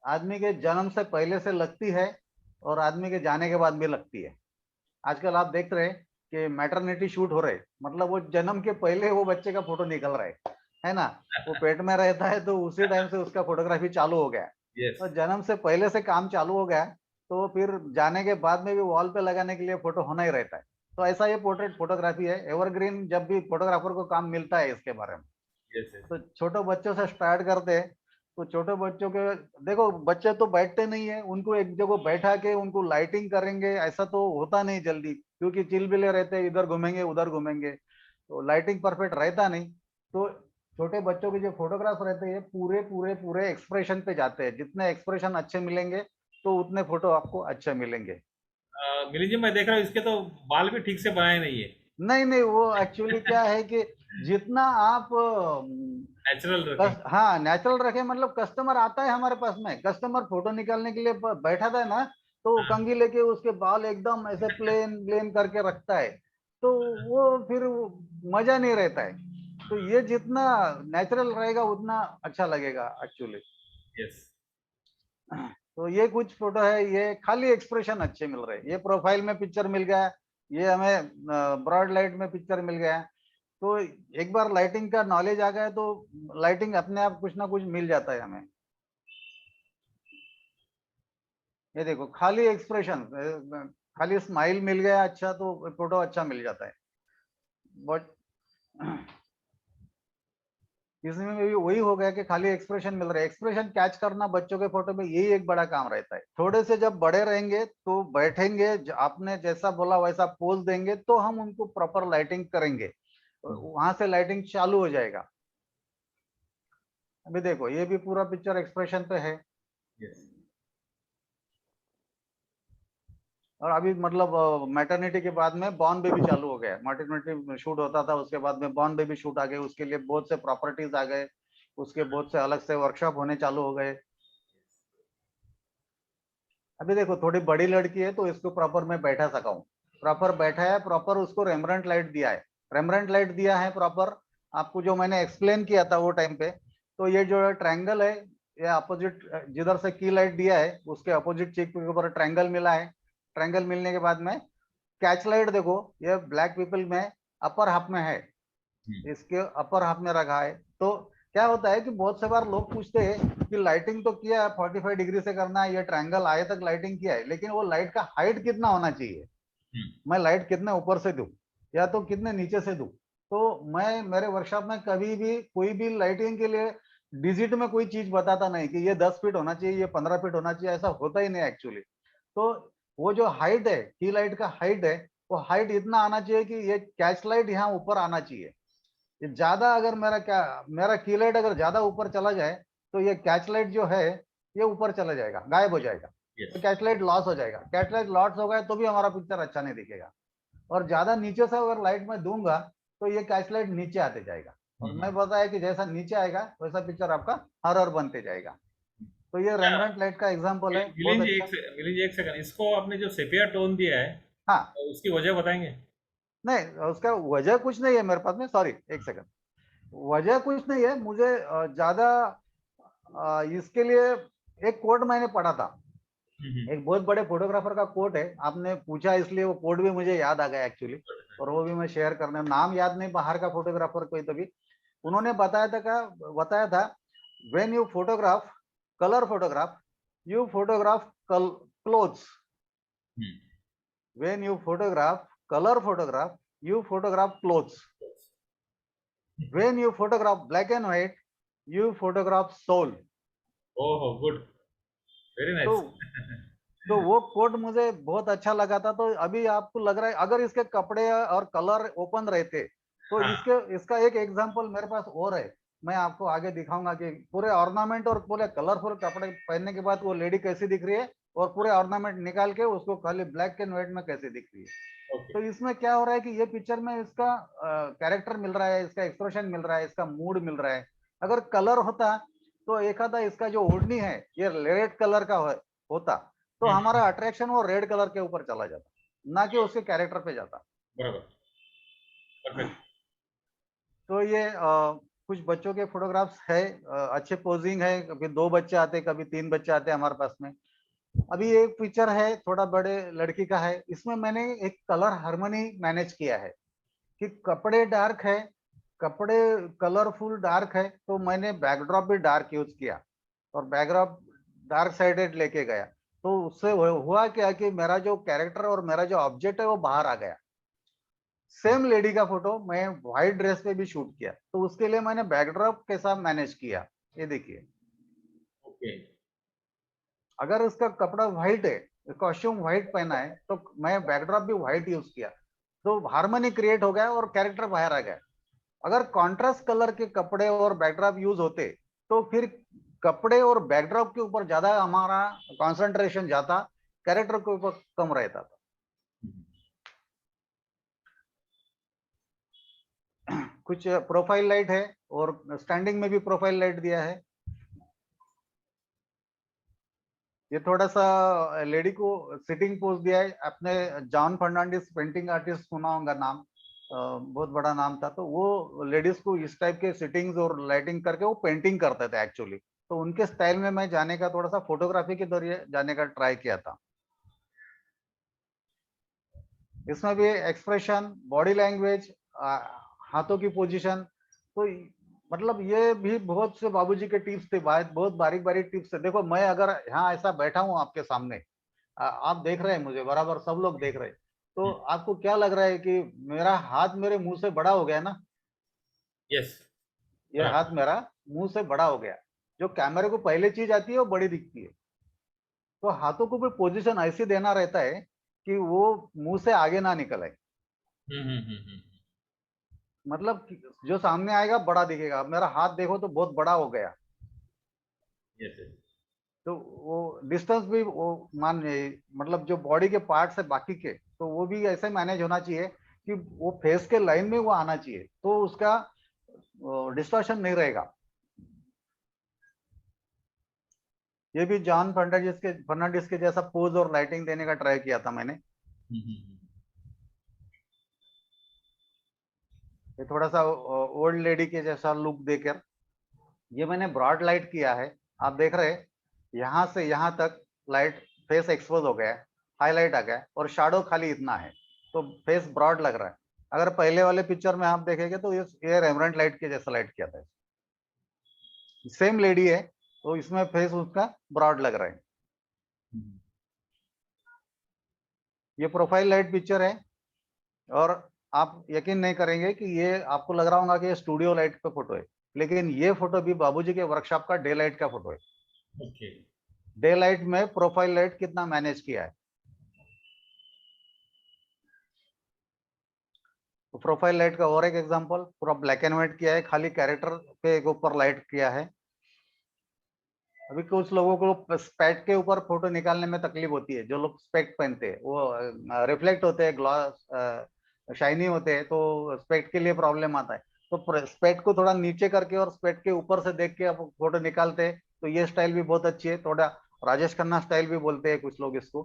आदमी के जन्म से पहले से लगती है और आदमी के जाने के बाद भी लगती है। आजकल आप देख रहे हैं कि मैटरनिटी शूट हो रहे हैं, मतलब वो जन्म के पहले वो बच्चे का फोटो निकल रहा है ना? वो पेट में रहता है तो उसी टाइम से उसका फोटोग्राफी चालू हो गया है। यस, तो जन्म से पहले से काम चालू हो गया है, तो फिर जाने के बाद में भी वॉल पे लगाने के लिए फोटो होना ही रहता है। तो ऐसा ये पोर्ट्रेट फोटोग्राफी है, एवरग्रीन। जब भी फोटोग्राफर को काम मिलता है इसके बारे में, यस, यस। तो छोटे बच्चों से स्टार्ट करते हैं। तो छोटे बच्चों के, देखो बच्चे तो बैठते नहीं है, उनको एक जगह बैठा के उनको लाइटिंग करेंगे ऐसा तो होता नहीं जल्दी, क्योंकि चिलबिले रहते हैं, इधर घूमेंगे उधर घूमेंगे, तो लाइटिंग परफेक्ट रहता नहीं। तो छोटे बच्चों के जो फोटोग्राफ रहते हैं पूरे पूरे पूरे एक्सप्रेशन पे जाते हैं। जितने एक्सप्रेशन अच्छे मिलेंगे तो उतने फोटो आपको अच्छे मिलेंगे। मिलिंद जी, मैं देख रहा हूँ इसके तो बाल भी ठीक से बनाए नहीं है। नहीं नहीं, वो एक्चुअली क्या है कि जितना आप नेचुरल रखें। हाँ नेचुरल रखे, मतलब कस्टमर आता है हमारे पास में, कस्टमर फोटो निकालने के लिए बैठा था ना, तो वो हाँ, कंघी लेके उसके बाल एकदम ऐसे प्लेन प्लेन करके रखता है, तो वो फिर वो मजा नहीं रहता है। तो ये जितना नेचुरल रहेगा उतना अच्छा लगेगा एक्चुअली। यस। तो ये कुछ फोटो है, ये खाली एक्सप्रेशन अच्छे मिल रहे हैं। ये प्रोफाइल में पिक्चर मिल गया, ये हमें ब्रॉड लाइट में पिक्चर मिल गया। तो एक बार लाइटिंग का नॉलेज आ गया तो लाइटिंग अपने आप कुछ ना कुछ मिल जाता है हमें। ये देखो, खाली एक्सप्रेशन, खाली स्माइल मिल गया अच्छा तो फोटो अच्छा मिल जाता है। बट इसमें भी वही हो गया कि खाली एक्सप्रेशन मिल रहा है। एक्सप्रेशन कैच करना बच्चों के फोटो में यही एक बड़ा काम रहता है। थोड़े से जब बड़े रहेंगे तो बैठेंगे, आपने जैसा बोला वैसा पोज देंगे तो हम उनको प्रॉपर लाइटिंग करेंगे, वहां से लाइटिंग चालू हो जाएगा। अभी देखो, ये भी पूरा पिक्चर एक्सप्रेशन पे है। यस। और अभी मतलब मैटरनिटी के बाद में बॉर्न बेबी चालू हो गया। मैटरनिटी शूट होता था, उसके बाद में बॉर्न बेबी शूट आ गए, उसके लिए बहुत से प्रॉपर्टीज आ गए, उसके बहुत से अलग से वर्कशॉप होने चालू हो गए। अभी देखो, थोड़ी बड़ी लड़की है तो इसको प्रॉपर मैं बैठा सका हूँ, प्रॉपर बैठा है, प्रॉपर उसको रेमरेंट लाइट दिया है, रेमरेंट लाइट दिया है प्रॉपर। आपको जो मैंने एक्सप्लेन किया था वो टाइम पे, तो ये जो ट्रायंगल है, ये अपोजिट, जिधर से की लाइट दिया है उसके अपोजिट चीक के ऊपर ट्रायंगल मिला है। ट्रायंगल मिलने के बाद में कैच लाइट देखो, ये ब्लैक पीपल में अपर हाफ में है, इसके अपर हाफ में रखा है। तो क्या होता है कि बहुत से बार लोग पूछते हैं कि लाइटिंग तो किया है, 45 डिग्री से करना है, ये ट्रायंगल आए तक लाइटिंग किया है, लेकिन वो लाइट का हाइट कितना होना चाहिए, मैं लाइट कितने ऊपर से दूं या तो कितने नीचे से दूं। तो मैं मेरे वर्कशॉप में कभी भी कोई भी लाइटिंग के लिए डिजिट में कोई चीज बताता नहीं कि ये 10 फीट होना चाहिए, ये 15 फीट होना चाहिए, ऐसा होता ही नहीं एक्चुअली। तो वो जो हाइट है, की लाइट का हाइट है, वो हाइट इतना आना चाहिए कि ये कैच लाइट यहाँ ऊपर आना चाहिए। ये ज्यादा अगर मेरा की लाइट अगर ज्यादा ऊपर चला जाए तो ये कैच लाइट जो है ये ऊपर चला जाएगा, गायब हो जाएगा, तो यस। कैच लाइट लॉस हो जाएगा। कैच लाइट लॉस हो गया तो भी हमारा पिक्चर अच्छा नहीं दिखेगा। और ज्यादा नीचे से अगर लाइट में दूंगा तो ये कैच लाइट नीचे आते जाएगा, और मैं बताया कि जैसा नीचे आएगा वैसा पिक्चर आपका हरर बनते जाएगा। तो ये रेमरेंट लाइट का एग्जांपल है, बहुत मिलिंद जी, अच्छा। मिलिंद जी, एक सेकंड, इसको आपने जो सेपिया टोन दिया है, हाँ, तो उसकी वजह बताएंगे? नहीं उसका वजह कुछ नहीं है मेरे पास में, सॉरी एक सेकंड, वजह कुछ नहीं है। मुझे ज्यादा इसके लिए एक कोट मैंने पढ़ा था, एक बहुत बड़े फोटोग्राफर का कोट है, आपने पूछा इसलिए वो कोट भी मुझे याद आ गया एक्चुअली, और वो भी मैं शेयर करने, नाम याद नहीं, बाहर का फोटोग्राफर कोई, तभी उन्होंने बताया था when you photograph colour photograph, you photograph clothes, when you photograph colour photograph, you photograph clothes. When you photograph black and white, you photograph soul. Oh, good. Very तो nice. तो वो कोट मुझे बहुत अच्छा लगा था। तो अभी आपको लग रहा है अगर इसके कपड़े और कलर ओपन रहते तो हाँ, इसका एक एग्जांपल मेरे पास और है। मैं आपको आगे दिखाऊंगा कि पूरे ऑर्नामेंट और पूरे कलरफुल कपड़े पहनने के बाद वो लेडी कैसी दिख रही है और पूरे ऑर्नामेंट निकाल के उसको खाली ब्लैक एंड व्हाइट में कैसे दिख रही है। okay. तो इसमें क्या हो रहा है कि ये पिक्चर में इसका कैरेक्टर मिल रहा है, इसका एक्सप्रेशन मिल रहा है, इसका मूड मिल रहा है। अगर कलर होता तो एक आधा इसका जो ओढ़नी है ये रेड कलर का होता तो हमारा अट्रैक्शन वो रेड कलर के ऊपर चला जाता, ना कि उसके कैरेक्टर पे जाता। बराबर, परफेक्ट. तो ये कुछ बच्चों के फोटोग्राफ्स है, अच्छे पोजिंग है। कभी 2 बच्चे आते, कभी 3 बच्चे आते हमारे पास में। अभी एक पिक्चर है थोड़ा बड़े लड़की का है, इसमें मैंने एक कलर हार्मनी मैनेज किया है कि कपड़े डार्क है, कपड़े कलरफुल डार्क है, तो मैंने बैकड्रॉप भी डार्क यूज किया और बैकड्रॉप डार्क साइडेड लेके गया। तो उससे हुआ क्या कि मेरा जो कैरेक्टर और मेरा जो ऑब्जेक्ट है वो बाहर आ गया। सेम लेडी का फोटो मैं व्हाइट ड्रेस पे भी शूट किया, तो उसके लिए मैंने बैकड्रॉप के साथ मैनेज किया। ये देखिए, Okay. अगर उसका कपड़ा व्हाइट है, कॉस्ट्यूम व्हाइट पहना है, तो मैं बैकड्रॉप भी व्हाइट यूज किया, तो हार्मनी क्रिएट हो गया और कैरेक्टर बाहर आ गया। अगर कॉन्ट्रास्ट कलर के कपड़े और बैकड्रॉप यूज होते तो फिर कपड़े और बैकड्रॉप के ऊपर ज्यादा हमारा कंसंट्रेशन जाता, कैरेक्टर के ऊपर कम रहता था। कुछ प्रोफाइल लाइट है और स्टैंडिंग में भी प्रोफाइल लाइट दिया है। ये थोड़ा सा लेडी को सिटिंग पोज दिया है। आपने जॉन फर्नांडिस पेंटिंग आर्टिस्ट सुना होगा नाम, बहुत बड़ा नाम था। तो वो लेडीज को इस टाइप के सिटिंग्स और लाइटिंग करके वो पेंटिंग करते थे एक्चुअली। तो उनके स्टाइल में मैं जाने का, थोड़ा सा फोटोग्राफी के जरिए जाने का ट्राई किया था। इसमें भी एक्सप्रेशन, बॉडी लैंग्वेज, हाथों की पोजीशन, तो मतलब ये भी बहुत से बाबूजी के टिप्स थे, बहुत बारीक बारीक टिप्स थे। देखो मैं अगर यहाँ ऐसा बैठा हूँ आपके सामने, आप देख रहे हैं मुझे बराबर, सब लोग देख रहे हैं, तो आपको क्या लग रहा है कि मेरा हाथ मेरे मुंह से बड़ा हो गया ना? Yes. ये हाथ मेरा मुंह से बड़ा हो गया। जो कैमरे को पहले चीज आती है वो बड़ी दिखती है। तो हाथों को भी पोजीशन ऐसी देना रहता है कि वो मुंह से आगे ना निकल आए। हम्म. मतलब जो सामने आएगा बड़ा दिखेगा। मेरा हाथ देखो तो बहुत बड़ा हो गया। Yes, yes. तो वो डिस्टेंस भी वो मान, मतलब जो बॉडी के पार्ट्स है बाकी के, तो वो भी ऐसे मैनेज होना चाहिए कि वो फेस के लाइन में वो आना चाहिए, तो उसका डिस्टॉर्शन नहीं रहेगा। ये भी जॉन फर्नांडिस के जैसा पोज और लाइटिंग देने का ट्राई किया था मैंने। ये थोड़ा सा ओल्ड लेडी के जैसा लुक देकर ये मैंने ब्रॉड लाइट किया है। आप देख रहे हैं यहाँ से यहाँ तक लाइट, फेस एक्सपोज हो गया है, हाईलाइट आ गया है और शैडो खाली इतना है, तो फेस ब्रॉड लग रहा है। अगर पहले वाले पिक्चर में आप देखेंगे तो ये रेमरेंट लाइट के जैसा लाइट किया था। सेम लेडी है तो इसमें फेस उसका ब्रॉड लग रहा है। ये प्रोफाइल लाइट पिक्चर है और आप यकीन नहीं करेंगे कि ये आपको लग रहा होगा कि ये स्टूडियो लाइट पे फोटो है, लेकिन ये फोटो भी बाबूजी के वर्कशॉप का डे लाइट का फोटो है। Okay. डे लाइट में प्रोफाइल लाइट कितना मैनेज किया है। तो प्रोफाइल लाइट का और एक एग्जांपल, पूरा ब्लैक एंड व्हाइट किया है, खाली कैरेक्टर पे ऊपर लाइट किया है। अभी कुछ लोगों को स्पेक्ट के ऊपर फोटो निकालने में तकलीफ होती है। जो लोग स्पेक्ट पहनते हैं वो रिफ्लेक्ट होते हैं, ग्लॉस शाइनी होते हैं, तो स्पेक्ट के लिए प्रॉब्लम आता है। तो स्पेक्ट को थोड़ा नीचे करके और स्पेक्ट के ऊपर से देख के आप फोटो निकालते हैं, तो ये स्टाइल भी बहुत अच्छी है। थोड़ा राजेश खन्ना स्टाइल भी बोलते हैं कुछ लोग इसको।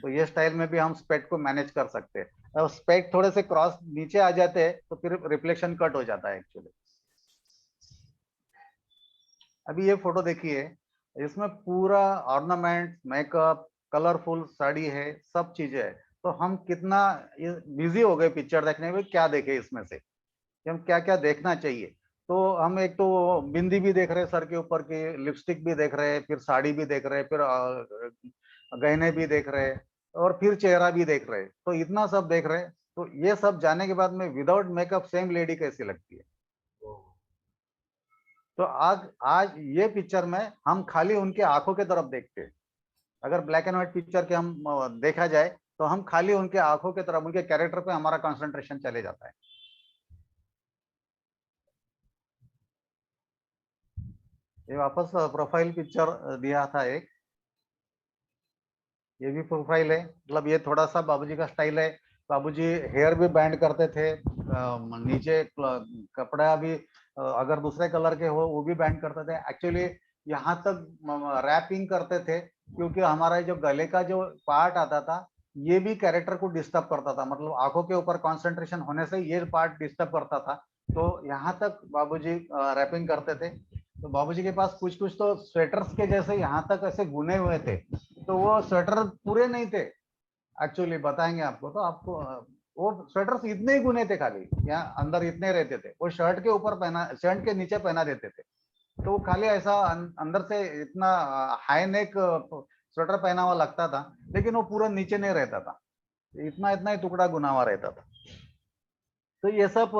तो ये स्टाइल में भी हम स्पेक्ट को मैनेज कर सकते हैं। और स्पेक्ट थोड़े से क्रॉस नीचे आ जाते हैं तो फिर रिफ्लेक्शन कट हो जाता है एक्चुअली। अभी ये फोटो देखिए, इसमें पूरा ऑर्नामेंट, मेकअप, कलरफुल साड़ी है, सब चीजें है। तो हम कितना बिजी हो गए पिक्चर देखने में, क्या देखे इसमें से कि हम क्या क्या देखना चाहिए। तो हम एक तो बिंदी भी देख रहे हैं सर के ऊपर की, लिपस्टिक भी देख रहे हैं, फिर साड़ी भी देख रहे हैं, फिर गहने भी देख रहे हैं और फिर चेहरा भी देख रहे हैं। तो इतना सब देख रहे हैं। तो ये सब जाने के बाद में विदाउट मेकअप सेम लेडी कैसी लगती है। तो आज आज ये पिक्चर में हम खाली उनके आंखों की तरफ देखते हैं। अगर ब्लैक एंड व्हाइट पिक्चर के हम देखा जाए तो हम खाली उनके आंखों की तरफ, उनके कैरेक्टर पे हमारा कंसंट्रेशन चले जाता है। ये वापस प्रोफाइल पिक्चर दिया था एक, ये भी प्रोफाइल है। मतलब ये थोड़ा सा बाबूजी का स्टाइल है। बाबूजी हेयर भी बैंड करते थे, नीचे कपड़ा भी अगर दूसरे कलर के हो वो भी बैंड करते थे। एक्चुअली यहाँ तक रैपिंग करते थे, क्योंकि हमारा जो गले का जो पार्ट आता था ये भी कैरेक्टर को डिस्टर्ब करता था। मतलब आंखों के ऊपर कंसंट्रेशन होने से ये पार्ट डिस्टर्ब करता था। तो यहाँ तक बाबूजी रैपिंग करते थे। तो बाबूजी के पास कुछ कुछ तो स्वेटर्स के जैसे यहाँ तक ऐसे बुने हुए थे। तो वो स्वेटर पूरे नहीं थे, एक्चुअली बताएंगे आपको। तो आपको वो स्वेटर्स इतने ही बुने थे, खाली यहाँ अंदर इतने रहते थे। वो शर्ट के ऊपर पहना, शर्ट के नीचे पहना देते थे। तो वो खाली ऐसा अंदर से इतना हाई नेक स्वेटर पहना हुआ लगता था, लेकिन वो पूरा नीचे नहीं रहता था, इतना इतना ही टुकड़ा गुना हुआ रहता था। तो ये सब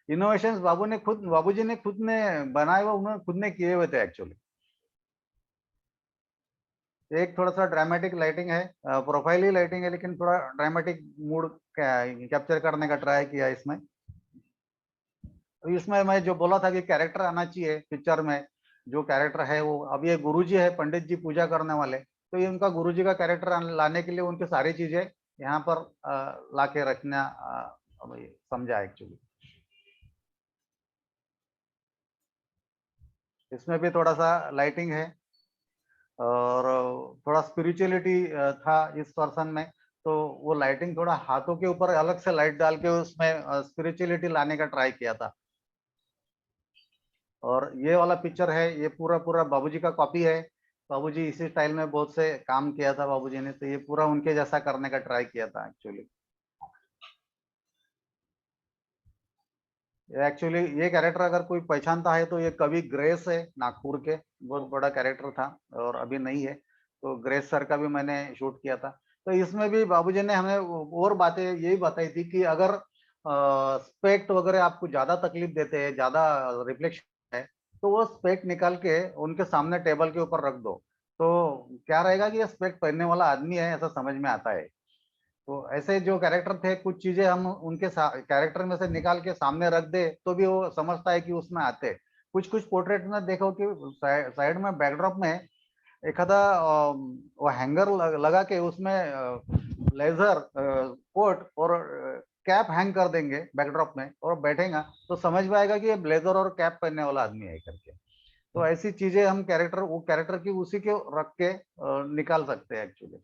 इनोवेशंस बाबूजी ने खुद ने बनाए हुए, उन्होंने खुद ने किए हुए थे एक्चुअली। एक थोड़ा सा ड्रामेटिक लाइटिंग है, प्रोफाइल ही लाइटिंग है, लेकिन थोड़ा ड्रामेटिक मूड कैप्चर करने का ट्राई किया इसमें। तो इसमें मैं जो बोला था कि कैरेक्टर आना चाहिए पिक्चर में, जो कैरेक्टर है वो, अब ये गुरुजी है, पंडित जी पूजा करने वाले, तो ये उनका गुरुजी का कैरेक्टर लाने के लिए उनकी सारी चीजें यहाँ पर ला के रखना समझा एक्चुअली। इसमें भी थोड़ा सा लाइटिंग है और थोड़ा स्पिरिचुअलिटी था इस पर्सन में। तो वो लाइटिंग थोड़ा हाथों के ऊपर अलग से लाइट डाल के उसमें स्पिरिचुअलिटी लाने का ट्राई किया था। और ये वाला पिक्चर है, ये पूरा पूरा बाबूजी का कॉपी है। बाबूजी इसी स्टाइल में बहुत से काम किया था बाबूजी ने, तो ये पूरा उनके जैसा करने का ट्राई किया था एक्चुअली। एक्चुअली ये कैरेक्टर अगर कोई पहचानता है तो ये कवि ग्रेस है, नागपुर के, बहुत बड़ा कैरेक्टर था और अभी नहीं है। तो ग्रेस सर का भी मैंने शूट किया था। तो इसमें भी बाबूजी ने हमें और बातें यही बताई थी कि अगर स्पेक्ट वगैरह आपको ज्यादा तकलीफ देते हैं, ज्यादा रिफ्लेक्शन है, तो वो स्पेक्ट निकाल के उनके सामने टेबल के ऊपर रख दो। तो क्या रहेगा कि ये स्पेक्ट पहनने वाला आदमी है, ऐसा समझ में आता है। तो ऐसे जो कैरेक्टर थे, कुछ चीजें हम उनके कैरेक्टर में से निकाल के सामने रख दे तो भी वो समझता है कि उसमें आते। कुछ कुछ पोर्ट्रेट में देखो कि साइड में बैकड्रॉप में एखादा वो हैंगर लगा के उसमें लेजर कोट और कैप हैंग कर देंगे बैकड्रॉप में और बैठेगा, तो समझ में आएगा कि ये ब्लेजर और कैप पहनने वाला आदमी है करके। तो ऐसी चीजें हम कैरेक्टर, वो कैरेक्टर की उसी के रख के निकाल सकते हैं एक्चुअली।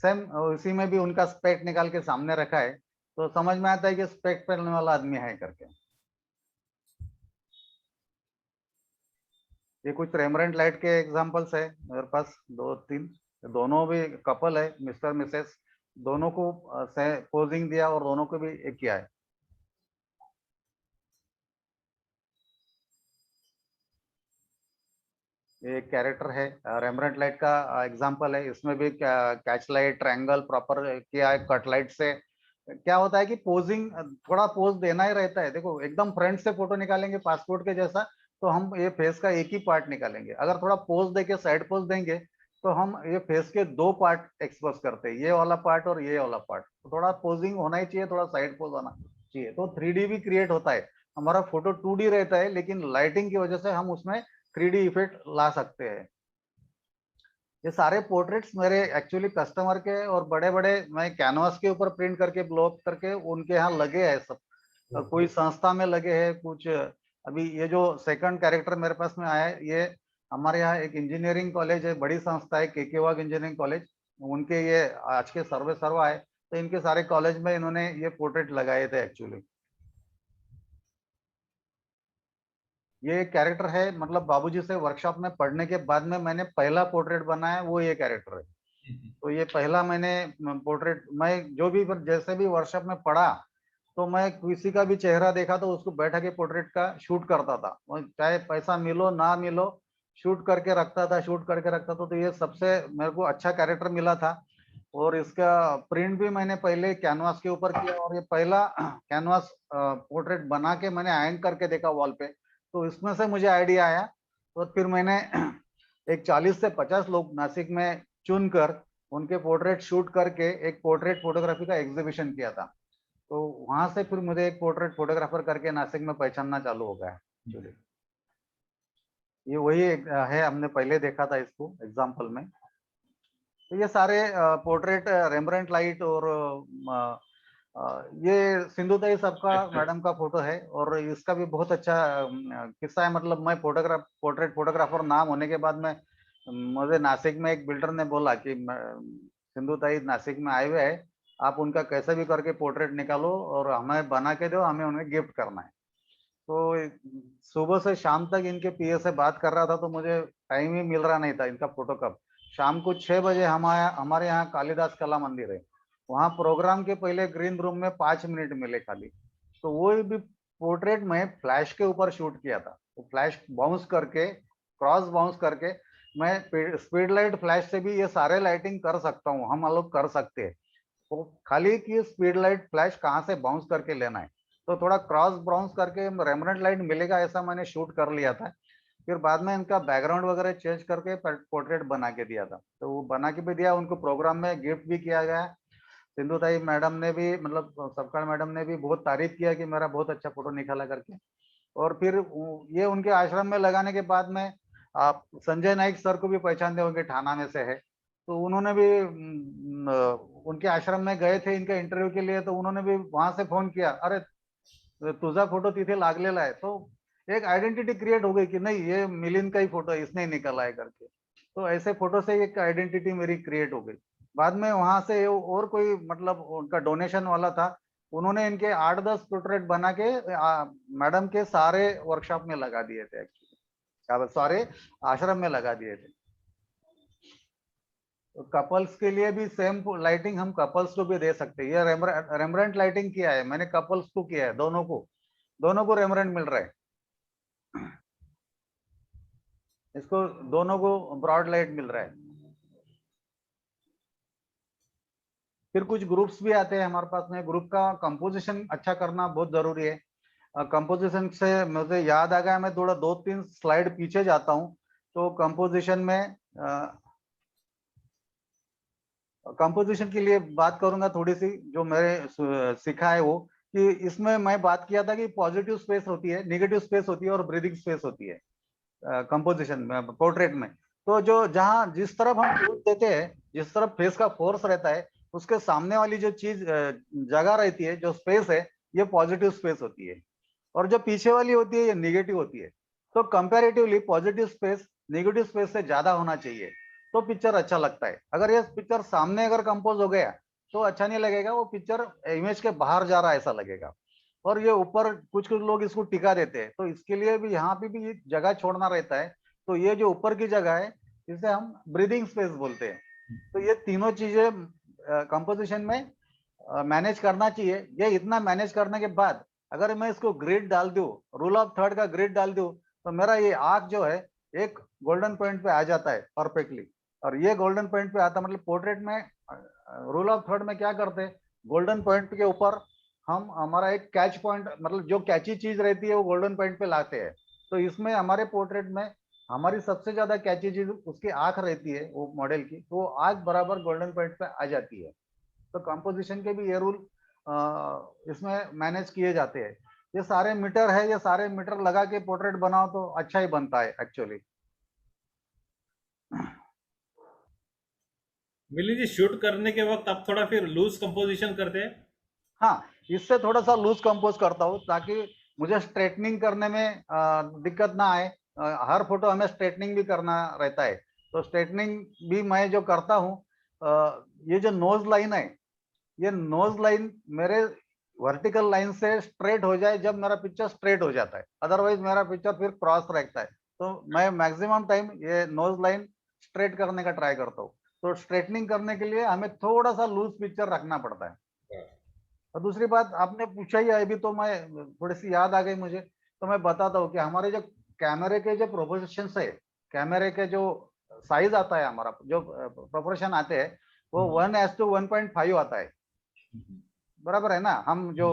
सेम उसी में भी उनका स्पेक्ट निकाल के सामने रखा है, तो समझ में आता है कि स्पेक्ट पहनने वाला आदमी है करके। ये कुछ रेमरेंट लाइट के एग्जांपल्स है मेरे पास, दो तीन। दोनों भी कपल है, मिस्टर मिसेस, दोनों को पोजिंग दिया और दोनों को भी एक किया है। ये कैरेक्टर है, रेमरेंट लाइट का एग्जांपल है। इसमें भी कैच लाइट, ट्रायंगल प्रॉपर किया है, कट लाइट से। क्या होता है कि पोजिंग, थोड़ा पोज देना ही रहता है। देखो एकदम फ्रंट से फोटो निकालेंगे पासपोर्ट के जैसा, तो हम ये फेस का एक ही पार्ट निकालेंगे। अगर थोड़ा पोज देके साइड पोज देंगे तो हम ये फेस के दो पार्ट एक्सपोज करते हैं, ये वाला पार्ट और ये वाला पार्ट। तो थोड़ा पोजिंग होना ही चाहिए, थोड़ा साइड पोज होना चाहिए, तो 3D भी क्रिएट होता है। हमारा फोटो 2D रहता है, लेकिन लाइटिंग की वजह से हम उसमें 3D इफेक्ट ला सकते हैं। ये सारे पोर्ट्रेट्स मेरे एक्चुअली कस्टमर के और बड़े बड़े मैं कैनवास के ऊपर प्रिंट करके ब्लॉक करके उनके यहाँ लगे हैं सब। कोई संस्था में लगे हैं कुछ। अभी ये जो सेकंड कैरेक्टर मेरे पास में आया है, ये हमारे यहाँ एक इंजीनियरिंग कॉलेज है, बड़ी संस्था है, के वाग इंजीनियरिंग कॉलेज। उनके ये आज के सर्वे सर्वा है, तो इनके सारे कॉलेज में इन्होंने ये पोर्ट्रेट लगाए थे एक्चुअली। ये एक कैरेक्टर है, मतलब बाबूजी से वर्कशॉप में पढ़ने के बाद में मैंने पहला पोर्ट्रेट बनाया, वो ये कैरेक्टर है। तो ये पहला मैंने पोर्ट्रेट, मैं जो भी जैसे भी वर्कशॉप में पढ़ा, तो मैं किसी का भी चेहरा देखा तो उसको बैठा के पोर्ट्रेट का शूट करता था। चाहे पैसा मिलो ना मिलो, शूट करके रखता था, शूट करके रखता था। तो ये सबसे मेरे को अच्छा कैरेक्टर मिला था। और इसका प्रिंट भी मैंने पहले कैनवास के ऊपर किया, और ये पहला कैनवास पोर्ट्रेट बना के मैंने आयन करके देखा वॉल पे, तो इसमें से मुझे आइडिया आया। तो फिर मैंने एक 40 से 50 लोग नासिक में चुनकर उनके पोर्ट्रेट शूट करके एक पोर्ट्रेट फोटोग्राफी का एग्जीबिशन किया था। तो वहां से फिर मुझे एक पोर्ट्रेट फोटोग्राफर करके नासिक में पहचानना चालू हो गया एक्चुअली। ये वही है, हमने पहले देखा था इसको एग्जाम्पल में। तो ये सारे पोर्ट्रेट रेम्ब्रेंट लाइट और ये सिंधुताई सबका मैडम का फोटो है, और इसका भी बहुत अच्छा किस्सा है। मतलब मैं पोर्ट्रेट फोटोग्राफर नाम होने के बाद में मुझे नासिक में एक बिल्डर ने बोला कि सिंधुताई नासिक में आए हुए हैं, आप उनका कैसे भी करके पोर्ट्रेट निकालो और हमें बना के दो, हमें उन्हें गिफ्ट करना है। तो सुबह से शाम तक इनके पीए से बात कर रहा था, तो मुझे टाइम ही मिल रहा नहीं था इनका फोटो कब। शाम को 6 बजे हमारे यहाँ कालिदास कला मंदिर है, वहाँ प्रोग्राम के पहले ग्रीन रूम में 5 मिनट मिले खाली, तो वो भी पोर्ट्रेट में फ्लैश के ऊपर शूट किया था। तो फ्लैश बाउंस करके, क्रॉस बाउंस करके, मैं स्पीड लाइट फ्लैश से भी ये सारे लाइटिंग कर सकता हूँ, हम लोग कर सकते हैं। तो खाली कि स्पीड लाइट फ्लैश कहाँ से बाउंस करके लेना है, तो थोड़ा क्रॉस बाउंस करके रेमनेंट लाइट मिलेगा ऐसा मैंने शूट कर लिया था। फिर बाद में इनका बैकग्राउंड वगैरह चेंज करके पोर्ट्रेट बना के दिया था, तो वो बना के भी दिया, उनको प्रोग्राम में गिफ्ट भी किया गया। सिंधुताई मैडम ने भी, मतलब सबका मैडम ने भी बहुत तारीफ किया कि मेरा बहुत अच्छा फोटो निकाला करके। और फिर ये उनके आश्रम में लगाने के बाद में आप संजय नाइक सर को भी पहचानते होंगे, ठाणा में से है। तो उन्होंने भी उनके आश्रम में गए थे इनके इंटरव्यू के लिए, तो उन्होंने भी वहां से फोन किया, अरे तुझा फोटो तिथे लागलेला है। तो एक आइडेंटिटी क्रिएट हो गई कि नहीं, ये मिलिंद का ही फोटो है, इसने ही निकाला है करके। तो ऐसे फोटो से एक आइडेंटिटी मेरी क्रिएट हो गई। बाद में वहां से और कोई, मतलब उनका डोनेशन वाला था, उन्होंने इनके 8-10 पोर्ट्रेट बना के मैडम के सारे वर्कशॉप में लगा दिए थे एक्चुअली, सारे आश्रम में लगा दिए थे। तो कपल्स के लिए भी सेम लाइटिंग हम कपल्स को भी दे सकते हैं। ये रेमब्रेंट लाइटिंग किया है मैंने, कपल्स को किया है, दोनों को रेमब्रेंट मिल रहा है। इसको दोनों को ब्रॉड लाइट मिल रहा है। फिर कुछ ग्रुप्स भी आते हैं हमारे पास में, ग्रुप का कंपोजिशन अच्छा करना बहुत जरूरी है। कंपोजिशन से मुझे याद आ गया, मैं थोड़ा 2-3 स्लाइड पीछे जाता हूँ। तो कंपोजिशन में कंपोजिशन के लिए बात करूंगा थोड़ी सी, जो मेरे सीखा है वो, कि इसमें मैं बात किया था कि पॉजिटिव स्पेस होती है, नेगेटिव स्पेस होती है और ब्रीदिंग स्पेस होती है कंपोजिशन में, पोर्ट्रेट में। तो जो जहां जिस तरफ हम फोर्स देते हैं, जिस तरफ फेस का फोर्स रहता है, उसके सामने वाली जो चीज जगह रहती है, जो स्पेस है, ये पॉजिटिव स्पेस होती है। और जो पीछे वाली होती है, ये निगेटिव होती है। तो comparatively positive space negative space से ज्यादा होना चाहिए, तो पिक्चर अच्छा लगता है। अगर ये पिक्चर सामने अगर कंपोज हो गया तो अच्छा नहीं लगेगा, वो पिक्चर इमेज के बाहर जा रहा है ऐसा लगेगा। और ये ऊपर कुछ कुछ लोग इसको टिका देते हैं, तो इसके लिए भी यहाँ पे भी जगह छोड़ना रहता है। तो ये जो ऊपर की जगह है, इसे हम ब्रीदिंग स्पेस बोलते हैं। तो ये तीनों चीजें कंपोजिशन में मैनेज करना चाहिए। ये इतना मैनेज करने के बाद अगर मैं इसको ग्रिड डाल दूं, रूल ऑफ थर्ड का ग्रिड डाल दूं, तो मेरा ये आर्क जो है एक गोल्डन पॉइंट पे आ जाता है परफेक्टली। और ये गोल्डन पॉइंट पे आता, मतलब पोर्ट्रेट में रूल ऑफ थर्ड में क्या करते हैं, गोल्डन पॉइंट के ऊपर हम हमारा एक कैच पॉइंट, मतलब जो कैची चीज रहती है वो गोल्डन पॉइंट पे लाते हैं। तो इसमें हमारे पोर्ट्रेट में हमारी सबसे ज्यादा कैची चीज उसकी आंख रहती है, वो मॉडल की, तो आंख बराबर गोल्डन पॉइंट पे आ जाती है। तो कंपोजिशन के भी ये रूल इसमें मैनेज किए जाते हैं। ये सारे मीटर है, ये सारे मीटर लगा के पोर्ट्रेट बनाओ तो अच्छा ही बनता है एक्चुअली। मिलिंद जी, शूट करने के वक्त आप थोड़ा फिर लूज कंपोजिशन करते हैं? हाँ, इससे थोड़ा सा लूज कंपोज करता हूँ ताकि मुझे स्ट्रेटनिंग करने में दिक्कत ना आए। हर फोटो हमें स्ट्रेटनिंग भी करना रहता है, तो स्ट्रेटनिंग भी मैं जो करता हूँ, ये जो नोज लाइन है, ये नोज लाइन मेरे वर्टिकल लाइन से स्ट्रेट हो जाए, जब मेरा पिक्चर स्ट्रेट हो जाता है, अदरवाइज मेरा पिक्चर फिर क्रॉस रहता है। तो मैं मैक्सिमम टाइम ये नोज लाइन स्ट्रेट करने का ट्राई करता हूँ। तो स्ट्रेटनिंग करने के लिए हमें थोड़ा सा लूज पिक्चर रखना पड़ता है। और दूसरी बात आपने पूछा ही है अभी, तो मैं थोड़ी सी याद आ गई मुझे, तो मैं बताता हूँ कि हमारे जो कैमरे के जो प्रोपोर्शन है, कैमरे के जो साइज आता है, हमारा जो प्रोपोर्शन आते हैं, वो 1:1.5 आता है, बराबर है ना। हम जो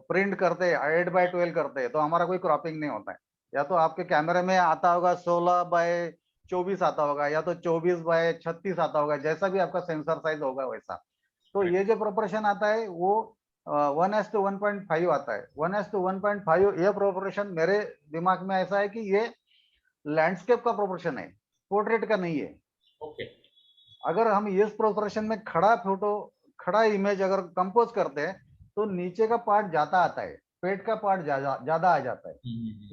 प्रिंट करते हैं 8/12 करते हैं तो हमारा कोई क्रॉपिंग नहीं होता है। या तो आपके कैमरे में आता होगा 16/24 आता होगा, या तो 24/36 आता होगा, जैसा भी आपका सेंसर साइज होगा वैसा। तो ये जो प्रोपोर्शन आता है वो 1:1.5 आता है। 1:1.5 ये प्रोपोर्शन मेरे दिमाग में ऐसा है कि ये लैंडस्केप का प्रोपोर्शन है, पोर्ट्रेट का नहीं है। ओके। अगर हम इस प्रोपोर्शन में खड़ा फोटो, खड़ा इमेज अगर कंपोज करते हैं तो नीचे का पार्ट ज्यादा आता है, पेट का पार्ट ज्यादा आ जाता है।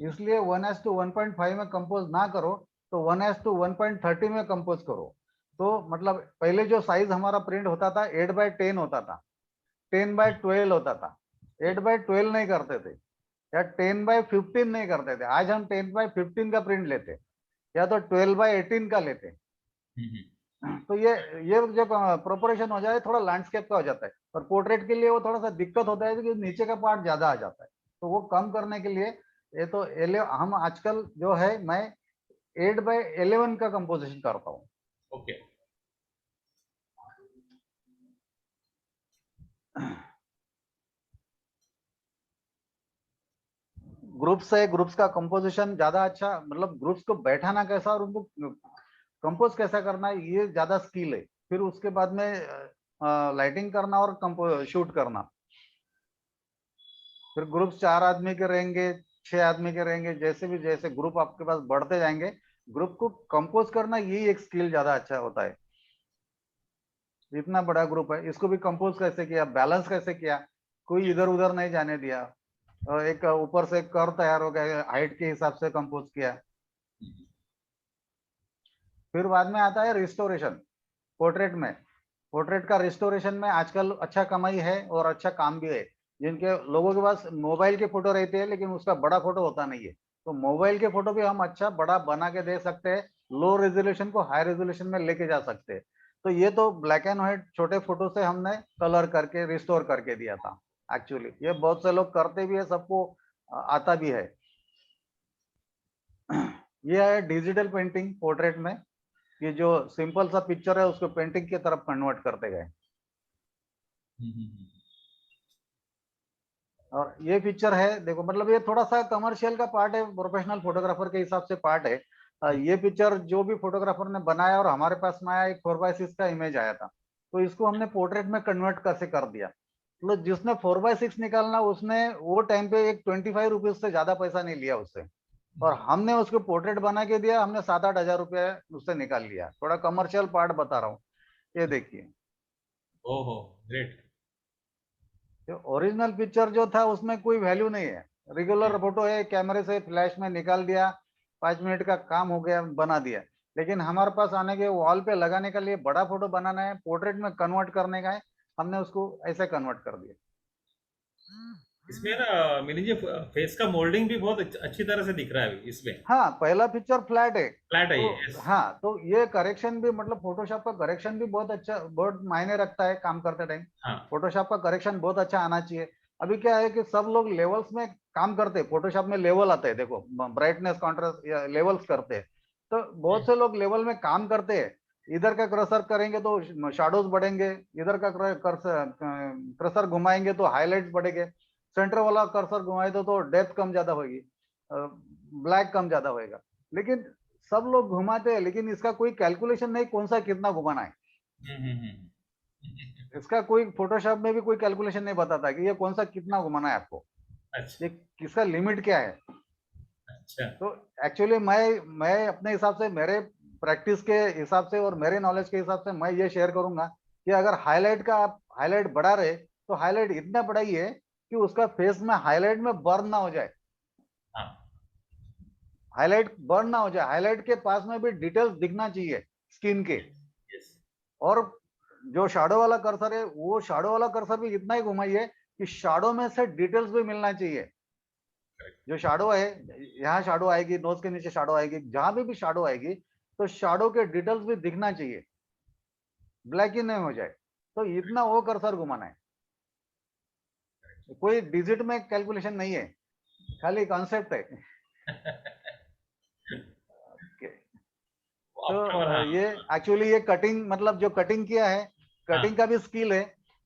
इसलिए 1:1.5 में कंपोज ना करो तो 1:1.30 में कंपोज करो। तो मतलब पहले जो साइज हमारा प्रिंट होता था 8/10 होता था, 10/12 होता था। 8/12 नहीं करते थे, या 10/15 नहीं करते थे। आज हम 10/15 का प्रिंट लेते, या तो 12/18 का लेते। तो ये जो प्रोपोर्शन हो जाए थोड़ा लैंडस्केप का हो जाता है, और पोर्ट्रेट के लिए वो थोड़ा सा दिक्कत होता है कि नीचे का पार्ट ज्यादा आ जाता है। तो वो कम करने के लिए ये तो हम आजकल जो है मैं 8/11 का कंपोजिशन करता हूँ। ओके। ग्रुप्स का कंपोजिशन ज्यादा अच्छा, मतलब ग्रुप्स को बैठाना कैसा और उनको कंपोज कैसा करना है ये ज्यादा स्किल है। फिर उसके बाद में लाइटिंग करना और शूट करना। फिर ग्रुप्स 4 आदमी के रहेंगे, 6 आदमी के रहेंगे, जैसे ग्रुप आपके पास बढ़ते जाएंगे, ग्रुप को कंपोज करना यही एक स्किल ज्यादा अच्छा होता है। इतना बड़ा ग्रुप है, इसको भी कंपोज कैसे किया, बैलेंस कैसे किया, कोई इधर उधर नहीं जाने दिया, एक ऊपर से कर्व तैयार हो गया, हाइट के हिसाब से कंपोज किया। फिर बाद में आता है रिस्टोरेशन। पोर्ट्रेट का रिस्टोरेशन में आजकल अच्छा कमाई है और अच्छा काम भी है। जिनके लोगों के पास मोबाइल के फोटो रहते हैं लेकिन उसका बड़ा फोटो होता नहीं है, तो मोबाइल के फोटो भी हम अच्छा बड़ा बना के दे सकते हैं, लो रेजोल्यूशन को हाई रेजोल्यूशन में लेके जा सकते हैं। तो ये तो ब्लैक एंड व्हाइट छोटे फोटो से हमने कलर करके रिस्टोर करके दिया था। एक्चुअली ये बहुत से लोग करते भी है, सबको आता भी है। ये है डिजिटल पेंटिंग पोर्ट्रेट में। ये जो सिंपल सा पिक्चर है उसको पेंटिंग की तरफ कन्वर्ट करते गए। और ये पिक्चर है देखो, मतलब ये थोड़ा सा कमर्शियल का पार्ट है, प्रोफेशनल फोटोग्राफर के हिसाब से पार्ट है। ये पिक्चर जो भी फोटोग्राफर ने बनाया और हमारे पास में आया एक 4/6 का इमेज आया था, तो इसको हमने पोर्ट्रेट में कन्वर्ट कैसे कर दिया। मतलब जिसने 4/6 निकालना उसने वो टाइम पे एक 25 रुपीज से ज्यादा पैसा नहीं लिया उससे, और हमने उसको पोर्ट्रेट बना के दिया, हमने 7-8 हजार रुपये उससे निकाल लिया। थोड़ा कमर्शियल पार्ट बता रहा हूँ, ये देखिए। ओहो, ग्रेट। जो ओरिजिनल पिक्चर जो था उसमें कोई वैल्यू नहीं है, रेगुलर फोटो है, कैमरे से फ्लैश में निकाल दिया, 5 मिनट का काम हो गया, बना दिया। लेकिन हमारे पास आने के वॉल पे लगाने के लिए बड़ा फोटो बनाना है, पोर्ट्रेट में कन्वर्ट करने का है, हमने उसको ऐसे कन्वर्ट कर दिया। इसमें ना मिनी जी फेस का मोल्डिंग भी बहुत अच्छी तरह से दिख रहा है अभी इसमें। हाँ, पहला पिक्चर फ्लैट है। फ्लैट है तो ये, यस। हाँ, तो ये करेक्शन भी, मतलब फोटोशॉप का करेक्शन भी बहुत अच्छा, बहुत मायने रखता है काम करते टाइम। हाँ। फोटोशॉप का करेक्शन बहुत अच्छा आना चाहिए। अभी क्या है कि सब लोग लेवल्स में काम करते हैं, फोटोशॉप में लेवल आते हैं, देखो ब्राइटनेस कॉन्ट्रास्ट लेवल्स करते हैं। तो बहुत से लोग लेवल में काम करते हैं, इधर का क्रसर करेंगे तो शाडोज बढ़ेंगे, इधर का क्रसर घुमाएंगे तो हाईलाइट्स बढ़ेंगे, सेंटर वाला कर्सर घुमाए तो डेप्थ कम ज्यादा होगी, ब्लैक कम ज्यादा होएगा। लेकिन सब लोग घुमाते हैं, लेकिन इसका कोई कैलकुलेशन नहीं कौन सा कितना घुमाना है। इसका कोई फोटोशॉप में भी कोई कैलकुलेशन नहीं बताता कि ये कौन सा कितना घुमाना है आपको, अच्छा। ये किसका लिमिट क्या है। अच्छा। तो एक्चुअली मैं अपने हिसाब से, मेरे प्रैक्टिस के हिसाब से और मेरे नॉलेज के हिसाब से मैं ये शेयर करूंगा कि अगर हाईलाइट का आप हाईलाइट बढ़ा रहे तो हाईलाइट इतना बढ़ाइए कि उसका फेस में हाईलाइट में बर्न ना हो जाए, हाँ। हाईलाइट बर्न ना हो जाए, हाईलाइट के पास में भी डिटेल्स दिखना चाहिए स्किन के। यस। और जो शाडो वाला कर्सर है वो शाडो वाला कर्सर भी इतना ही घुमाइए कि शाडो में से डिटेल्स भी मिलना चाहिए। जो शाडो है, यहाँ शाडो आएगी, नोज के नीचे शाडो आएगी, जहां भी शाडो आएगी तो शाडो के डिटेल्स भी दिखना चाहिए, ब्लैक ही नहीं हो जाए। तो इतना वो कर्सर घुमाना है, कोई डिजिट में कैलकुलेशन नहीं है, खाली कॉन्सेप्ट है। Okay. तो आफ्टर, हाँ। ये एक्चुअली ये कटिंग, मतलब जो कटिंग किया है कटिंग का भी स्किल है,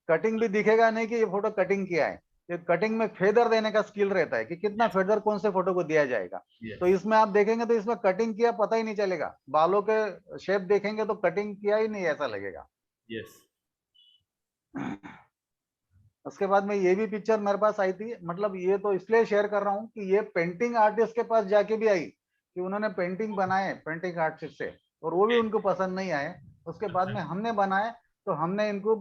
कटिंग भी दिखेगा नहीं कि ये फोटो कटिंग किया है, ये कटिंग में फेदर देने का स्किल रहता है कि कितना फेदर कौन से फोटो को दिया जाएगा। Yes. तो इसमें आप देखेंगे तो इसमें कटिंग किया पता ही नहीं चलेगा, बालों के शेप देखेंगे तो कटिंग किया ही नहीं ऐसा लगेगा। Yes. उसके बाद में ये भी पिक्चर मेरे पास आई थी, मतलब ये तो इसलिए शेयर कर रहा हूँ कि ये पेंटिंग आर्टिस्ट के पास जाके भी आई कि उन्होंने पेंटिंग बनाए पेंटिंग आर्टिस्ट से, और वो भी उनको पसंद नहीं आए। उसके बाद में हमने बनाए तो हमने इनको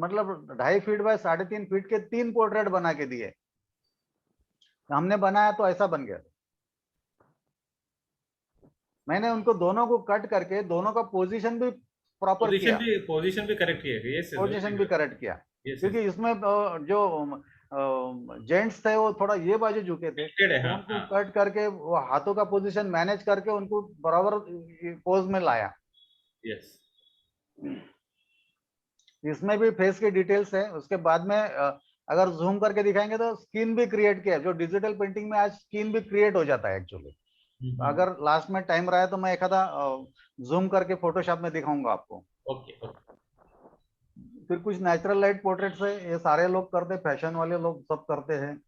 मतलब 2.5 फीट बाय 3.5 फीट के 3 पोर्ट्रेट बना के दिए। हमने बनाया तो ऐसा बन गया। मैंने उनको दोनों को कट करके दोनों का पोजीशन भी प्रॉपर किया, पोजीशन भी करेक्ट किया। Yes, yes, पोजीशन भी करेक्ट किया। yes, क्योंकि इसमें जो जेंट्स थे वो थोड़ा ये बाजू झुके थे, Tilted है, तो हाँ, उनको हाँ। कट करके वो हाथों का पोजीशन मैनेज करके उनको बराबर पोज में लाया। Yes. इसमें भी फेस की डिटेल्स है। उसके बाद में अगर जूम करके दिखाएंगे तो स्किन भी क्रिएट किया, जो डिजिटल पेंटिंग में आज स्किन भी क्रिएट हो जाता है एक्चुअली। अगर लास्ट में टाइम रहा है तो मैं एक आधा जूम करके फोटोशॉप में दिखाऊंगा आपको। Okay, okay. फिर कुछ नेचुरल लाइट पोर्ट्रेट्स है, ये सारे लोग करते हैं, फैशन वाले लोग सब करते हैं,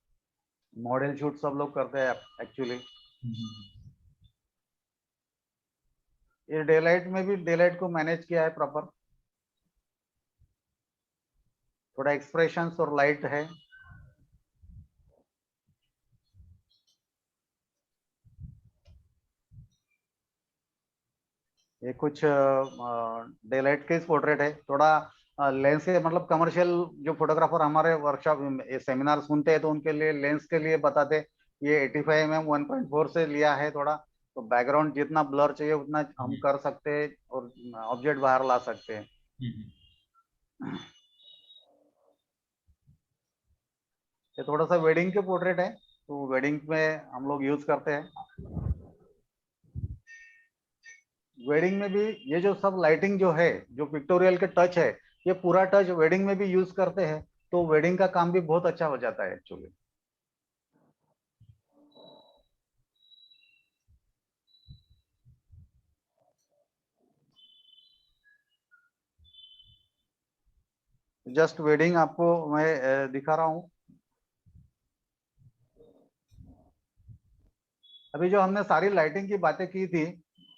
मॉडल शूट सब लोग करते हैं एक्चुअली। ये डे लाइट में भी डे लाइट को मैनेज किया है प्रॉपर, थोड़ा एक्सप्रेशंस और लाइट है। ये कुछ डे लाइट के पोर्ट्रेट है, थोड़ा लेंस के मतलब कमर्शियल जो फोटोग्राफर हमारे वर्कशॉप सेमिनार सुनते हैं तो उनके लिए लेंस के लिए बताते, ये 85mm 1.4 से लिया है थोड़ा, तो बैकग्राउंड जितना ब्लर चाहिए उतना हम कर सकते हैं और ऑब्जेक्ट बाहर ला सकते हैं। ये थोड़ा सा वेडिंग के पोर्ट्रेट है, तो वेडिंग में हम लोग यूज करते हैं। वेडिंग में भी ये जो सब लाइटिंग जो है, जो पिक्टोरियल के टच है, ये पूरा टच वेडिंग में भी यूज करते हैं, तो वेडिंग का काम भी बहुत अच्छा हो जाता है एक्चुअली। जस्ट वेडिंग आपको मैं दिखा रहा हूँ। अभी जो हमने सारी लाइटिंग की बातें की थी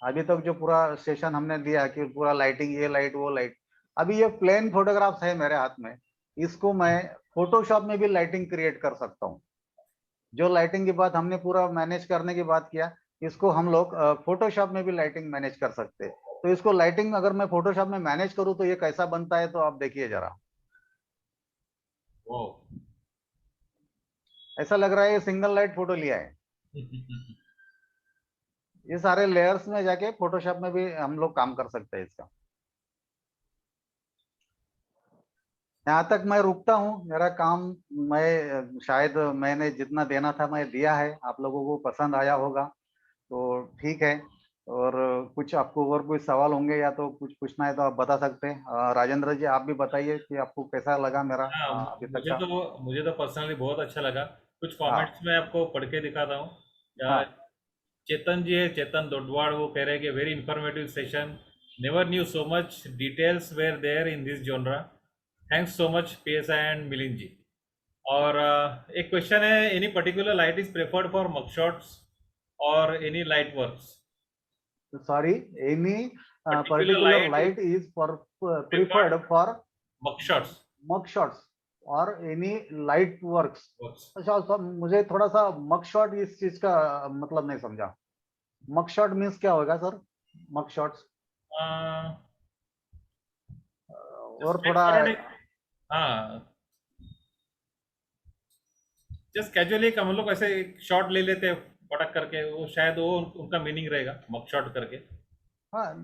अभी तक, जो पूरा सेशन हमने दिया कि पूरा लाइटिंग, ये लाइट वो लाइट, अभी ये प्लेन फोटोग्राफ्स है मेरे हाथ में, इसको मैं फोटोशॉप में भी लाइटिंग क्रिएट कर सकता हूँ। जो लाइटिंग की बात हमने पूरा मैनेज करने की बात किया, इसको हम लोग फोटोशॉप में भी लाइटिंग मैनेज कर सकते हैं। तो इसको लाइटिंग अगर मैं फोटोशॉप में मैनेज करूँ तो ये कैसा बनता है, तो आप देखिए जरा। ऐसा लग रहा है ये सिंगल लाइट फोटो लिया है। ये सारे लेयर्स में जाके फोटोशॉप में भी हम लोग काम कर सकते हैं इसका। यहाँ तक मैं रुकता हूँ, मेरा काम, मैं शायद मैंने जितना देना था मैं दिया है, आप लोगों को पसंद आया होगा तो ठीक है। और कुछ आपको और कोई सवाल होंगे या तो कुछ पूछना है तो आप बता सकते हैं। राजेंद्र जी आप भी बताइए कि आपको कैसा लगा मेरा हाँ, अभी तक का। मुझे तो पर्सनली बहुत अच्छा लगा। कुछ कमेंट्स हाँ में आपको पढ़ के दिखाता हूँ। हाँ चेतन जी है, चेतन दोडवाड़, वो कह रहे हैं कि very informative session, never knew so much details were there in this genre, thanks so much PSI and Milind ji. और एक क्वेश्चन है, any particular light is preferred for mug shots और any light works? Sorry, any particular particular light light is preferred preferred for mug shots mug shots और any light works. Works? अच्छा sir, मुझे थोड़ा सा मग shot इस चीज का मतलब नहीं समझा। मग शॉट मीन्स क्या होगा सर? मग शॉट्स और थोड़ा हाँ, जस्ट कैजुअली हम लोग ऐसे शॉट ले लेते हैं पटक करके, वो शायद वो उनका मीनिंग रहेगा मग शॉट करके। हाँ,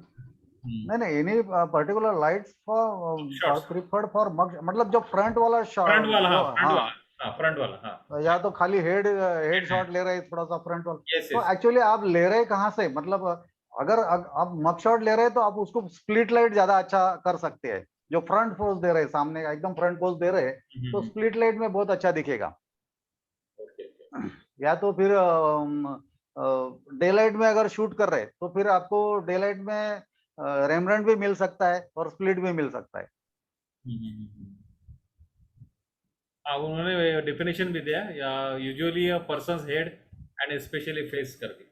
नहीं नहीं, any particular lights for shots, preferred for mug, मतलब जो फ्रंट वाला फ्रंट वाला, जो, हाँ, फ्रंट हाँ, वाला, हाँ, फ्रंट वाला, हाँ। या तो खाली हेड शॉट ले रहे हैं थोड़ा सा फ्रंट वाला, यस, तो यस। एक्चुअली आप ले रहे हैं कहाँ से, मतलब अगर आप मग शॉट ले रहे हैं तो आप उसको स्प्लिट लाइट ज्यादा अच्छा कर सकते हैं। जो फ्रंट पोज दे रहे हैं, सामने का एकदम फ्रंट पोज दे रहे हैं तो स्प्लिट लाइट में बहुत अच्छा दिखेगा। या तो फिर डे लाइट में अगर शूट कर रहे हैं तो फिर आपको डे लाइट में रेमब्रांड भी मिल सकता है और स्प्लिट भी मिल सकता है। हाँ, उन्होंने डेफिनेशन भी दिया, usually a persons head and specially face करके।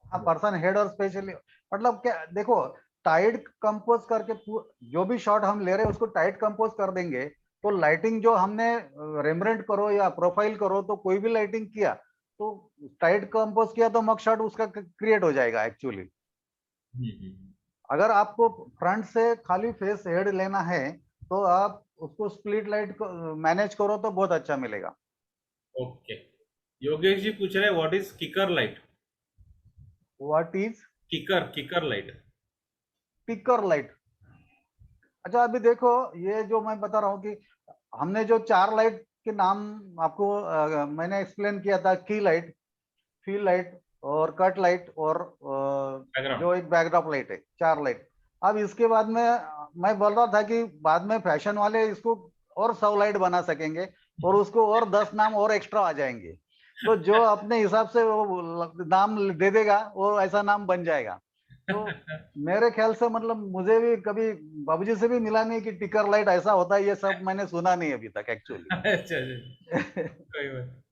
हाँ, पर्सन हेड और स्पेशली मतलब क्या देखो, टाइट कंपोज करके जो भी शॉट हम ले रहे हैं उसको टाइट कंपोज कर देंगे तो लाइटिंग जो हमने रेमरेंट करो या प्रोफाइल करो तो कोई भी लाइटिंग किया तो टाइट कंपोज किया तो मग शॉट उसका क्रिएट हो जाएगा एक्चुअली। अगर आपको फ्रंट से खाली फेस हेड लेना है तो आप उसको स्प्लिट लाइट मैनेज करो तो बहुत अच्छा मिलेगा। ओके, योगेश जी पूछ रहे हैं what is kicker light. What is kicker kicker light. Picker light? अच्छा अभी देखो, ये जो मैं बता रहा हूँ कि हमने जो चार लाइट के नाम आपको मैंने एक्सप्लेन किया था, की लाइट, फील लाइट और कट लाइट और बैकग्राउंड। जो एक बैकड्रॉप लाइट है, चार लाइट। अब इसके बाद में मैं बोल रहा था कि बाद में फैशन वाले इसको और 100 लाइट बना सकेंगे और उसको और 10 नाम और एक्स्ट्रा आ जाएंगे, तो जो अपने हिसाब से वो नाम दे देगा वो ऐसा नाम बन जाएगा। तो मेरे ख्याल से मतलब मुझे भी कभी बाबूजी से भी मिला नहीं कि टिकर लाइट ऐसा होता है, ये सब मैंने सुना नहीं अभी तक एक्चुअली। अच्छा अच्छा, कोई बात।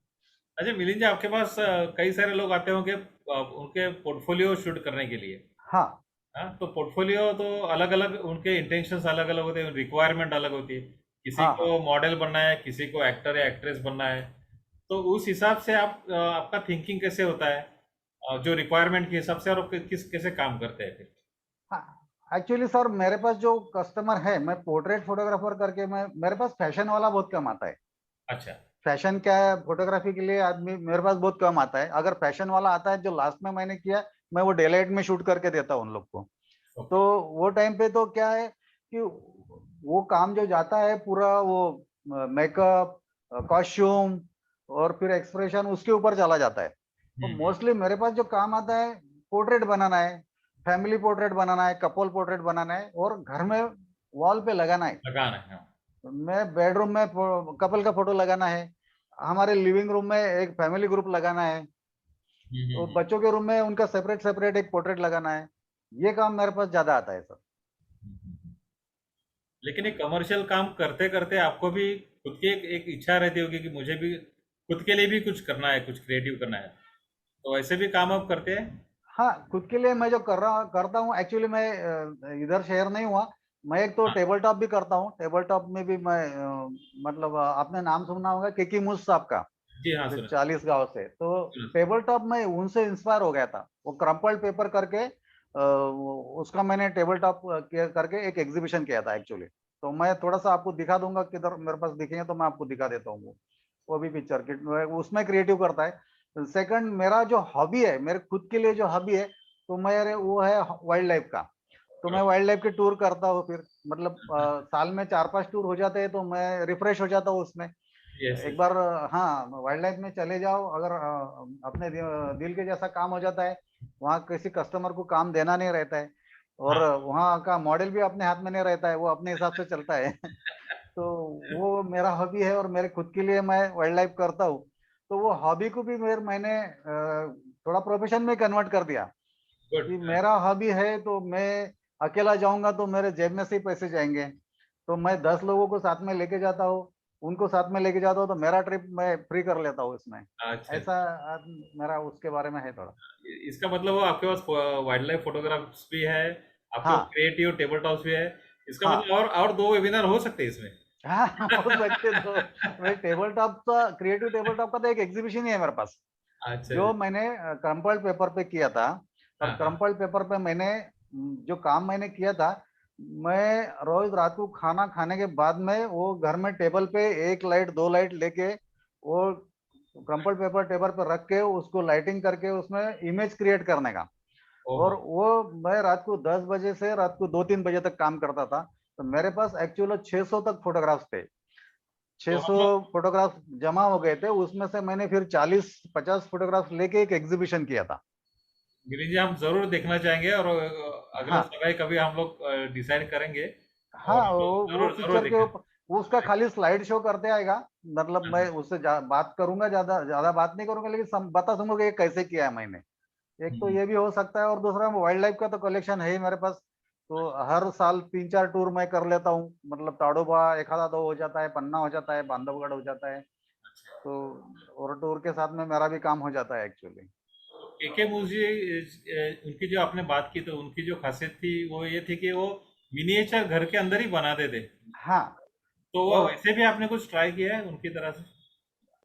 अच्छा मिलिंद जी, आपके पास कई सारे लोग आते होंगे उनके पोर्टफोलियो शूट करने के लिए। हाँ हाँ, तो पोर्टफोलियो तो अलग अलग, उनके इंटेंशंस अलग अलग होते हैं, रिक्वायरमेंट अलग होती है। किसी हाँ को हाँ मॉडल बनना है, किसी को एक्टर या एक्ट्रेस बनना है। तो उस हिसाब से आपका थिंकिंग कैसे होता है, जो रिक्वायरमेंट के हिसाब से, और किस कैसे काम करते हैं फिर। हाँ। एक्चुअली सर मेरे पास जो कस्टमर है, मैं पोर्ट्रेट फोटोग्राफर करके, मैं मेरे पास फैशन वाला बहुत कम आता है। अच्छा। फैशन क्या है, फोटोग्राफी के लिए आदमी मेरे पास बहुत कम आता है। अगर फैशन वाला आता है जो लास्ट में मैंने किया, मैं वो डेलाइट में शूट करके देता हूँ उन लोग को। तो ओके। वो टाइम पे तो क्या है कि वो काम जो जाता है पूरा वो मेकअप, कॉस्ट्यूम और फिर एक्सप्रेशन उसके ऊपर चला जाता है। तो हम्म। मोस्टली मेरे पास जो काम आता है, पोर्ट्रेट बनाना है, फैमिली पोर्ट्रेट बनाना है, कपल पोर्ट्रेट बनाना है और घर में वॉल पे लगाना है। लगाना है, हाँ। मैं बेडरूम में कपल का फोटो लगाना है, हमारे लिविंग रूम में एक फैमिली ग्रुप लगाना है, और हम्म। बच्चों के रूम में उनका सेपरेट सेपरेट एक पोर्ट्रेट लगाना है। ये काम मेरे पास ज्यादा आता है सर। हम्म। लेकिन ये कमर्शियल काम करते करते आपको भी खुद की एक इच्छा रहती होगी कि मुझे भी खुद के लिए भी कुछ करना है, कुछ क्रिएटिव करना है। तो ऐसे भी काम आप करते हैं। हाँ, खुद के लिए मैं जो करता हूँ एक्चुअली, मैं इधर शहर नहीं हुआ। मैं एक तो हाँ टेबल टॉप भी करता हूँ। टेबल टॉप में भी मैं मतलब आपने नाम सुना होगा केकी मूस साहब का, जी, हाँ जो सुना। 40 गांव से। तो सुना। टेबल टॉप में उनसे इंस्पायर हो गया था। वो क्रम्पल्ड पेपर करके उसका मैंने टेबल टॉप करके एक एग्जीबिशन किया था एक्चुअली। तो मैं थोड़ा सा आपको दिखा दूंगा, किधर मेरे पास दिखेंगे तो मैं आपको दिखा देता हूँ। वो भी पिक्चर की उसमें क्रिएटिव करता है। सेकंड, मेरा जो हॉबी है, मेरे खुद के लिए जो हॉबी है, तो मेरे वो है वाइल्ड लाइफ का। तो मैं वाइल्ड लाइफ के टूर करता हूँ फिर, मतलब साल में 4-5 टूर हो जाते हैं तो मैं रिफ्रेश हो जाता हूँ उसमें। यस एक यस। बार हाँ वाइल्ड लाइफ में चले जाओ, अगर अपने दिल के जैसा काम हो जाता है। वहाँ किसी कस्टमर को काम देना नहीं रहता है और हाँ। वहाँ का मॉडल भी अपने हाथ में नहीं रहता है, वो अपने हिसाब से चलता है। तो वो मेरा हॉबी है और मेरे खुद के लिए मैं वाइल्ड लाइफ करता हूँ। तो वो हॉबी को भी मैंने थोड़ा प्रोफेशन में कन्वर्ट कर दिया गुड। कि मेरा हॉबी है तो मैं अकेला जाऊंगा तो मेरे जेब में से ही पैसे जाएंगे। तो मैं 10 लोगों को साथ में लेके जाता हूँ, उनको साथ में लेके जाता हूँ तो मेरा ट्रिप मैं फ्री कर लेता हूँ इसमें। अच्छा, ऐसा मेरा उसके बारे में है थोड़ा। इसका मतलब वो आपके पास वाइल्ड लाइफ फोटोग्राफ्स भी है, आपके पास हाँ क्रिएटिव टेबल टॉप्स भी है। इसका मतलब हाँ और दो वेबिनार हो सकते हैं इसमें। हाँ। हो सकते तो मैं टेबल टॉप का, क्रिएटिव टेबल टॉप का तो एक एग्जीबिशन ही है मेरे पास, अच्छा जी। जो मैंने क्रम्पल्ड पेपर पे किया था। और हाँ हाँ। क्रम्पल्ड पेपर पे मैंने जो काम मैंने किया था, मैं रोज रात को खाना खाने के बाद में वो घर में टेबल पे एक लाइट दो लाइट लेके वो क्रम्पल्ड पेपर टेबल पे रख के उसको लाइटिंग करके उसमें इमेज क्रिएट करने का। और ओहो। वो मैं रात को 10 बजे से रात को 2-3 बजे तक काम करता था। तो मेरे पास एक्चुअली 600 तक फोटोग्राफ्स थे। तो 600 हम लोग, फोटोग्राफ जमा हो गए थे, उसमें से मैंने फिर 40-50 फोटोग्राफ लेके एक एग्जीबिशन किया था। गिरीश जी, हम जरूर देखना चाहेंगे, और अगला हाँ समय कभी हम लोग डिसाइड करेंगे, और हाँ, हम लोग वो जरूर जरूर पिक्चर के देखेंगे। ऊपर वो उसका खाली स्लाइड शो करते आएगा। मतलब मैं उससे बात करूंगा, ज्यादा ज्यादा बात नहीं करूंगा, लेकिन बता दूंगा कि ये कैसे किया है मैंने। एक तो हम्म। ये भी हो सकता है और दूसरा वाइल्ड लाइफ का तो कलेक्शन है ही मेरे पास। तो हर साल 3-4 टूर मैं कर लेता हूँ, मतलब ताडोबा एखादा दो हो जाता है, पन्ना हो जाता है, बांधवगढ़ हो जाता है। तो और टूर के साथ में मेरा भी काम हो जाता है एक्चुअली। केके मूवी उनकी जो आपने बात की तो उनकी जो खासियत थी वो ये थी कि वो मिनिएचर घर के अंदर ही बनाते थे। हाँ। तो वो और वैसे भी आपने कुछ ट्राई किया है उनकी तरह से?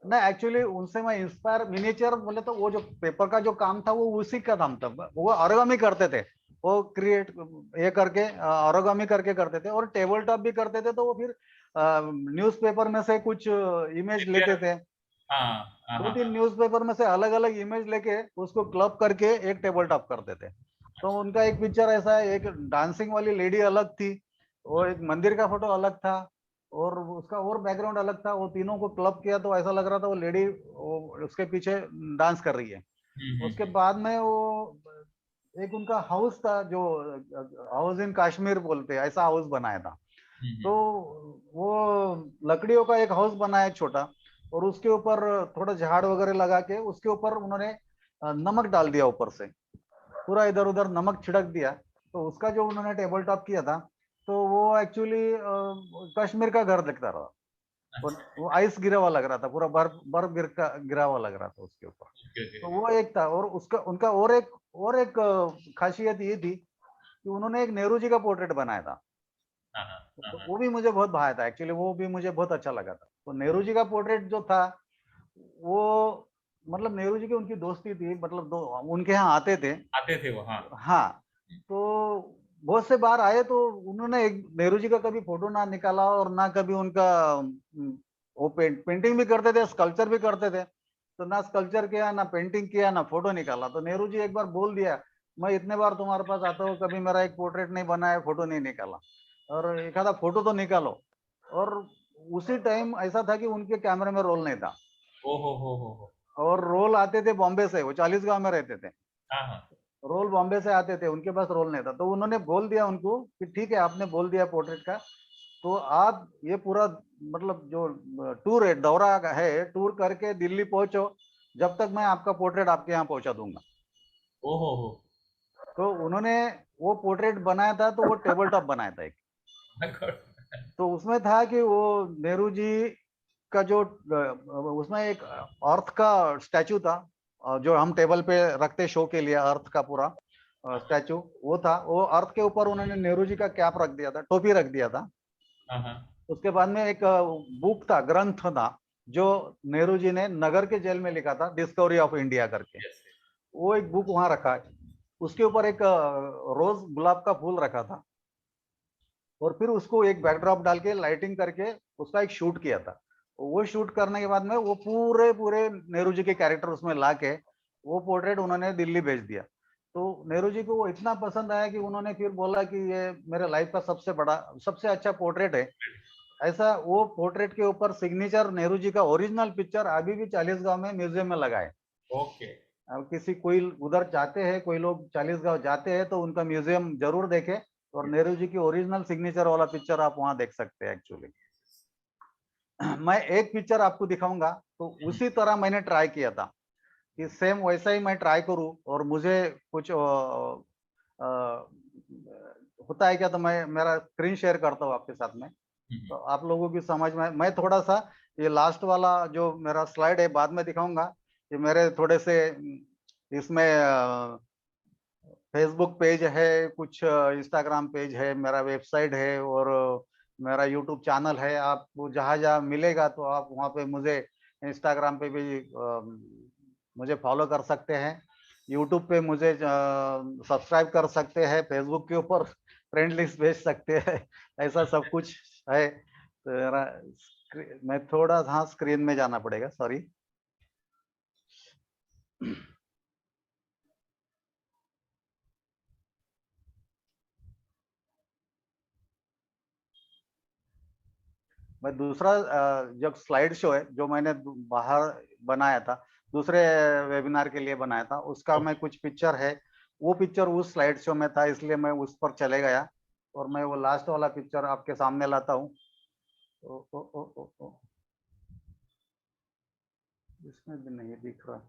नहीं, एक्चुअली उनसे मैं इंस्पायर, मिनिएचर बोले तो वो जो पेपर का जो काम था वो उसी का काम था, वो ओरिगामी करते थे। वो क्रिएट ये करके ओरिगामी करके करते थे, और टेबल टॉप भी करते थे। तो वो फिर न्यूज़पेपर में से कुछ इमेज लेते थे। हाँ हाँ दो हाँ तीन हाँ। न्यूज़पेपर में से अलग अलग इमेज लेके उसको क्लब करके एक टेबल टॉप करते थे। तो उनका एक पिक्चर ऐसा है, एक डांसिंग वाली लेडी अलग थी, वो एक मंदिर का फोटो अलग था, और उसका और बैकग्राउंड अलग था। वो तीनों को क्लब किया तो ऐसा लग रहा था वो लेडी उसके पीछे डांस कर रही है। उसके हम्म। बाद में वो एक उनका हाउस था, जो हाउस इन कश्मीर बोलते हैं, ऐसा हाउस बनाया था। तो हम्म। वो लकड़ियों का एक हाउस बनाया छोटा, और उसके ऊपर थोड़ा झाड़ वगैरह लगा के उसके ऊपर उन्होंने नमक डाल दिया ऊपर से, पूरा इधर उधर नमक छिड़क दिया। तो उसका जो उन्होंने टेबल टॉप किया था, तो वो एक्चुअली कश्मीर का घर दिखता रहा। अच्छा। वो आइस गिरा हुआ लग रहा था, पूरा बर्फ बर्फ गिरा हुआ लग रहा था उसके ऊपर। Okay okay. तो वो एक था, और उसका उनका और एक खासियत ये थी कि उन्होंने एक नेहरू जी का पोर्ट्रेट बनाया था। हाँ हाँ हाँ तो हाँ। वो भी मुझे बहुत भाया था एक्चुअली, वो भी मुझे बहुत अच्छा लगा था। तो नेहरू जी का पोर्ट्रेट जो था वो, मतलब नेहरू जी की उनकी दोस्ती थी, मतलब दो उनके यहाँ आते थे। आते थे वो, हाँ। हाँ। तो बहुत से बार आए, तो उन्होंने एक नेहरू जी का कभी फोटो ना निकाला, और ना कभी उनका वो पेंटिंग भी करते थे, स्कल्पचर भी करते थे। तो ना स्कल्पचर किया, ना पेंटिंग किया, ना फोटो निकाला। तो नेहरू जी एक बार बोल दिया, मैं इतने बार तुम्हारे पास आता हूँ, कभी मेरा एक पोर्ट्रेट नहीं बना है, फोटो नहीं निकाला, और एक आधा फोटो तो निकालो। और उसी टाइम ऐसा था कि उनके कैमरे में रोल नहीं था, ओ हो। और रोल आते थे बॉम्बे से, वो 40 गांव में रहते थे। हाँ हाँ। रोल बॉम्बे से आते थे, उनके पास रोल नहीं था। तो उन्होंने बोल दिया उनको कि ठीक है, आपने बोल दिया पोर्ट्रेट का, तो आप ये पूरा, मतलब जो टूर है, दौरा है, टूर करके दिल्ली पहुंचो, जब तक मैं आपका पोर्ट्रेट आपके यहाँ पहुंचा दूंगा। ओ हो। तो उन्होंने वो पोर्ट्रेट बनाया था, तो वो टेबल टॉप बनाया था एक। My God. तो उसमें था कि वो नेहरू जी का जो उसमें एक अर्थ का स्टैचू था, जो हम टेबल पे रखते शो के लिए, अर्थ का पूरा स्टैचू वो था। वो अर्थ के ऊपर उन्होंने नेहरू जी का कैप रख दिया था, टोपी रख दिया था। हाँ हाँ। उसके बाद में एक बुक था, ग्रंथ था, जो नेहरू जी ने नगर के जेल में लिखा था, डिस्कवरी ऑफ इंडिया करके। यस। वो एक बुक वहां रखा है। उसके ऊपर एक रोज गुलाब का फूल रखा था, और फिर उसको एक बैकड्रॉप डाल के लाइटिंग करके उसका एक शूट किया था। वो शूट करने के बाद में वो पूरे पूरे नेहरू जी के कैरेक्टर उसमें ला के वो पोर्ट्रेट उन्होंने दिल्ली भेज दिया। तो नेहरू जी को वो इतना पसंद आया कि उन्होंने फिर बोला कि ये मेरे लाइफ का सबसे बड़ा, सबसे अच्छा पोर्ट्रेट है। ऐसा वो पोर्ट्रेट के ऊपर सिग्नेचर नेहरू जी का ओरिजिनल पिक्चर अभी भी 40 गांव में म्यूजियम में लगा है। ओके। अब किसी कोई उधर जाते हैं, कोई लोग 40 गांव जाते हैं, तो उनका म्यूजियम जरूर देखे, और नेहरू जी की ओरिजिनल सिग्नेचर वाला पिक्चर आप वहां देख सकते हैं एक्चुअली। मैं एक पिक्चर आपको दिखाऊंगा, तो उसी तरह मैंने ट्राई किया था कि सेम वैसा ही मैं ट्राई करूं, और मुझे कुछ होता है क्या, तो मैं मेरा स्क्रीन शेयर करता हूँ आपके साथ में, तो आप लोगों की समझ में। मैं थोड़ा सा ये लास्ट वाला जो मेरा स्लाइड है बाद में दिखाऊंगा। ये मेरे थोड़े से इसमें फेसबुक पेज है, कुछ इंस्टाग्राम पेज है, मेरा वेबसाइट है, और मेरा यूट्यूब चैनल है। आपको जहाँ जहाँ मिलेगा तो आप वहाँ पे मुझे इंस्टाग्राम पे भी मुझे फॉलो कर सकते हैं। यूट्यूब पे मुझे सब्सक्राइब कर सकते हैं, फेसबुक के ऊपर फ्रेंड लिस्ट भेज सकते हैं। ऐसा सब कुछ है। तो मैं थोड़ा हाँ स्क्रीन में जाना पड़ेगा, सॉरी। मैं दूसरा जो स्लाइड शो है, जो मैंने बाहर बनाया था, दूसरे वेबिनार के लिए बनाया था, उसका मैं ओके। कुछ पिक्चर है। वो पिक्चर उस स्लाइड शो में था, इसलिए मैं उस पर चले गया, और मैं वो लास्ट वाला पिक्चर आपके सामने लाता हूँ। ओ, ओ, ओ, ओ, ओ, इसमें भी नहीं दिख रहा।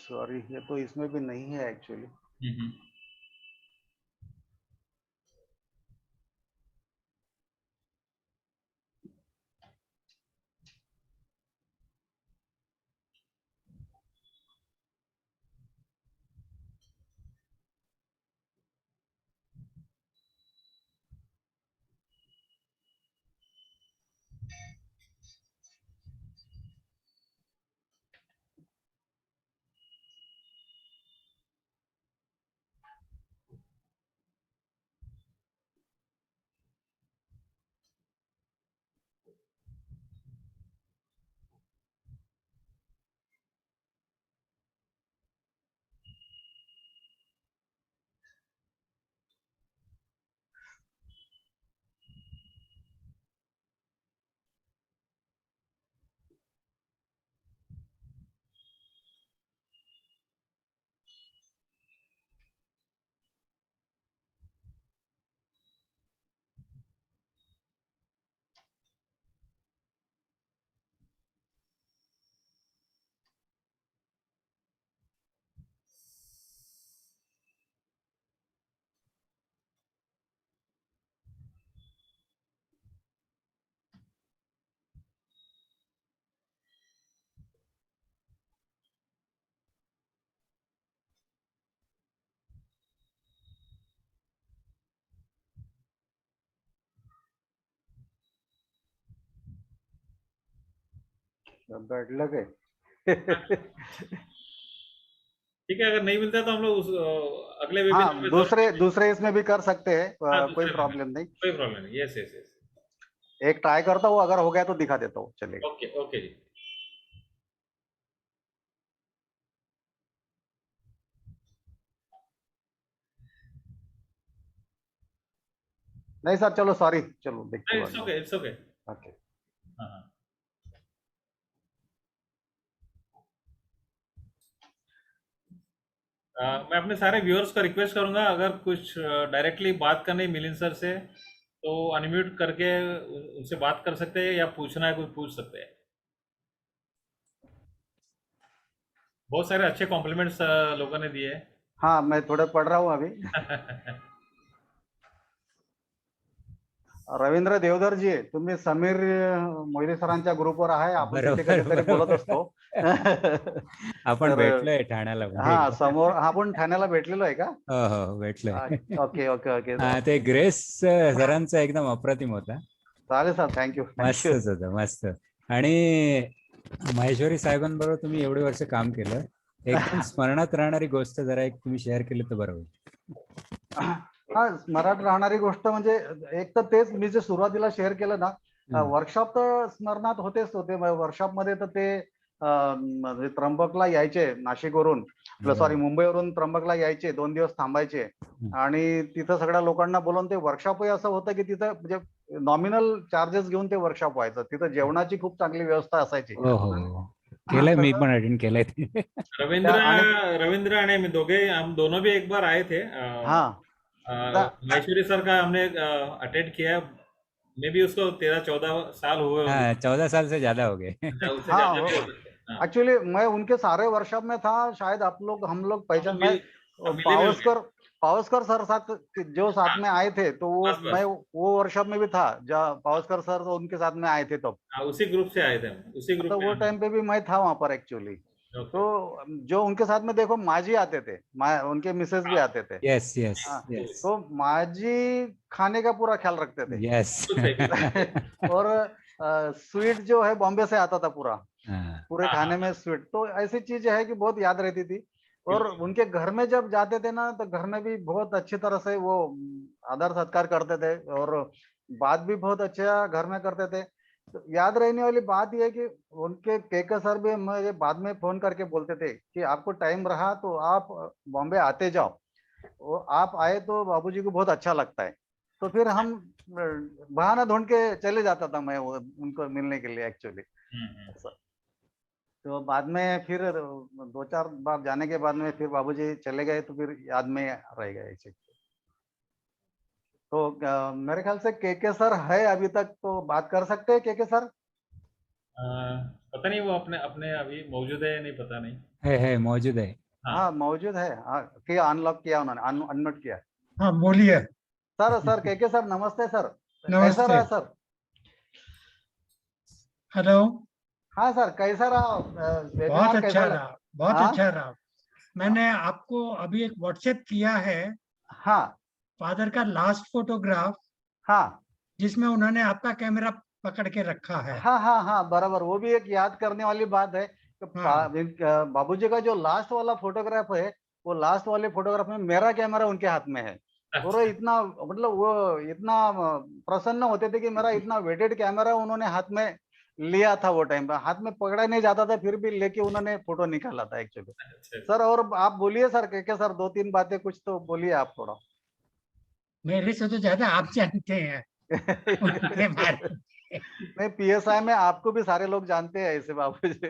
सॉरी, ये तो इसमें भी नहीं है एक्चुअली। हम्म। बैड लक है। ठीक है, अगर नहीं मिलता तो हम लोग उस अगले वेबिनार हाँ, में दूसरे जरूर। दूसरे इसमें भी कर सकते हैं, हाँ, कोई दूसरे में प्रॉब्लम नहीं। कोई प्रॉब्लम नहीं। Yes yes yes. एक ट्राई करता हूँ, अगर हो गया तो दिखा देता हूँ, चलेगा। ओके ओके जी। नहीं सर, चलो सॉरी, चलो देखते हैं बाद इट्स में। Okay it's okay. ओके। हाँ हाँ। मैं अपने सारे व्यूअर्स को रिक्वेस्ट करूंगा, अगर कुछ डायरेक्टली बात करनी है मिलिंद सर से तो अनम्यूट करके उनसे बात कर सकते हैं, या पूछना है कुछ पूछ सकते हैं। बहुत सारे अच्छे कॉम्प्लीमेंट्स लोगों ने दिए। हाँ, मैं थोड़े पढ़ रहा हूँ अभी। रवींद्र देवधर जी, तुम्ही समीर मोहिते सरांच्या ग्रुपवर आहे, आपण तिथे बरोबर कधीतरी बोलत बरोबर. असतो. आपण तर भेटलोय ठाण्याला पण हा, एकदा. समोर आपण ठाण्याला भेटलेलो आहे का? हो हो भेटलोय. Okay okay okay. हा ते ग्रेस सरांचा एकदम अप्रतिम होता. चालेल सर, थँक्यू थँक्यू. मस्तच होतं मस्त. आणि महेश्वरी साहेबांबरोबर तुम्ही एवढे वर्ष काम केलं, एकदम स्मरणात राहणारी गोष्ट जरा एक तुम्ही शेअर केलं तर बरं होईल. हा, स्मरणात राहणारी गोष्ट म्हणजे एक तर तेच मी जे सुरुवातीला शेअर केलं ना, वर्कशॉप तर स्मरणात होतेच होते. वर्कशॉप मध्ये तर ते म्हणजे त्र्यंबकला यायचे नाशिकवरून, सॉरी मुंबईवरून त्र्यंबकला यायचे, 2 दिवस थांबायचे आणि तिथं सगळ्या लोकांना बोलवून ते वर्कशॉपही असं होतं की तिथं म्हणजे नॉमिनल चार्जेस घेऊन ते वर्कशॉप व्हायचं. तिथं जेवणाची खूप चांगली व्यवस्था असायची. हो हो केलंय, मी पण अटेंड केलंय ते. रविंद्र आणि रविंद्र आणि मैं दोगे, हम दोनों भी एक बार आए थे। हा, महेश्वरी सर का हमने अटेंड किया। मे भी उसको 13-14 साल हुए होंगे। हाँ 14 साल से ज्यादा हो गए. अच्छा, उससे हाँ ज्यादा भी हो सकते हैं। हाँ, एक्चुअली मैं उनके सारे वर्कशॉप में था, शायद हम लोग हम पहचान। लोग मैं मिले भी होंगे। पावस्कर पावस्कर सर साथ जो साथ हाँ, में आए थे, तो बस मैं बस। वो वर्कशॉप में भी था जब पावस्कर सर तो उनके साथ में आए थे तब। हाँ, उसी ग्रुप से आए थे हम, उसी ग्रुप तो में वो हम। टाइम पे भी मैं था वहां पर एक्चुअली। ओके। तो जो उनके साथ में देखो माजी आते थे, उनके मिसेस भी हाँ, आते थे। यस यस हाँ, यस तो माजी खाने का पूरा ख्याल रखते थे। यस. बिल्कुल सही, बिल्कुल सही। और स्वीट जो है बॉम्बे से आता था पूरा, हाँ पूरे हाँ हाँ, खाने में स्वीट। तो ऐसी चीज है कि बहुत याद रहती थी। और बिल्कुल। उनके घर में जब जाते थे ना, तो घर में भी बहुत अच्छी तरह से वो आदर सत्कार करते थे और बात भी बहुत अच्छा घर में करते थे। तो याद रहने वाली बात यह है कि उनके केके सर भी मुझे बाद में फोन करके बोलते थे कि आपको टाइम रहा तो आप बॉम्बे आते जाओ, वो आप आए तो बाबूजी को बहुत अच्छा लगता है। तो फिर हम बहाना ढूंढ के चले जाता था मैं उनको मिलने के लिए एक्चुअली। हम्म। तो बाद में फिर 2-4 बार जाने के बाद में फिर बाबूजी चले गए, तो फिर याद में रह गए ऐसे। तो मेरे ख्याल से केके सर है अभी तक, तो बात कर सकते हैं केके सर। पता नहीं वो अपने अपने अभी मौजूद है या नहीं, पता नहीं। है मौजूद है। हाँ मौजूद है, हाँ किया, अनलॉक किया उन्होंने, अनम्यूट किया। हाँ बोलिए। सर के सर नमस्ते सर, कैसा नमस्ते। रहा सर? हेलो। हाँ सर कैसा रहा बहुत वेबिनार, अच्छा कैसा रहा, बहुत हाँ अच्छा रहा। मैंने आपको अभी एक व्हाट्सएप किया है हाँ फादर का लास्ट फोटोग्राफ, हाँ जिसमें उन्होंने आपका कैमरा पकड़ के रखा है। हाँ हाँ हाँ बराबर, वो भी एक याद करने वाली बात है कि हाँ। बाबूजी का जो लास्ट वाला फोटोग्राफ है, वो लास्ट वाले फोटोग्राफ में मेरा कैमरा उनके हाथ में है। और वो अच्छा, इतना, मतलब वो इतना प्रसन्न होते थे कि मेरा इतना वेटेड कैमरा उन्होंने हाथ में लिया था, वो टाइम पे हाथ में पकड़ा नहीं जाता था, फिर भी लेके उन्होंने फोटो निकाला था एक्चुअली। अच्छा। सर और आप बोलिए सर, के सर दो तीन बातें कुछ तो बोलिए आप थोड़ा। मेरे से तो ज्यादा आप जानते हैं उनके बारे नहीं, पीएसआई में आपको भी सारे लोग जानते हैं ऐसे बाबूजी।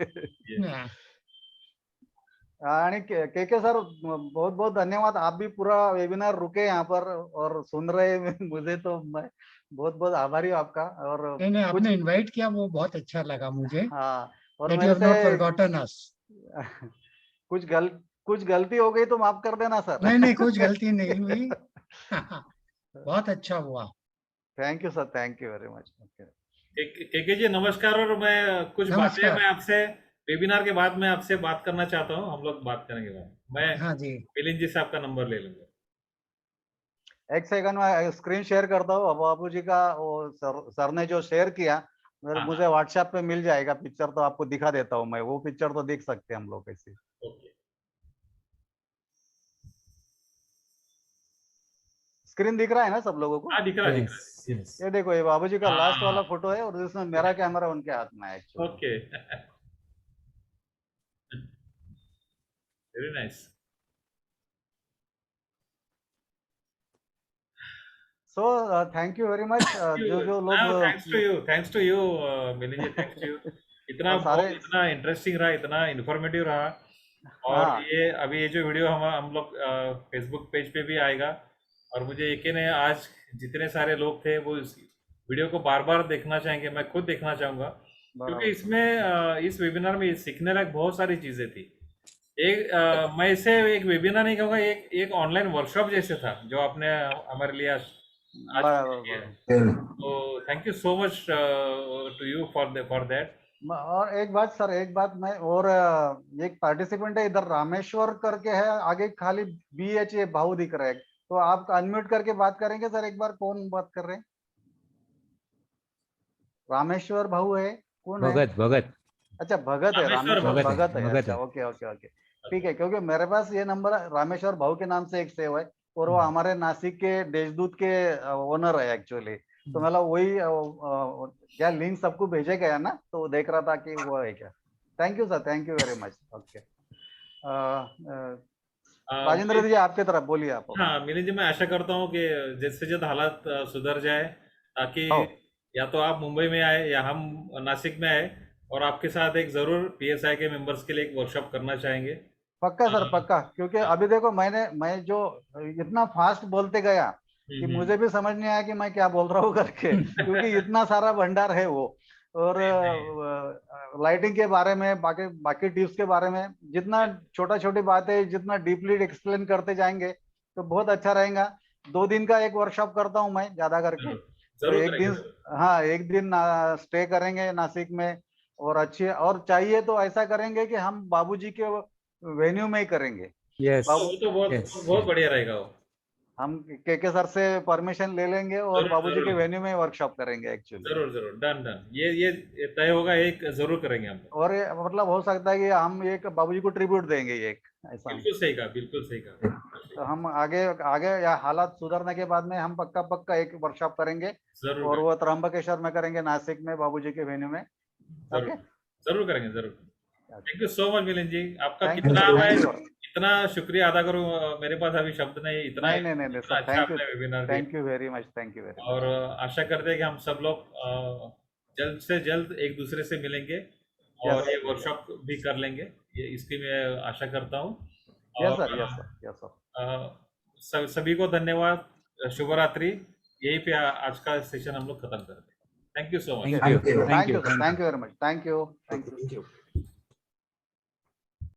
में। हाँ। आणि के सर बहुत बहुत धन्यवाद, आप भी पूरा वेबिनार रुके यहाँ पर और सुन रहे हैं। मुझे तो मैं बहुत बहुत आभारी हूँ आपका। और नहीं, कुछ, आपने इनवाइट किया, वो बहुत अच्छा लगा मुझे। हाँ और दैट यू मेरे हैव नॉट से फॉरगॉटन अस। कुछ गल कुछ गलती हो गई तो माफ कर देना सर। नहीं नहीं, कुछ गलती नहीं हुई। बहुत अच्छा हुआ। Thank you sir, thank you very much. के जी नमस्कार। और मैं कुछ बातें नमस्कार। मैं आपसे वेबिनार के बाद में आपसे बात करना चाहता हूँ। हम लोग बात करने के बाद मैं हाँ जी। मिलिंद जी से आपका नंबर ले लूंगा। एक सेकंड में स्क्रीन शेयर करता हूँ। बाबू जी का वो सर ने जो शेयर किया, हाँ मुझे हाँ, व्हाट्सएप पे मिल जाएगा पिक्चर, तो आपको दिखा देता हूँ मैं, वो पिक्चर तो देख सकते हैं हम लोग ऐसे। ओके। स्क्रीन दिख रहा है ना सब लोगों को? हाँ, दिख रहा है, दिख रहा यस है। यस। ये देखो, ये बाबूजी का लास्ट वाला हाँ, फोटो है और जिसमें मेरा कैमरा उनके हाथ में है actually. Okay. Very nice. So thank you very much. जो जो लोग thanks to you Milind ji, thanks to you. इतना और सारे, बहुत, इतना इंटरेस्टिंग रहा, इतना इन्फॉर्मेटिव रहा। और हाँ ये अभी ये जो वीडियो हम लोग फेसबुक पेज पे भी आएगा। और मुझे यकीन है आज जितने सारे लोग थे वो इस वीडियो को बार बार देखना चाहेंगे, मैं खुद देखना चाहूंगा। क्योंकि बराबर। इसमें इस वेबिनार में सीखने लायक बहुत सारी चीजें थी। एक मैं इसे एक वेबिनार नहीं कहूँगा, एक एक ऑनलाइन वर्कशॉप जैसे था जो आपने हमारे लिए आज बराबर किया है। बराबर। तो thank you so much to you for that. और एक बात सर, एक बात मैं और एक पार्टिसिपेंट है इधर, रामेश्वर करके है आगे, खाली BH ये भाव दिख रहा है, तो आप अनम्यूट करके बात करेंगे सर एक बार? कौन बात कर रहे हैं? रामेश्वर भाऊ है, कौन है? भगत भगत अच्छा भगत है, रामेश्वर रामेश्वर भाऊ। भगत है, भगत अच्छा है। Okay okay okay. ठीक है, क्योंकि मेरे पास ये नंबर रामेश्वर भाऊ के नाम से एक सेव है, और वो हमारे नासिक के देशदूत के ओनर है एक्चुअली। तो मतलब वही क्या लिंक सबको भेजे गया ना, तो वो देख रहा था कि वो है क्या। Thank you sir, thank you very much. Okay, Rajendra ji आपके तरफ बोलिए आप। हाँ मिलिंद जी, मैं आशा करता हूँ कि जल्द से जल्द हालात सुधर जाए, ताकि हो या तो आप मुंबई में आए या हम नासिक में आए, और आपके साथ एक जरूर पीएसआई के मेंबर्स के लिए एक वर्कशॉप करना चाहेंगे। पक्का सर, हाँ, पक्का, क्योंकि अभी देखो मैं जो इतना फास्ट बोलते गया कि हम्म। मुझे भी समझ नहीं आया कि मैं क्या बोल रहा हूँ करके, क्योंकि इतना सारा भंडार है वो। और जी, जी। लाइटिंग के बारे में, बाकी बाकी टिप्स के बारे में, जितना छोटा छोटी बातें जितना डीपली एक्सप्लेन करते जाएंगे तो बहुत अच्छा रहेगा। 2 दिन का एक वर्कशॉप करता हूँ मैं ज्यादा करके, जरूर तो जरूर एक करेंगे, दिन, जरूर। हाँ एक दिन स्टे करेंगे नासिक में। और अच्छी, और चाहिए तो ऐसा करेंगे कि हम बाबूजी के वेन्यू में ही करेंगे। यस वो तो बहुत यस बहुत बढ़िया रहेगा वो। हम के सर से परमिशन ले लेंगे और जरूर बाबूजी जरूर के वेन्यू में वर्कशॉप करेंगे एक्चुअली। जरूर जरूर, डन डन, ये तय होगा, एक जरूर करेंगे हम लोग। और ये मतलब हो सकता है कि हम एक बाबूजी को ट्रिब्यूट देंगे एक, ऐसा। बिल्कुल सही कहा, बिल्कुल सही कहा। तो हम आगे आगे या हालात सुधरने के बाद में हम पक्का पक्का एक वर्कशॉप करेंगे, जरूर और करेंगे, वो त्र्यंबकेश्वर में करेंगे, नासिक में बाबूजी के वेन्यू में। जरूर ओके, जरूर करेंगे, जरूर। Thank you so much Milind ji, आपका थैंक यू कितना सर, मैं थैंक यू। इतना शुक्रिया अदा करूं, मेरे पास अभी शब्द नहीं, इतना नहीं नहीं नहीं नहीं इतना सर, अच्छा थैंक यू, आपने वेबिनार दिया। Thank you very much, thank you very और मच। आशा करते हैं कि हम सब लोग जल्द से जल्द एक दूसरे से मिलेंगे और यस ये वर्कशॉप भी कर लेंगे, ये इसकी मैं आशा करता हूँ। यस और sir, yes sir, yes sir. सभी को धन्यवाद, शुभ रात्रि। यहीं पे आज का सेशन हम लोग खत्म करते हैं। Thank you so much. Thank you. Thank you. Thank you. Thank you very much. Thank you. Thank you.